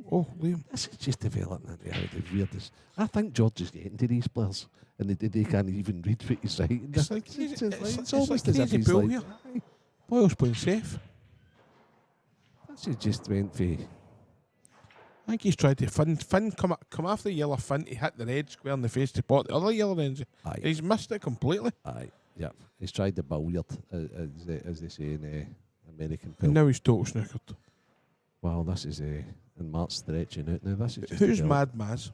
Oh, Liam. This is just developing into how the weirdest. I think George is getting to these players and they can't even read what he's writing. It's like it's almost as if crazy he's Boyle like, here. Boyle's playing safe. This is just went for. I think he's tried to Finn come after the yellow fin to hit the red square in the face to pot the other yellow ends. Aye. He's missed it completely. Aye, yeah. He's tried the billiard, as they say in American And pool. now he's total snookered. Wow, this is and Mark's stretching out now. This is just Who's Mad Maz?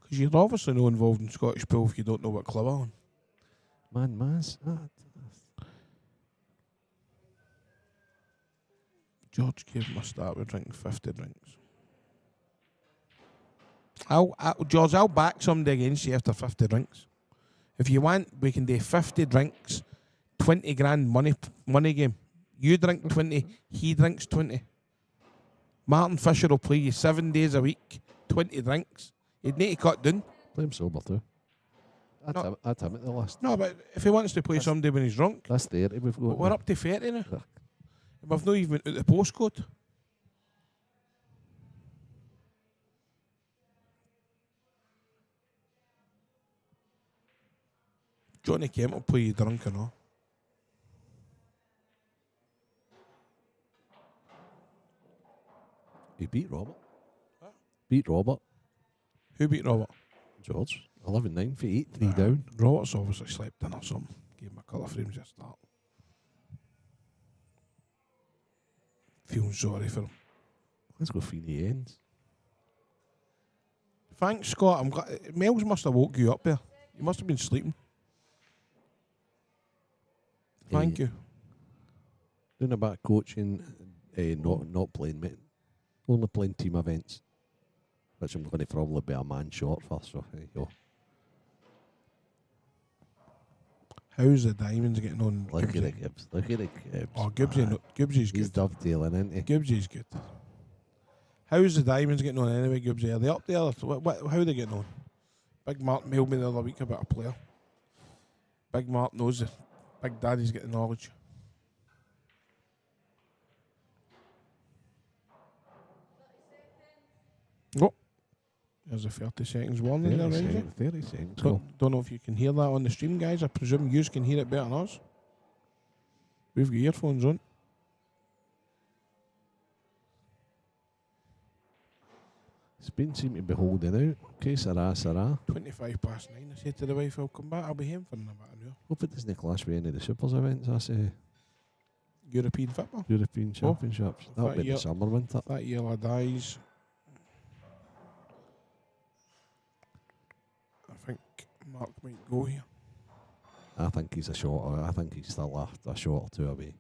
Because you're obviously not involved in Scottish pool if you don't know what club I'm on. Man, Maz. George gave him a start with drinking 50 drinks. George, I'll back somebody against you after 50 drinks. If you want, we can do 50 drinks, 20 grand money game. You drink 20, he drinks 20. Martin Fisher will play you 7 days a week, 20 drinks. You'd need to cut down. Play him sober too. I'd him at the last. No, but if he wants to play somebody when he's drunk, That's 30 we've got. we're up to 30 now. We've not even out the postcode. Johnny Kemp will play you drunk and all. He beat Robert. What? Beat Robert. Who beat Robert? George. 11-9 for 8-3 down. Robert's obviously slept in or something. Gave him a couple of frames at start. Feeling sorry for him. Let's go Feeney ends. Thanks, Scott. I'm glad. Mel's must have woke you up there. You must have been sleeping. Thank you. Doing a bit of coaching, not playing, mate. Only playing team events, which I'm going to probably be a man short for. So there you go. How's the Diamonds getting on? Look at the Gibbs. Look at the Gibbs. Oh, Gibbsy's He's good. dovetailing, isn't he? Gibbsy's good. How's the Diamonds getting on anyway, Gibbsy? Are they up there? How are they getting on? Big Mark mailed me the other week about a player. Big Mark knows it. Big Daddy's got the knowledge. Oh, there's a 30 seconds warning there, 30 Ranger. seconds. 30 seconds. Go. Don't know if you can hear that on the stream, guys. I presume you can hear it better than us. We've got earphones on. Spain seem to be holding out. Okay, Sarah. 25 past 9. I said to the wife, I'll come back. I'll be home for about an hour. Hope it doesn't clash with any of the Supers events. That's European football. European Championships. That'll be the summer, won't it? That year dies. I think Mark might go here. I think he's a shot. I think he's still a shot or two away.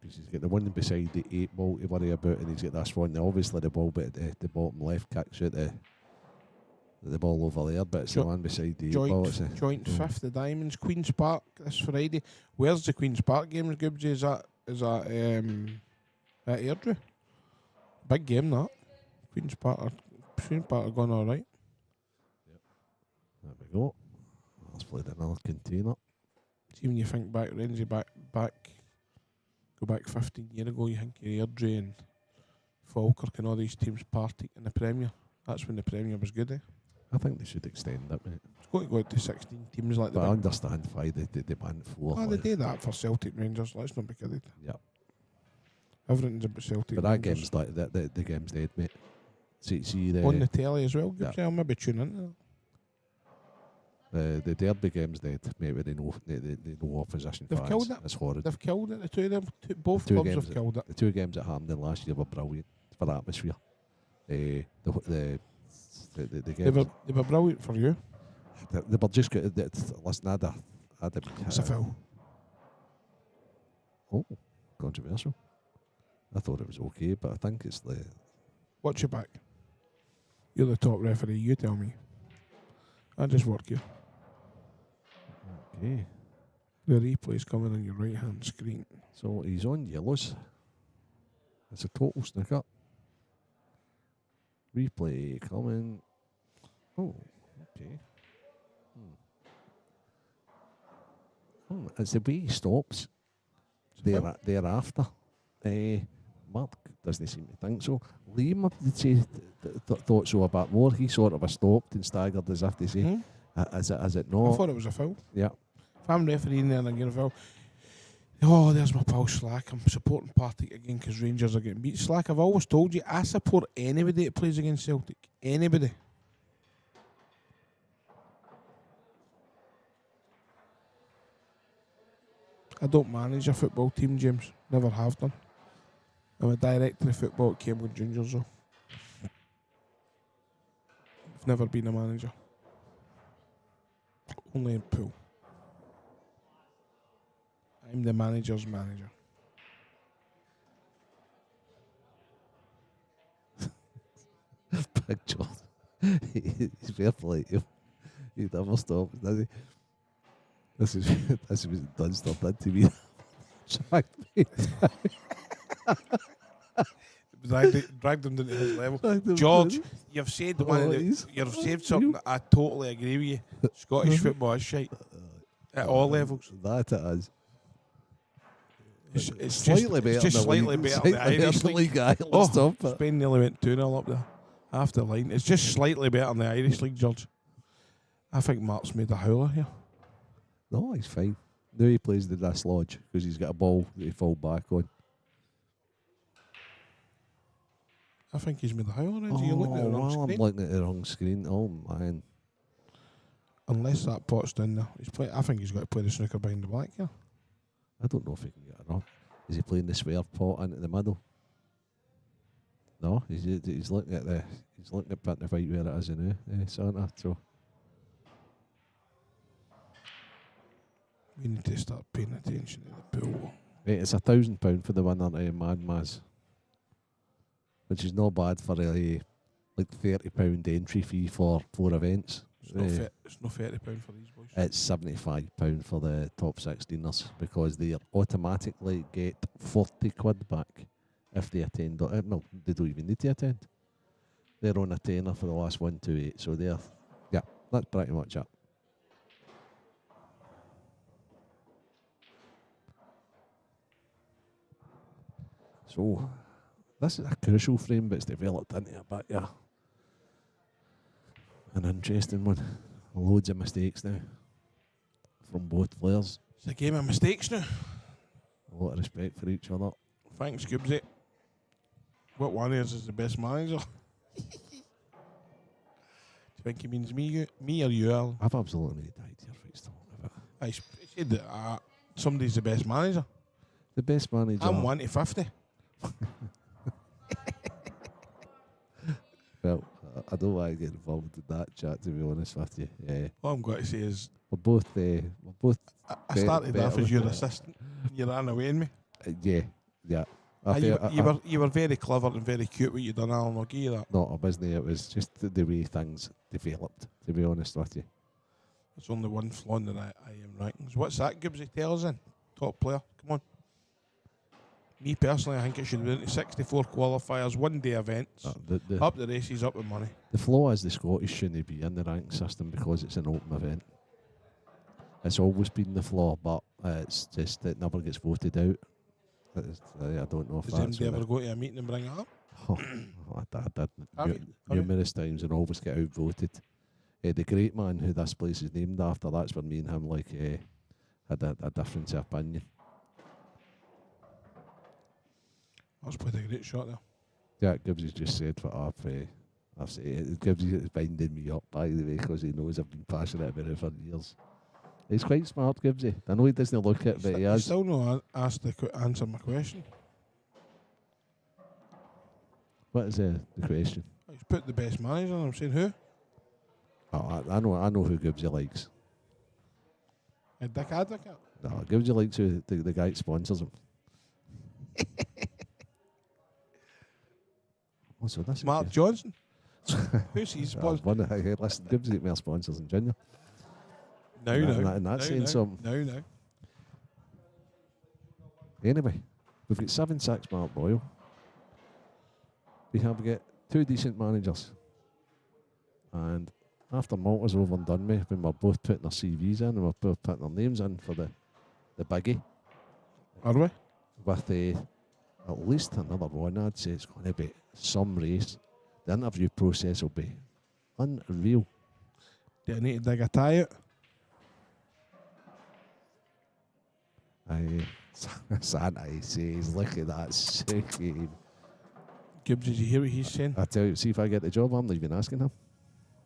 Because he's got the one beside the 8 ball to worry about, and he's got this one. Obviously, the ball, but the bottom left kicks out the ball over there, but it's the one beside the 8 ball. Joint 5th, the Diamonds, Queen's Park this Friday. Where's the Queen's Park games, Gibbsy? Is that at Airdrie? Big game, that. Queen's Park are going all right. Yep. There we go. Let's play another container. See, when you think back, Renzi, go back 15 years ago, you think of Airdrie and Falkirk and all these teams party in the Premier. That's when the Premier was good, eh? I think they should extend it, mate. It's going to go out to 16 teams like but I understand why they banned 4. Oh, they did that for Celtic Rangers. Let's not be kidding. Yep. Everything's about Celtic But that Rangers. game's like the game's dead, mate. See the on the telly as well. Yeah. I'll maybe tune into the derby game's dead. Maybe they know opposition They've fans. killed it. It's horrid. They've killed it. The two of them, both Two clubs games have killed it. The 2 games at Hampden last year were brilliant for atmosphere. The games They were brilliant for you. they were just good. Listen, I'd It's a foul. Oh, controversial. I thought it was okay, but I think it's the. Watch your back. You're the top referee. You tell me. I just work here. Okay. The replay's coming on your right hand screen. So he's on yellows. It's a total snooker. Replay coming. Oh, okay. Oh, it's the way he stops thereafter. Mark doesn't seem to think so. Liam did say thought so a bit more. He sort of stopped and staggered as if to say, is it not? I thought it was a foul. Yeah. If I'm refereeing there and I get a foul, oh, there's my pal Slack. I'm supporting Partick again because Rangers are getting beat. Slack, I've always told you, I support anybody that plays against Celtic. Anybody. I don't manage a football team, James. Never have done. I'm a director of football at Cambridge Juniors, though. I've never been a manager. Only in pool. I'm the manager's manager. Big John. He's very polite. He never stops, does he? This is Dunster did to me. Dragged me Dragged him down to his level. George, you've said you've said something that I totally agree with you. Scottish football is shite at all levels. That it is. It's slightly better. Just slightly better than the Irish League. Spain nearly went 2-0 up there. After the line. It's just slightly better than the Irish League, George. I think Mark's made a howler here. No, he's fine. Now he plays the dislodge because he's got a ball that he fall back on. I think he's made a howler. You're looking at the wrong screen. I'm looking at the wrong screen. Oh, man. Unless that pot's down there. I think he's got to play the snooker behind the black here. I don't know if he can get it off. Is he playing the swerve pot into the middle? No, he's looking at putting the fight where it is now, Santa. So we need to start paying attention to the pool. right, it's £1,000 for the winner, Mad Maz, which is not bad for like £30 entry fee for 4 events. It's no £30 for these boys. It's £75 for the top 16ers because they automatically get £40 back if they attend. No, they don't even need to attend. They're on a tenner for the last 128, so that's pretty much it. So this is a crucial frame, but it's developed into a bit, an interesting one. Loads of mistakes now from both players. It's a game of mistakes now. A lot of respect for each other. Thanks, Gibbsy. What one is the best manager? Do you think he means me or you, Alan? I've absolutely no idea what he's talking about. I said that somebody's the best manager. The best manager. I'm 1 to 50. Well, I don't want to get involved in that chat, to be honest with you. Yeah. All I'm going to say is We're both. I started off better as your with- assistant. You ran away in me. Yeah. You were very clever and very cute what you done, Alan. I'll give you that. Not a business. It was just the way things developed, to be honest with you. There's only one flaw in the IM rankings. What's that, Gibbsy? Tell us in. Top player. Come on. Me personally, I think it should be into 64 qualifiers, 1 day events. Up the races, up the money. The flaw is the Scottish shouldn't be in the ranking system because it's an open event. It's always been the flaw, but it's just it never gets voted out. I don't know if Does that's anybody ever go to a meeting and bring it up? I did Have you? numerous times and always get outvoted. The great man who this place is named after, that's where me and him had a difference of opinion. That's played a great shot there. Yeah, Gibbsy just said what I've said. Gibbsy is binding me up, by the way, because he knows I've been passionate about it for years. He's quite smart, Gibbsy. I know he doesn't look it, but he You is. still not answer my question. What is the question? He's put the best manager, and I'm saying who? Oh, I know who Gibbsy likes. Dick Advocat. No, Gibbsy likes who the guy that sponsors him. So that's Mark Johnson. Who's his sponsor? Listen, Gibbsy get more sponsors than Junior. No. And that's saying something. No. Anyway, we've got 7-6 Mark Boyle. We have got 2 decent managers. And after Malta's over and done with, when we're both putting our CVs in and we're both putting our names in for the biggie, Are we? with at least another one, I'd say it's going to be some race. The interview process will be unreal. Do I need to dig a tie out? Santa says, look at that shaking. Gibbs, did you hear what he's saying? I tell you, see if I get the job, I'm not even asking him.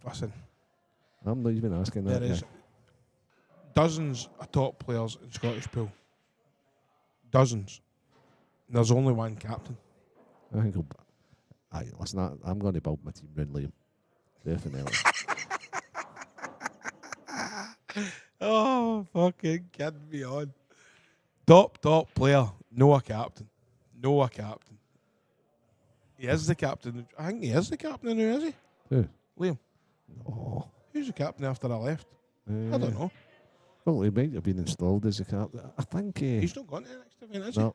Listen, I'm not even asking there that. is dozens of top players in Scottish pool. Dozens. And there's only one captain. I think listen, I'm going to build my team around Liam. Definitely. Oh, fucking kidding me on. Top player. No a captain. He is the captain. I think he is the captain now, is he? Who? Liam. No. Who's the captain after I left? I don't know. Well, he might have been installed as a captain. I think. He's not gone to the next event, is he? No.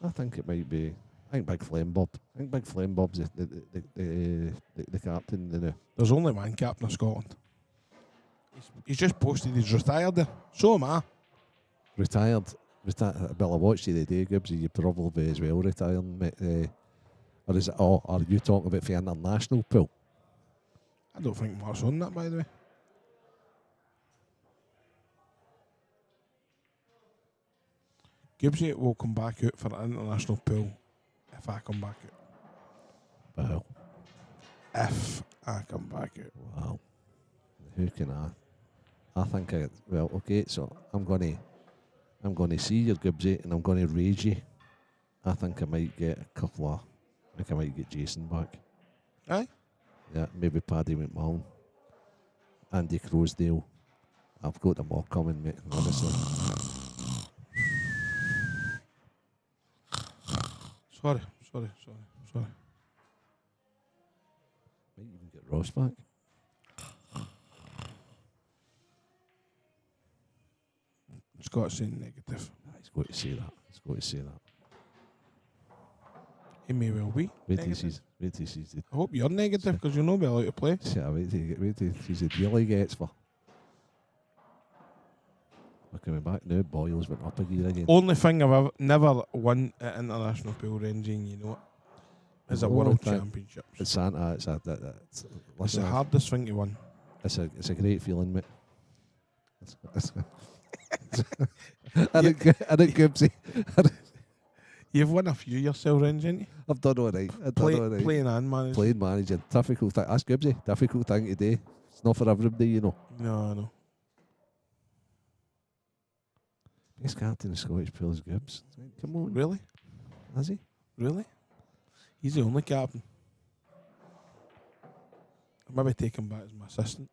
I think it might be. I think Big Flame Bob. I think Big Flame Bob's the captain. There's only one captain of Scotland. He's just posted he's retired there. So am I. Retired. Well, I watched you the day, Gibbsy. You probably as well retiring, mate. Or is it? Oh, are you talking about for international pool? I don't think Mark's on that, by the way. Gibbsy will come back out for an international pool if I come back out. Well, If I come back out. wow. Who can I think well, okay, so I'm gonna see your Gibbsy and I'm gonna rage you. I think I might get I think I might get Jason back. Aye? Yeah, maybe Paddy McMahon. Andy Crosdale. I've got them all coming, mate, honestly. Sorry. Might even get Ross back. Scott's saying negative. He's got to say that. He may well be. Wait till Negative. he sees the I hope you're negative because you'll not be allowed to play. yeah, wait till he sees the deal he gets for. We're coming back now. Boyle's went up a gear again. Only thing I've never won at international pool ranging, you know, is The a only world thing- championships. It's Santa. It's It's listen, the hardest thing to win. it's a great feeling, mate. I think Gibbsy. You've won a few yourself, Range, haven't you? I've done all right. I've done all right. Playing and managing. Playing manager, difficult thing. That's Gibbsy. Difficult thing to do. It's not for everybody, you know. No, no. Best captain of Scottish pool is Gibbs. Come on, Really? has he? Really? He's the only captain. I'll maybe take him back as my assistant.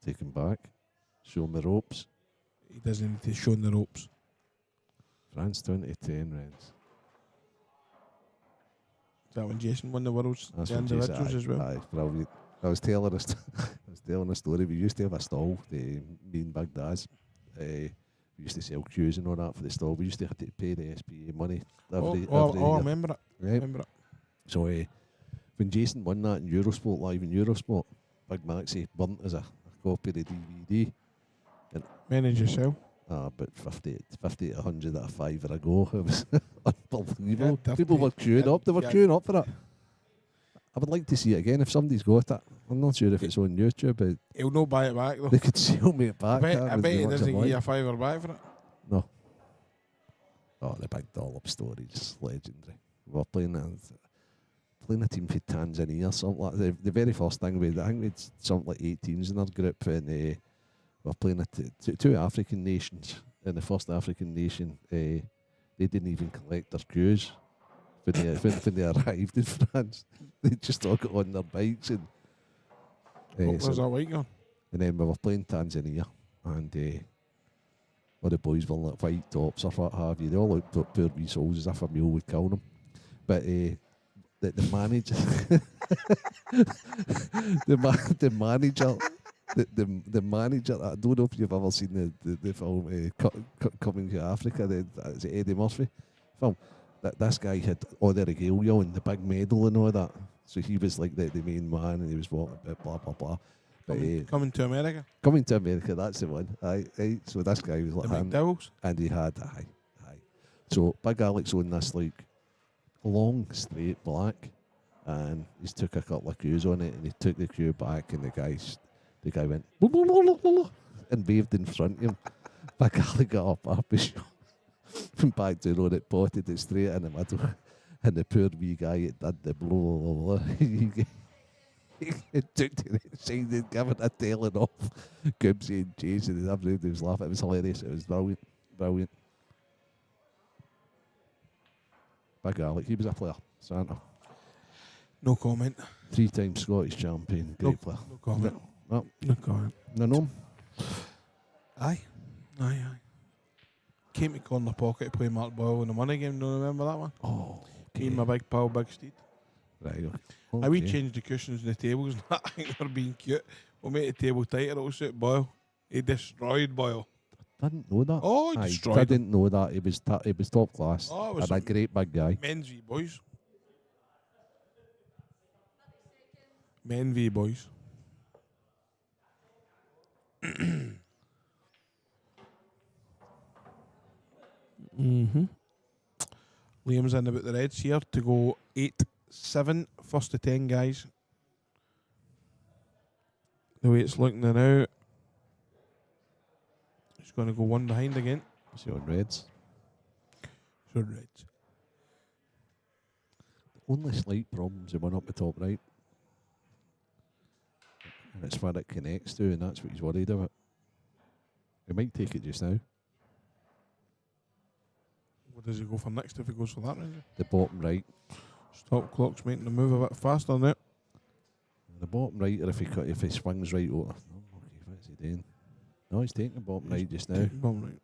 Take him back. Show him the ropes. He doesn't need to show him the ropes. France 2010 Reds. Is that when Jason won the Worlds? That's The when Jason- individuals as well? Aye, brilliant. I was telling a story. We used to have a stall, me and Big Daz. We used to sell cues and all that for the stall. We used to have to pay the SPA money every I year. remember it. Right? Remember it. So when Jason won that in Eurosport, live in Eurosport, Big Maxie burnt us a copy of the DVD. Manage yourself. About 50 to 100 at a fiver a go. It was unbelievable. Yeah, People were queuing up. They were yeah. queuing up for it. I would like to see it again if somebody's got it. I'm not sure if it's on YouTube, but He'll not buy it back though. they could sell me it back. I bet he doesn't give you a fiver back for it. No. Oh, the big dollop story, just legendary. We were playing a team for Tanzania or something like that. The very first thing I think we had something like 8 teams in our group, and we were playing two African nations. And the first African nation, they didn't even collect their cues when they arrived in France. They just all got on their bikes and. What was that like on? And then we were playing Tanzania, and all the boys were like white tops or what have you. They all looked poor wee souls as if a mule would kill them. But the manager, the manager. I don't know if you've ever seen the film Coming to Africa. It's Eddie Murphy film. This guy had all the regalia and the big medal and all that. So he was like the main man, and he was walking a bit blah blah blah. But Coming to America. Coming to America, that's the one. Aye. So this guy was The like him, McDowells. and he had aye. So Big Alex on this like long straight black, and he's took a couple of cues on it, and he took the cue back, and the guy went and waved in front of him. Big Alex got up his shot, went back to the road, it potted it straight in the middle, and the poor wee guy it did the blah. He took to the side and gave it a tailing off. Gibbsy and Jason and everybody was laughing. It was hilarious. It was brilliant. Big Alec, he was a player. Santa. No comment. 3-time Scottish champion. Great player. No comment. No, No comment. no. Aye. Came to corner pocket to play Mark Boyle in the money game. Don't remember that one? Oh, Me and my big pal, Big Steed. right. Okay. We changed the cushions and the tables. I think they're being cute. We'll make the table tighter. It'll suit Boyle. He destroyed Boyle. Didn't know that. Oh, he I destroyed him. didn't know that. He was top class. Oh, it and was a great big guy. Men's v boys. Men v boys. Liam's in about the Reds here to go 8-7. First to 10 guys. The way it's looking now, he's going to go one behind again. So on Reds. So Reds. Only slight problems. The one up the top right. And it's where it connects to, and that's what he's worried about. He might take it just now. What does he go for next if he goes for that, Ranger? The bottom right. Stop clock's making the move a bit faster now. The bottom right, or if he swings right over. Oh, okay, what's he doing? No, he's taking the bottom right just now. Bottom right.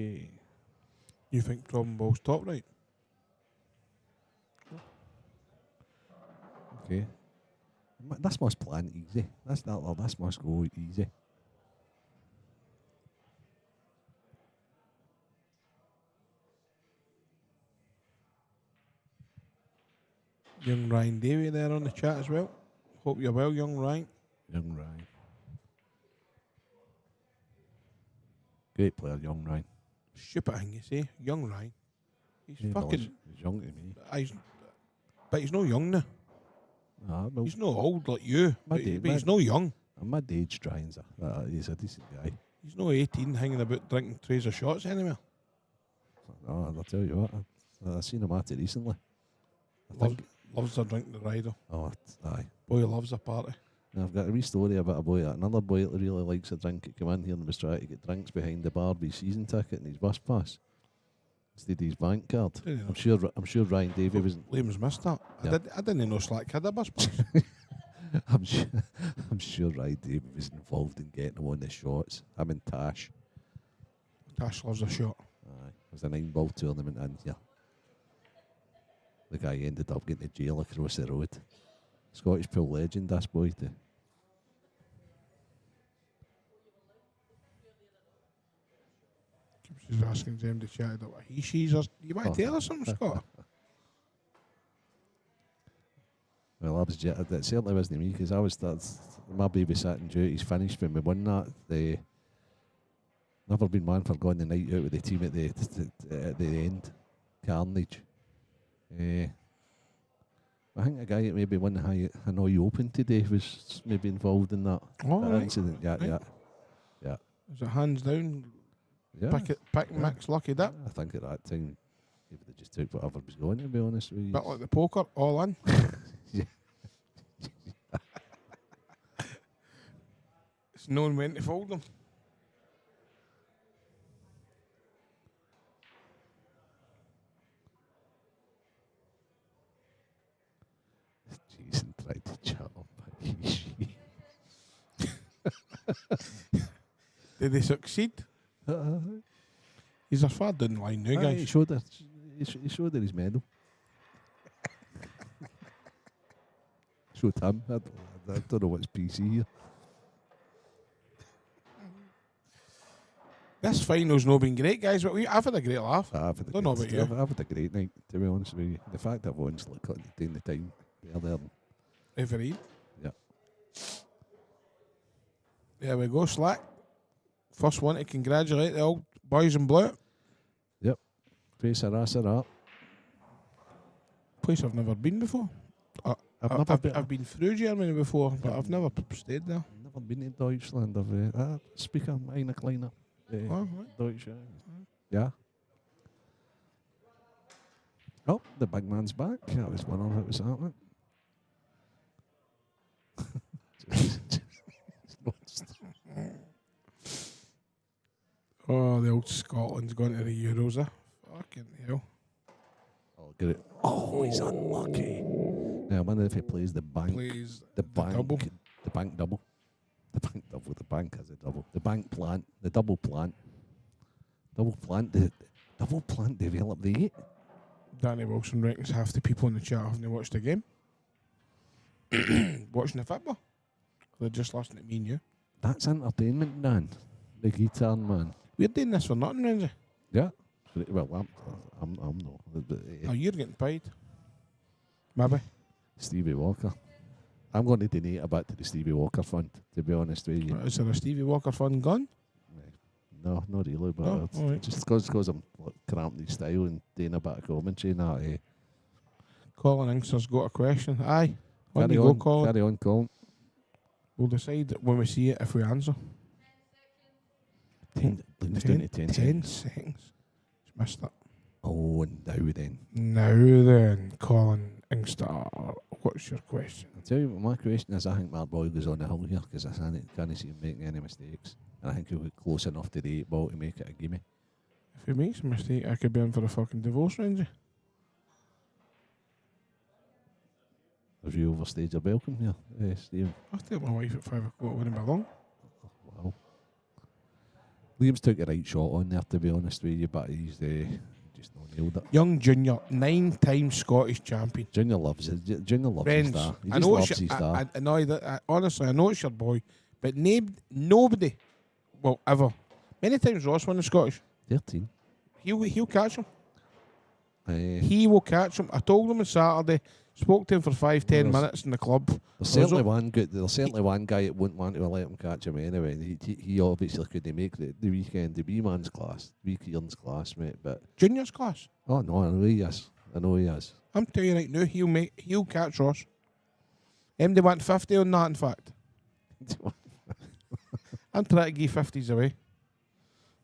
Okay. You think problem ball's top right? Okay. This must plan easy. This must go easy. Young Ryan Davey there on the chat as well. Hope you're well, young Ryan. Young Ryan. Great player, young Ryan. Stupid thing you say, young Ryan. He's He fucking. knows. He's young to me. But he's no young now. Ah, well, He's no old like you. But he's no young. I'm mid-aged Ryan's he's a decent guy. He's no 18 hanging about drinking trays of shots anywhere. Oh, I'll tell you what, I've seen him at it recently. Loves a drink the rider. Oh, aye. Boy loves a party. And I've got a wee story about a boy, another boy that really likes a drink. He came in here and was trying to get drinks behind the bar with his season ticket and his bus pass instead of his bank card. I'm sure Ryan Davey wasn't. Liam's missed that. Yeah. I didn't know Slack had a bus pass. I'm sure Ryan Davey was involved in getting him on the shots. Him and Tash. Tash loves a shot. Aye, it was a 9-ball tournament in here. The guy ended up getting to jail across the road. Scottish pool legend, this boy too. She's asking them to chat about what he, she's. You might tell us something, Scott. Well, that certainly wasn't me because my babysitting duties finished when we won that. Never been one for going the night out with the team at the end. Carnage. I think a guy that maybe won the Hanoi Open today was maybe involved in that incident. Yeah, right. Yeah. Is it hands down? Yeah. Pick Mick's lucky dip. I think at that time, maybe they just took whatever was going, to be honest with you. Bit like the poker, all in. Yeah. It's known when to fold them. Jason tried to chat up. Did they succeed? He's a far down the line now, guys. He showed her his medal. Showed him. I don't know what's PC here. This final's not been great, guys, but I've had a great laugh. I've had a great night, to be honest with you. The fact that everyone's taking the time, they're there. Referee. Yeah. There we go, Slack. First one to congratulate the old boys in blue. Yep. Face her ass her up. Place I've never been before. I've been through Germany before, but I've never stayed there. Never been to Deutschland. I've speaker, eine kleine Deutsch. Yeah. Oh, the big man's back. I was wondering what was happening. Oh, the old Scotland's going to the Euros, Fucking hell. Oh, get it. Oh, he's unlucky. Now, I wonder if he plays the bank. The bank double. The bank double. The bank double. The bank has a double. The bank plant. The double plant. Double plant. The double plant developed the 8. Danny Wilson reckons half the people in the chat haven't watched the game. Watching the football. They're just listening to me and you. That's entertainment, Dan. The guitar man. We're doing this for nothing, Renzi. Yeah. Well, I'm not. But, Oh, you're getting paid. Maybe. Stevie Walker. I'm going to donate a bit to the Stevie Walker fund, to be honest with you. Is there a Stevie Walker fund gone? No, not really, but Oh, it's right. just because I'm cramping his style and doing a bit of commentary and that. Colin Inkster's got a question. Aye. On you go, Colin. Carry on, Colin. We'll decide when we see it if we answer. 10 seconds. Just missed that. Oh, and now then. Now then, Colin Inkster, what's your question? I'll tell you what my question is. I think Mark Boyle goes on the hill here because I can't see him making any mistakes. And I think he'll get close enough to the 8 ball to make it a gimme. If he makes a mistake, I could be in for a fucking divorce, Renzi. Have you overstayed your welcome here, Stephen? I'll tell my wife at 5 o'clock when I'm along. Wow. Liam's took a right shot on there, to be honest with you, but he's just not nailed it. Young Junior, 9-time Scottish champion. Junior loves it. Junior loves Friends, his star. He I just know loves it's his star. I know that. Honestly, I know it's your boy, but nobody will ever. Many times Ross won the Scottish. 13. He'll catch him. He will catch him. I told him on Saturday. Spoke to him for 5-10 minutes in the club. There's certainly one guy that wouldn't want to let him catch him anyway. He obviously couldn't make the weekend. The wee man's class, wee Kieran's class, mate. But Junior's class. Oh no, I know he is. I'm telling you right now, he'll catch Ross. MD went 50 on that, in fact. I'm trying to give 50s away.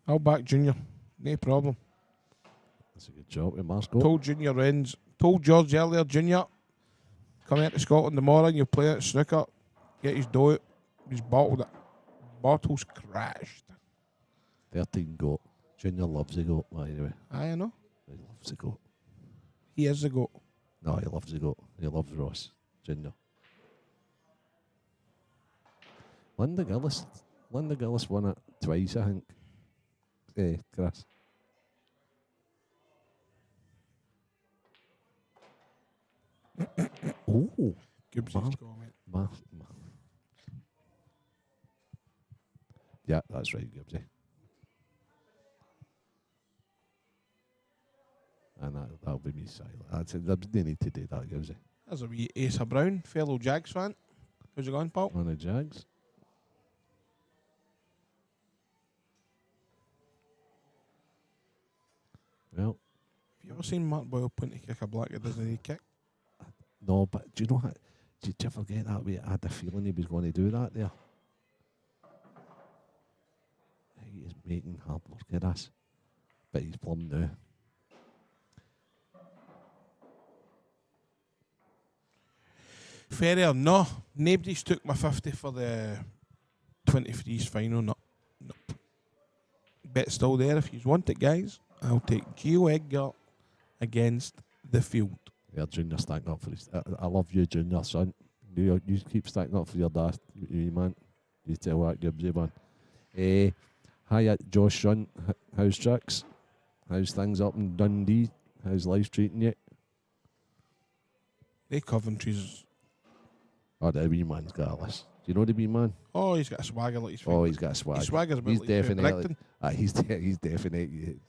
I'll back Junior. No problem. That's a good job with Marco. Told Junior ends. Told George earlier, Junior, come out to Scotland tomorrow and you'll play at snooker. Get his dough out. He's bottled it. Bottles crashed. 13 goat. Junior loves the goat, by the way. I know. He loves the goat. He is the goat. No, he loves the goat. He loves Ross. Junior. Linda Gillis won it twice, I think. Chris. Oh, Gibbsy's comment. Yeah, that's right, Gibbsy. And that'll be me silent. That's it. They need to do that, Gibbsy. There's a wee Asa Brown, fellow Jags fan. How's it going, pal? On the Jags. Well, have you ever seen Mark Boyle point to kick a black that doesn't need kick? No, but do you know what? Did you ever get that way? I had a feeling he was going to do that there. He is making hard work of us. But he's plumb now. Fair enough. No, nobody's took my 50 for the 23's final. No. Nope. Bet still there if you want it, guys. I'll take Gio Edgar against the field. Yeah, Junior stacking up for his. I love you, Junior, son. You keep stacking up for your dad, man. You tell that Gibbsy, man. Hi, Josh, son. How's tricks? How's things up in Dundee? How's life treating you? They Coventry's. Oh, the wee man's got a list. Do you know the wee man? Oh, he's got a swagger like his feet. Oh, he's got a swagger. His swagger's a bit He's like definitely. He's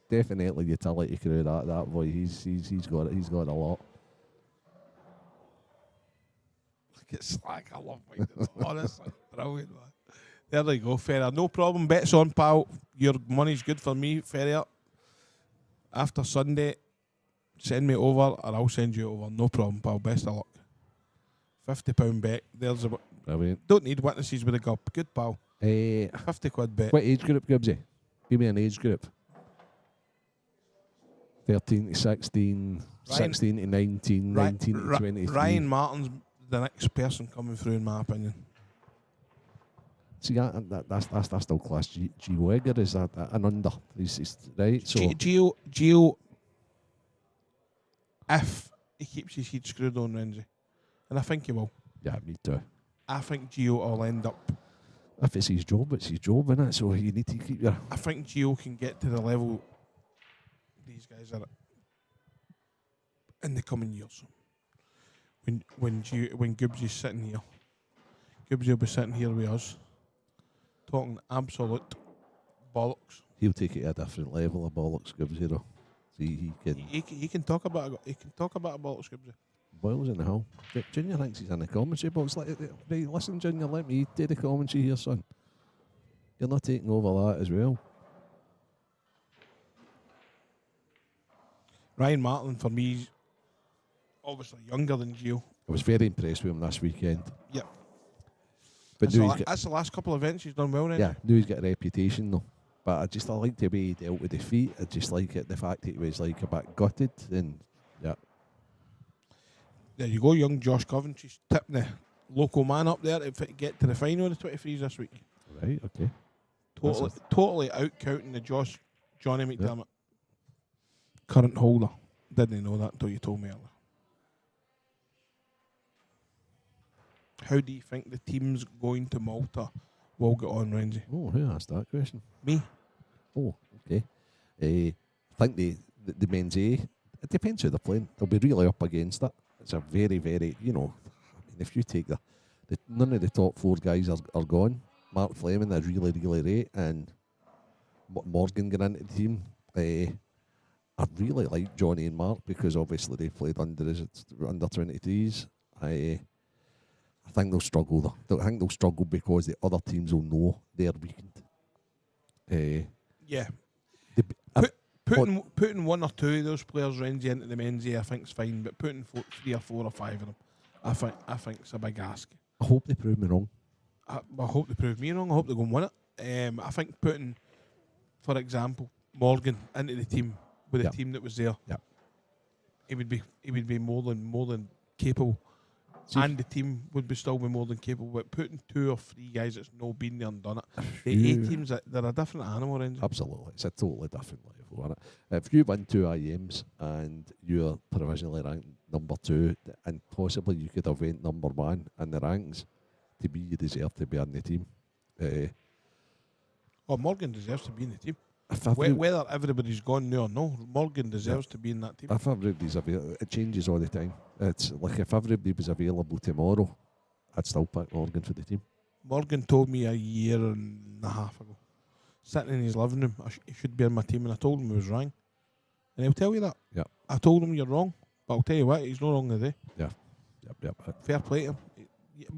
definitely utility crew. That boy. He's got it. He's got a lot. Look at Slack. I love it. Honestly, brilliant, man. There they go, Ferrier. No problem. Bets on, pal. Your money's good for me, Ferrier. After Sunday, send me over, or I'll send you over. No problem, pal. Best of luck. £50 bet. There's a. Brilliant. Don't need witnesses with a cup. Good, pal. 50 quid bet. What age group, Gibbsy? Give me an age group. 13 to 16, 16 to 19, 19 to 23. Ryan Martin's the next person coming through, in my opinion. See, that's still class. Gio Edgar is that an under. He's right. So Gio, if he keeps his head screwed on, Renzi, and I think he will. Yeah, me too. I think Gio will end up. If it's his job, innit? So you need to keep your. I think Gio can get to the level these guys are at in the coming years. When Gibbsy's sitting here, Gibbsy will be sitting here with us, talking absolute bollocks. He'll take it to a different level of bollocks, Gibbsy, though. See, he can talk about a bollocks, Gibbsy. Boyle's in the hall. Junior thinks he's in the commentary box. Right, listen, Junior, let me do the commentary here, son. You're not taking over that as well. Ryan Martin, for me, is obviously younger than Gio. I was very impressed with him this weekend. Yeah. But that's the last couple of events he's done well, then. Yeah, knew he's got a reputation, though. But I like the way he dealt with defeat. I just like it, the fact that he was like a bit gutted. And yeah. There you go, young Josh Coventry's tipping the local man up there to get to the final of the 23s this week. Right, okay. Totally out-counting the Johnny McDermott. Current holder. Didn't know that until you told me earlier. How do you think the teams going to Malta will get on, Renzi? Oh, who asked that question? Me. Oh, okay. I think the men's A, it depends who they're playing. They'll be really up against it. It's a very, very, if you take none of the top four guys are gone. Mark Fleming is really, really great, and Morgan got into the team. I really like Johnny and Mark because obviously they played under 23s. I think they'll struggle though. I think they'll struggle because the other teams will know they're weakened. Yeah. They, Putting one or two of those players into the men's I think is fine, but putting 3 or 4 or 5 of them, I think it's a big ask. I hope they prove me wrong. I hope they prove me wrong. I hope they go and win it. I think putting, for example, Morgan into the team with the team that was there, he would be more than capable, and the team would be still be more than capable. But putting 2 or 3 guys that's no been there and done it, the A teams they're a different animal. Absolutely, it's a totally different level, isn't it? If you win 2 IMs and you're provisionally ranked number 2, and possibly you could have went number 1 in the ranks, to be you deserve to be on the team. Morgan deserves to be in the team. Whether everybody's gone now or no, Morgan deserves to be in that team. If everybody's available, it changes all the time. It's like if everybody was available tomorrow, I'd still pick Morgan for the team. Morgan told me a year and a half ago, sitting in his living room, he should be in my team, and I told him he was wrong. And he'll tell you that. Yeah. I told him you're wrong, but I'll tell you what, he's no wrong today. Yeah. Yep. Fair play to him.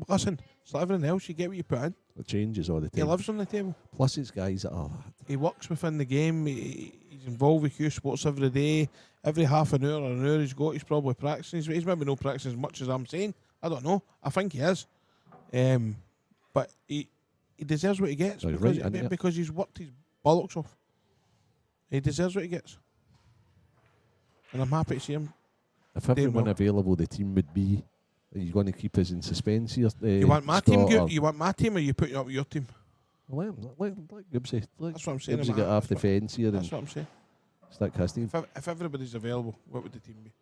Listen, it's like everything else, you get what you put in. It changes all the time. He lives on the table. Plus, it's guys that are. He works within the game. He's involved with Q Sports every day. Every half an hour or an hour he's probably practicing. He's maybe not practicing as much as I'm saying. I don't know. I think he is. But he deserves what he gets because he's worked his bollocks off. He deserves what he gets. And I'm happy to see him. If everyone available, the team would be. Are you going to keep us in suspense here? You want my team? You want my team, or you put it up with your team? Let Gibbsy. That's what I'm saying. Gibbsy get off the fence here. That's what I'm saying. Stick his team. If everybody's available, what would the team be?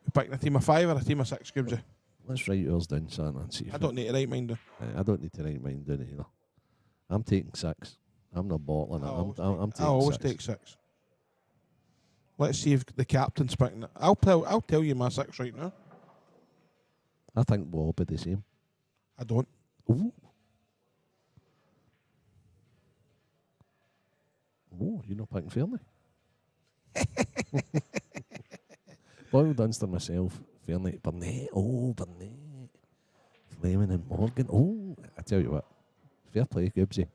You picking a team of 5 or a team of 6, Gibbsy? Let's write yours down, Santa, and see. I don't need to write mine down. I don't need to write mine down either. I'm taking 6. I'm not bottling it. I'm taking I always take 6. Let's see if the captain's picking it. I'll tell you my 6 right now. I think we'll all be the same. I don't. Ooh. Oh, you're not picking fairly. Boyle, Dunster, myself, Fairly, Burnett. Oh, Burnett. Fleming and Morgan. Oh, I tell you what. Fair play, Gibbsy.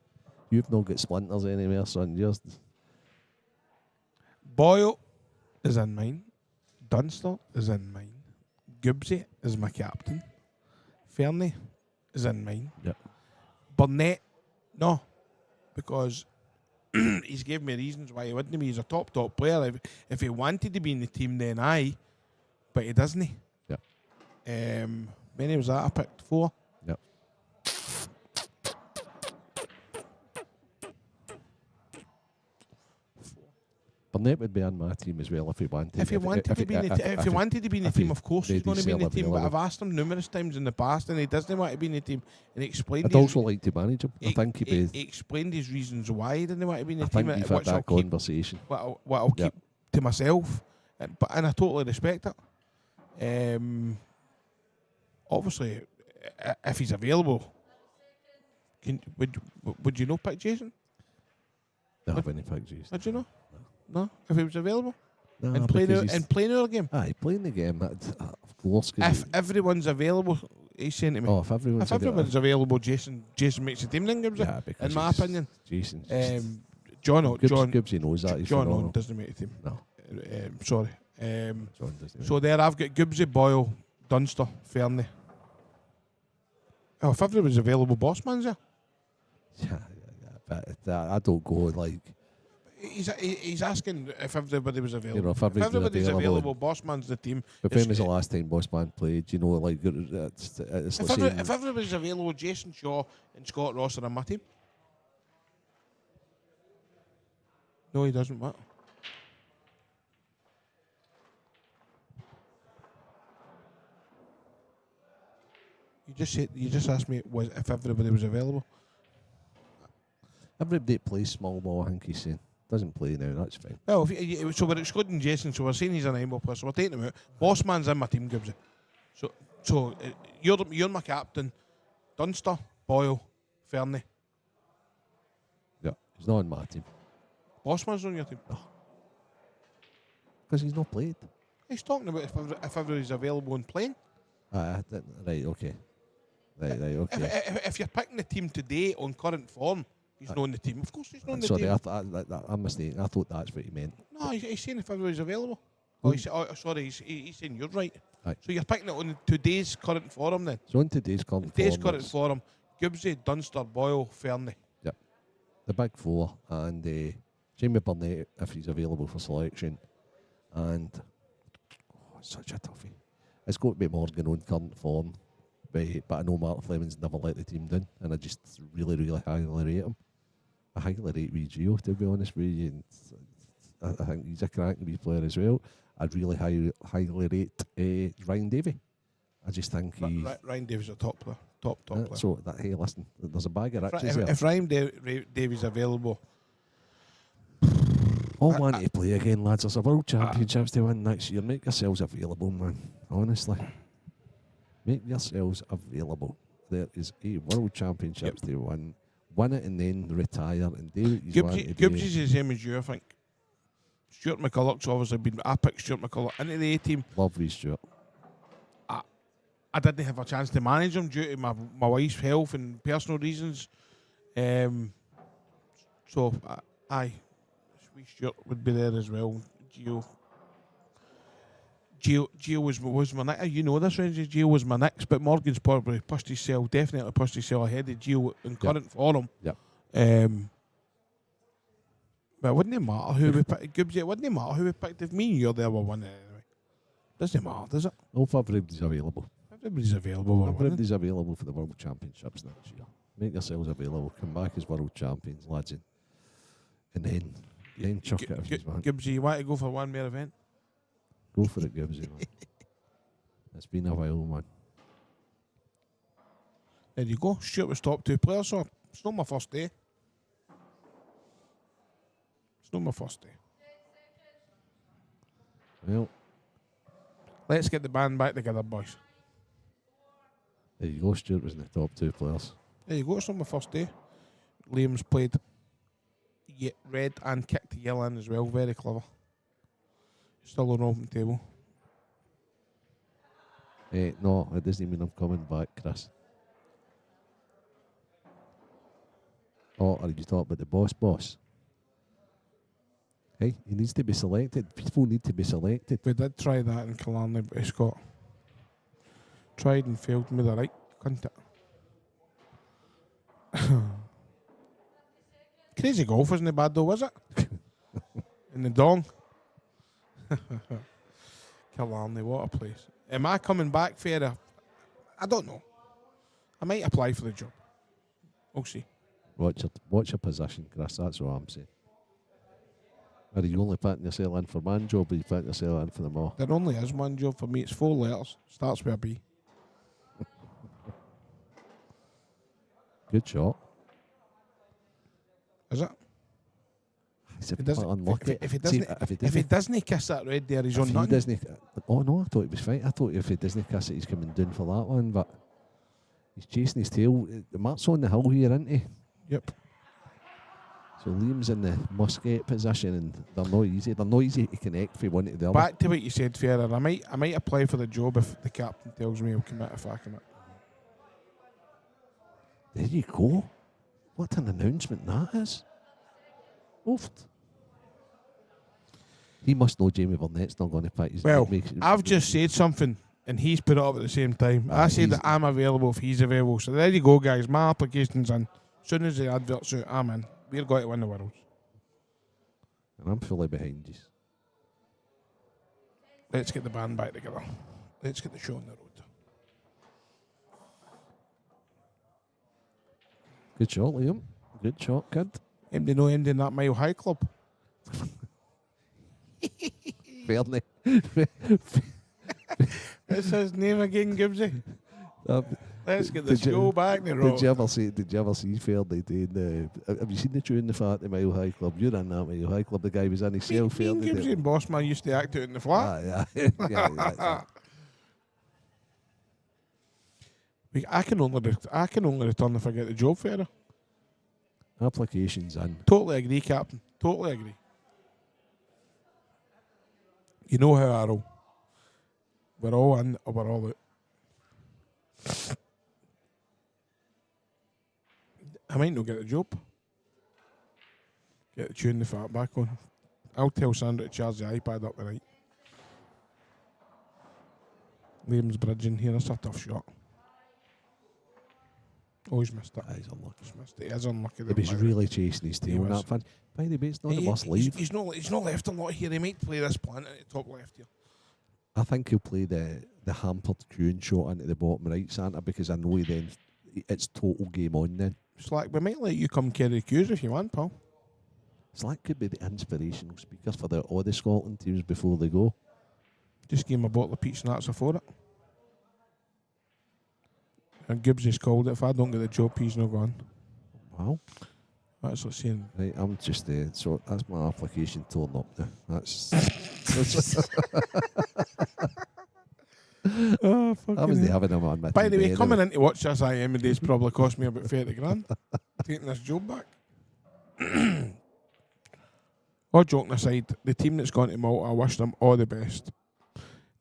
You've not got splinters anywhere, son. Yours. Boyle is in mine. Dunster is in mine. Gibbsy is my captain. Fernie is in mine. Yep. Burnett, no, because he's given me reasons why he wouldn't be. He's a top player. If he wanted to be in the team, then aye, but he doesn't. Yep. Many was that? I picked 4. Yep. Burnett would be on my team as well if he wanted. If he wanted to be in the team, of course he's going to be in the team. But I've asked him numerous times in the past, and he doesn't want to be in the team. And he explained. I'd also like to manage him. I think he explained his reasons why he didn't want to be in the team. I think we've had that conversation. What I'll keep to myself, and I totally respect it. Obviously, if he's available, would you know pick Jason? I don't have any pick Jason. Would you know? No, if he was available. No, and playing our game. Aye, playing the game. Of course. If everyone's available, he's saying to me. Oh, if everyone's available, Jason makes the team then, Gibbsy. Yeah, because in my opinion. Jason. John Gibbsy knows that. John doesn't make the team. No. Sorry. John doesn't. So there I've got Gibbsy, Boyle, Dunster, Fernie. Oh, if everyone's available, Bossman's there. Yeah. But I don't go like. He's asking if everybody was available. You know, if everybody's available, Bossman's the team. But when was the last time Bossman played? You know, like it's if everybody's available, Jason Shaw and Scott Ross are on my team. No, he doesn't. What? You just asked me if everybody was available. Everybody plays small ball. I think he's saying. Doesn't play now, that's fine. Well, so we're excluding Jason, so we're saying he's an nine-ball player, so we're taking him out. Bossman's in my team, Gibbsy. So you're my captain. Dunster, Boyle, Fernie. Yeah, he's not on my team. Bossman's on your team? No. Because he's not played. He's talking about if ever he's available and playing. Right, okay. Right, okay. If you're picking the team today on current form, he's not in the team. Of course he's not in the team. Sorry, I'm mistaken. I thought that's what he meant. No, he's saying if ever he's available. He's saying you're right. Right. So you're picking it on today's current form then? So on today's current form, Gibbsy, Dunster, Boyle, Fernie. Yep. The big four, and Jamie Burnett, if he's available for selection. And such a toughie. It's got to be Morgan on current form. But I know Mark Fleming's never let the team down, and I just really, really highly rate him. I highly rate wee Gio, to be honest with you. And I think he's a cracking wee player as well. I'd really highly rate Ryan Davey. I just think Ryan Davies a top player. Top player. So hey, listen, there's a bag of riches there. If Ryan Davies available, all want to play again, lads. There's a World Championships to win next year. Make yourselves available, man. Honestly, make yourselves available. There is a World Championships to win. Win it and then retire. And Gibbs is the same as you, I think. Stuart McCulloch's obviously been. I picked Stuart McCulloch into the A team. Love you, Stuart. I didn't have a chance to manage him due to my wife's health and personal reasons. So, sweet Stuart would be there as well. Gio was my next. You know this, Renzi. Gio was my next, but Morgan's probably definitely pushed himself ahead of Gio in current form. Yep. But it wouldn't matter who we picked. Gibbs, it wouldn't matter who we picked if me and you're there were winning anyway. Doesn't matter, does it? Oh, if everybody's available. Everybody's available. Everybody's available for the World Championships next year. Make yourselves available. Come back as World Champions, lads. And then chuck it if you want. Gibbsy, you want to go for one more event? Go for it, Gibbsy, man. It's been a while, man. There you go. Stuart was top 2 players, so it's not my first day. It's not my first day. Well, let's get the band back together, boys. There you go. Stuart was in the top 2 players. There you go. It's not my first day. Liam's played red and kicked yellow in as well. Very clever. Still on open table. No, it doesn't mean I'm coming back, Chris. Oh, are you talking about the boss? Hey, he needs to be selected. People need to be selected. We did try that in Killarney, but Scott tried and failed with the right, couldn't it? Crazy Golf isn't bad though, was it? In the Dong. Killarney, what a place. Am I coming back for I don't know. I might apply for the job. We'll see. Watch your position, Chris. That's what I'm saying. Are you only putting yourself in for one job, or are you putting yourself in for them all? There only is one job for me. It's 4 letters. Starts with a B. Good shot. Is it? If he doesn't kiss that red there, he's on nothing. Oh no, I thought it was fine. I thought if he doesn't kiss it, he's coming down for that one. But he's chasing his tail. The mark's on the hill here, isn't he? Yep. So Liam's in the musket position, and they're not easy. They're not easy to connect from one to the other. Back to what you said, Ferrer. I might apply for the job if the captain tells me I'll commit if I commit. There you go. What an announcement that is. Oofed. He must know Jamie Burnett's not going to pick his. Well, I've just said something and he's put it up at the same time. I said that I'm available if he's available. So there you go, guys. My application's in. As soon as the advert's out, I'm in. We're going to win the Worlds. And I'm fully behind you. Let's get the band back together. Let's get the show on the road. Good shot, Liam. Good shot, kid. MD in that Mile High Club. Fairly. That's his name again, Gibbsy. Let's get the show back the road. Did you ever see Fairly doing have you seen the tune, the fat, the Mile High Club? You're in that Mile High Club. The guy was in his cell. Fairly. Gibbsy and Bossman used to act out in the flat. Yeah. I can only return if I get the job, Ferrer. Applications in. Totally agree, Captain. Totally agree. You know how I roll. We're all in or we're all out. I might not get a job. Get the tune the fat back on. I'll tell Sandra to charge the iPad up tonight. Liam's bridging here. That's a tough shot. Oh, he's missed it. He's unlucky. He's missed it. He is unlucky. He was really chasing his tail in was. that fan. By the way, it's not the must leave. He's not left a lot here. He might play this plant at the top left here. I think he'll play the hampered June shot into the bottom right, Santa, because I know then it's total game on then. Slack, we might let you come carry cues if you want, pal. Slack could be the inspirational speaker for all the Scotland teams before they go. Just give him a bottle of peach nuts for it. And Gibbs has called it. If I don't get the job, he's not gone. Wow. That's what I'm saying. Right, I'm just so that's my application torn up now. That's Oh, fucking I was hell. having him on my By the way, TV coming anyway. in to watch this IM days probably cost me about 30 grand. Taking this job back. All joking aside, the team that's gone to Malta, I wish them all the best.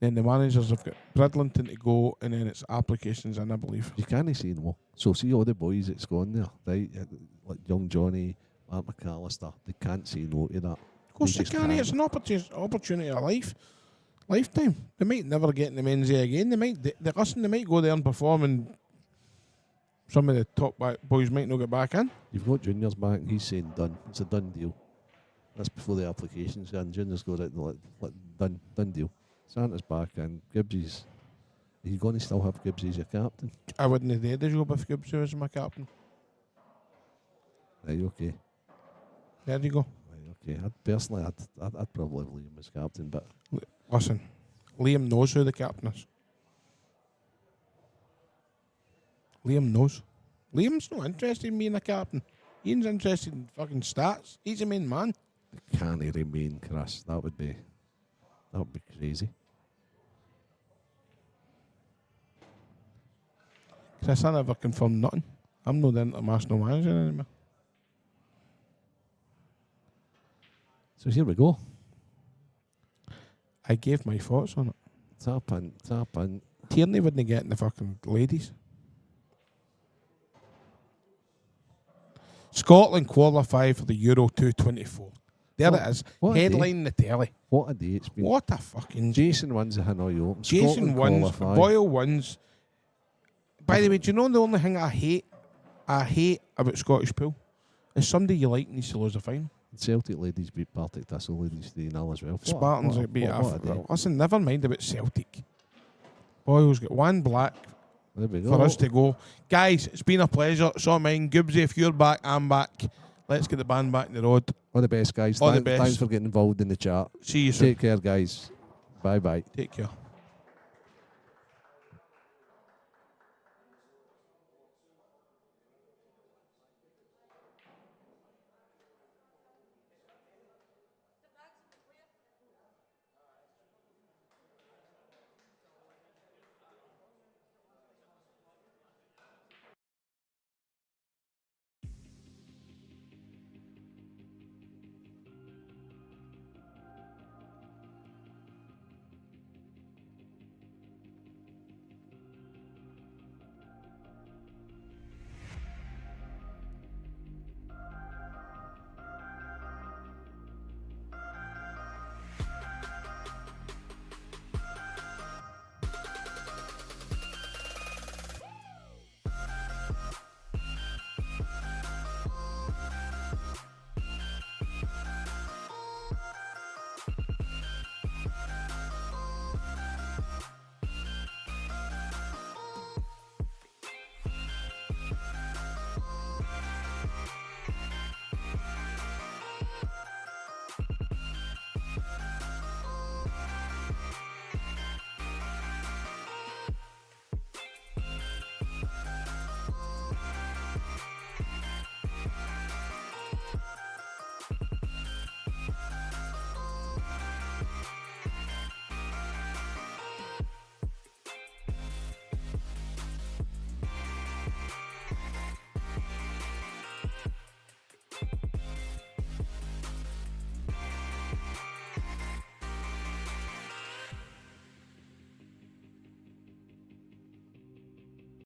Then the managers have got Bridlington to go, and then it's applications in, I believe. You can't say no. So see all the boys that's gone there, right? Like young Johnny, Mark McAllister, they can't say no to that. Of course they just can. It's an opportunity of lifetime. They might never get in the men's A again. They might go there and perform, and some of the top boys might not get back in. You've got Junior's back, and he's saying done. It's a done deal. That's before the applications, and Junior's got it done deal. Santa's back, and Gibbs are you going to still have Gibbs as your captain? I wouldn't have did the job if Gibbs was my captain. Right, okay. There you go. Right, okay. I'd probably have Liam as captain, but Listen, Liam knows who the captain is. Liam knows. Liam's not interested in being a captain. Ian's interested in fucking stats. He's the main man. can he remain, Chris? That would be crazy. Chris, I never confirmed nothing. I'm not the international manager anymore. So here we go. I gave my thoughts on it. Tap in. Tierney wouldn't get in the fucking ladies. Scotland qualify for the Euro 224. There it is. Headline the telly. What a day it's been. What a fucking... Jason wins the Hanoi Open. Jason Scotland wins. qualify. Boyle wins. By the way, do you know the only thing I hate about Scottish pool is somebody you like needs to lose a final. Celtic ladies beat Partick Thistle ladies 3-0 as well. Spartans beat what a day. Listen, never mind about Celtic. Boyle's got one black There we go. for us to go. Guys, it's been a pleasure. So mine. Gibbsy, if you're back, I'm back. Let's get the band back in the road. All the best, guys. All the best. Thanks for getting involved in the chat. See you soon. Take care, guys. Bye-bye. Take care.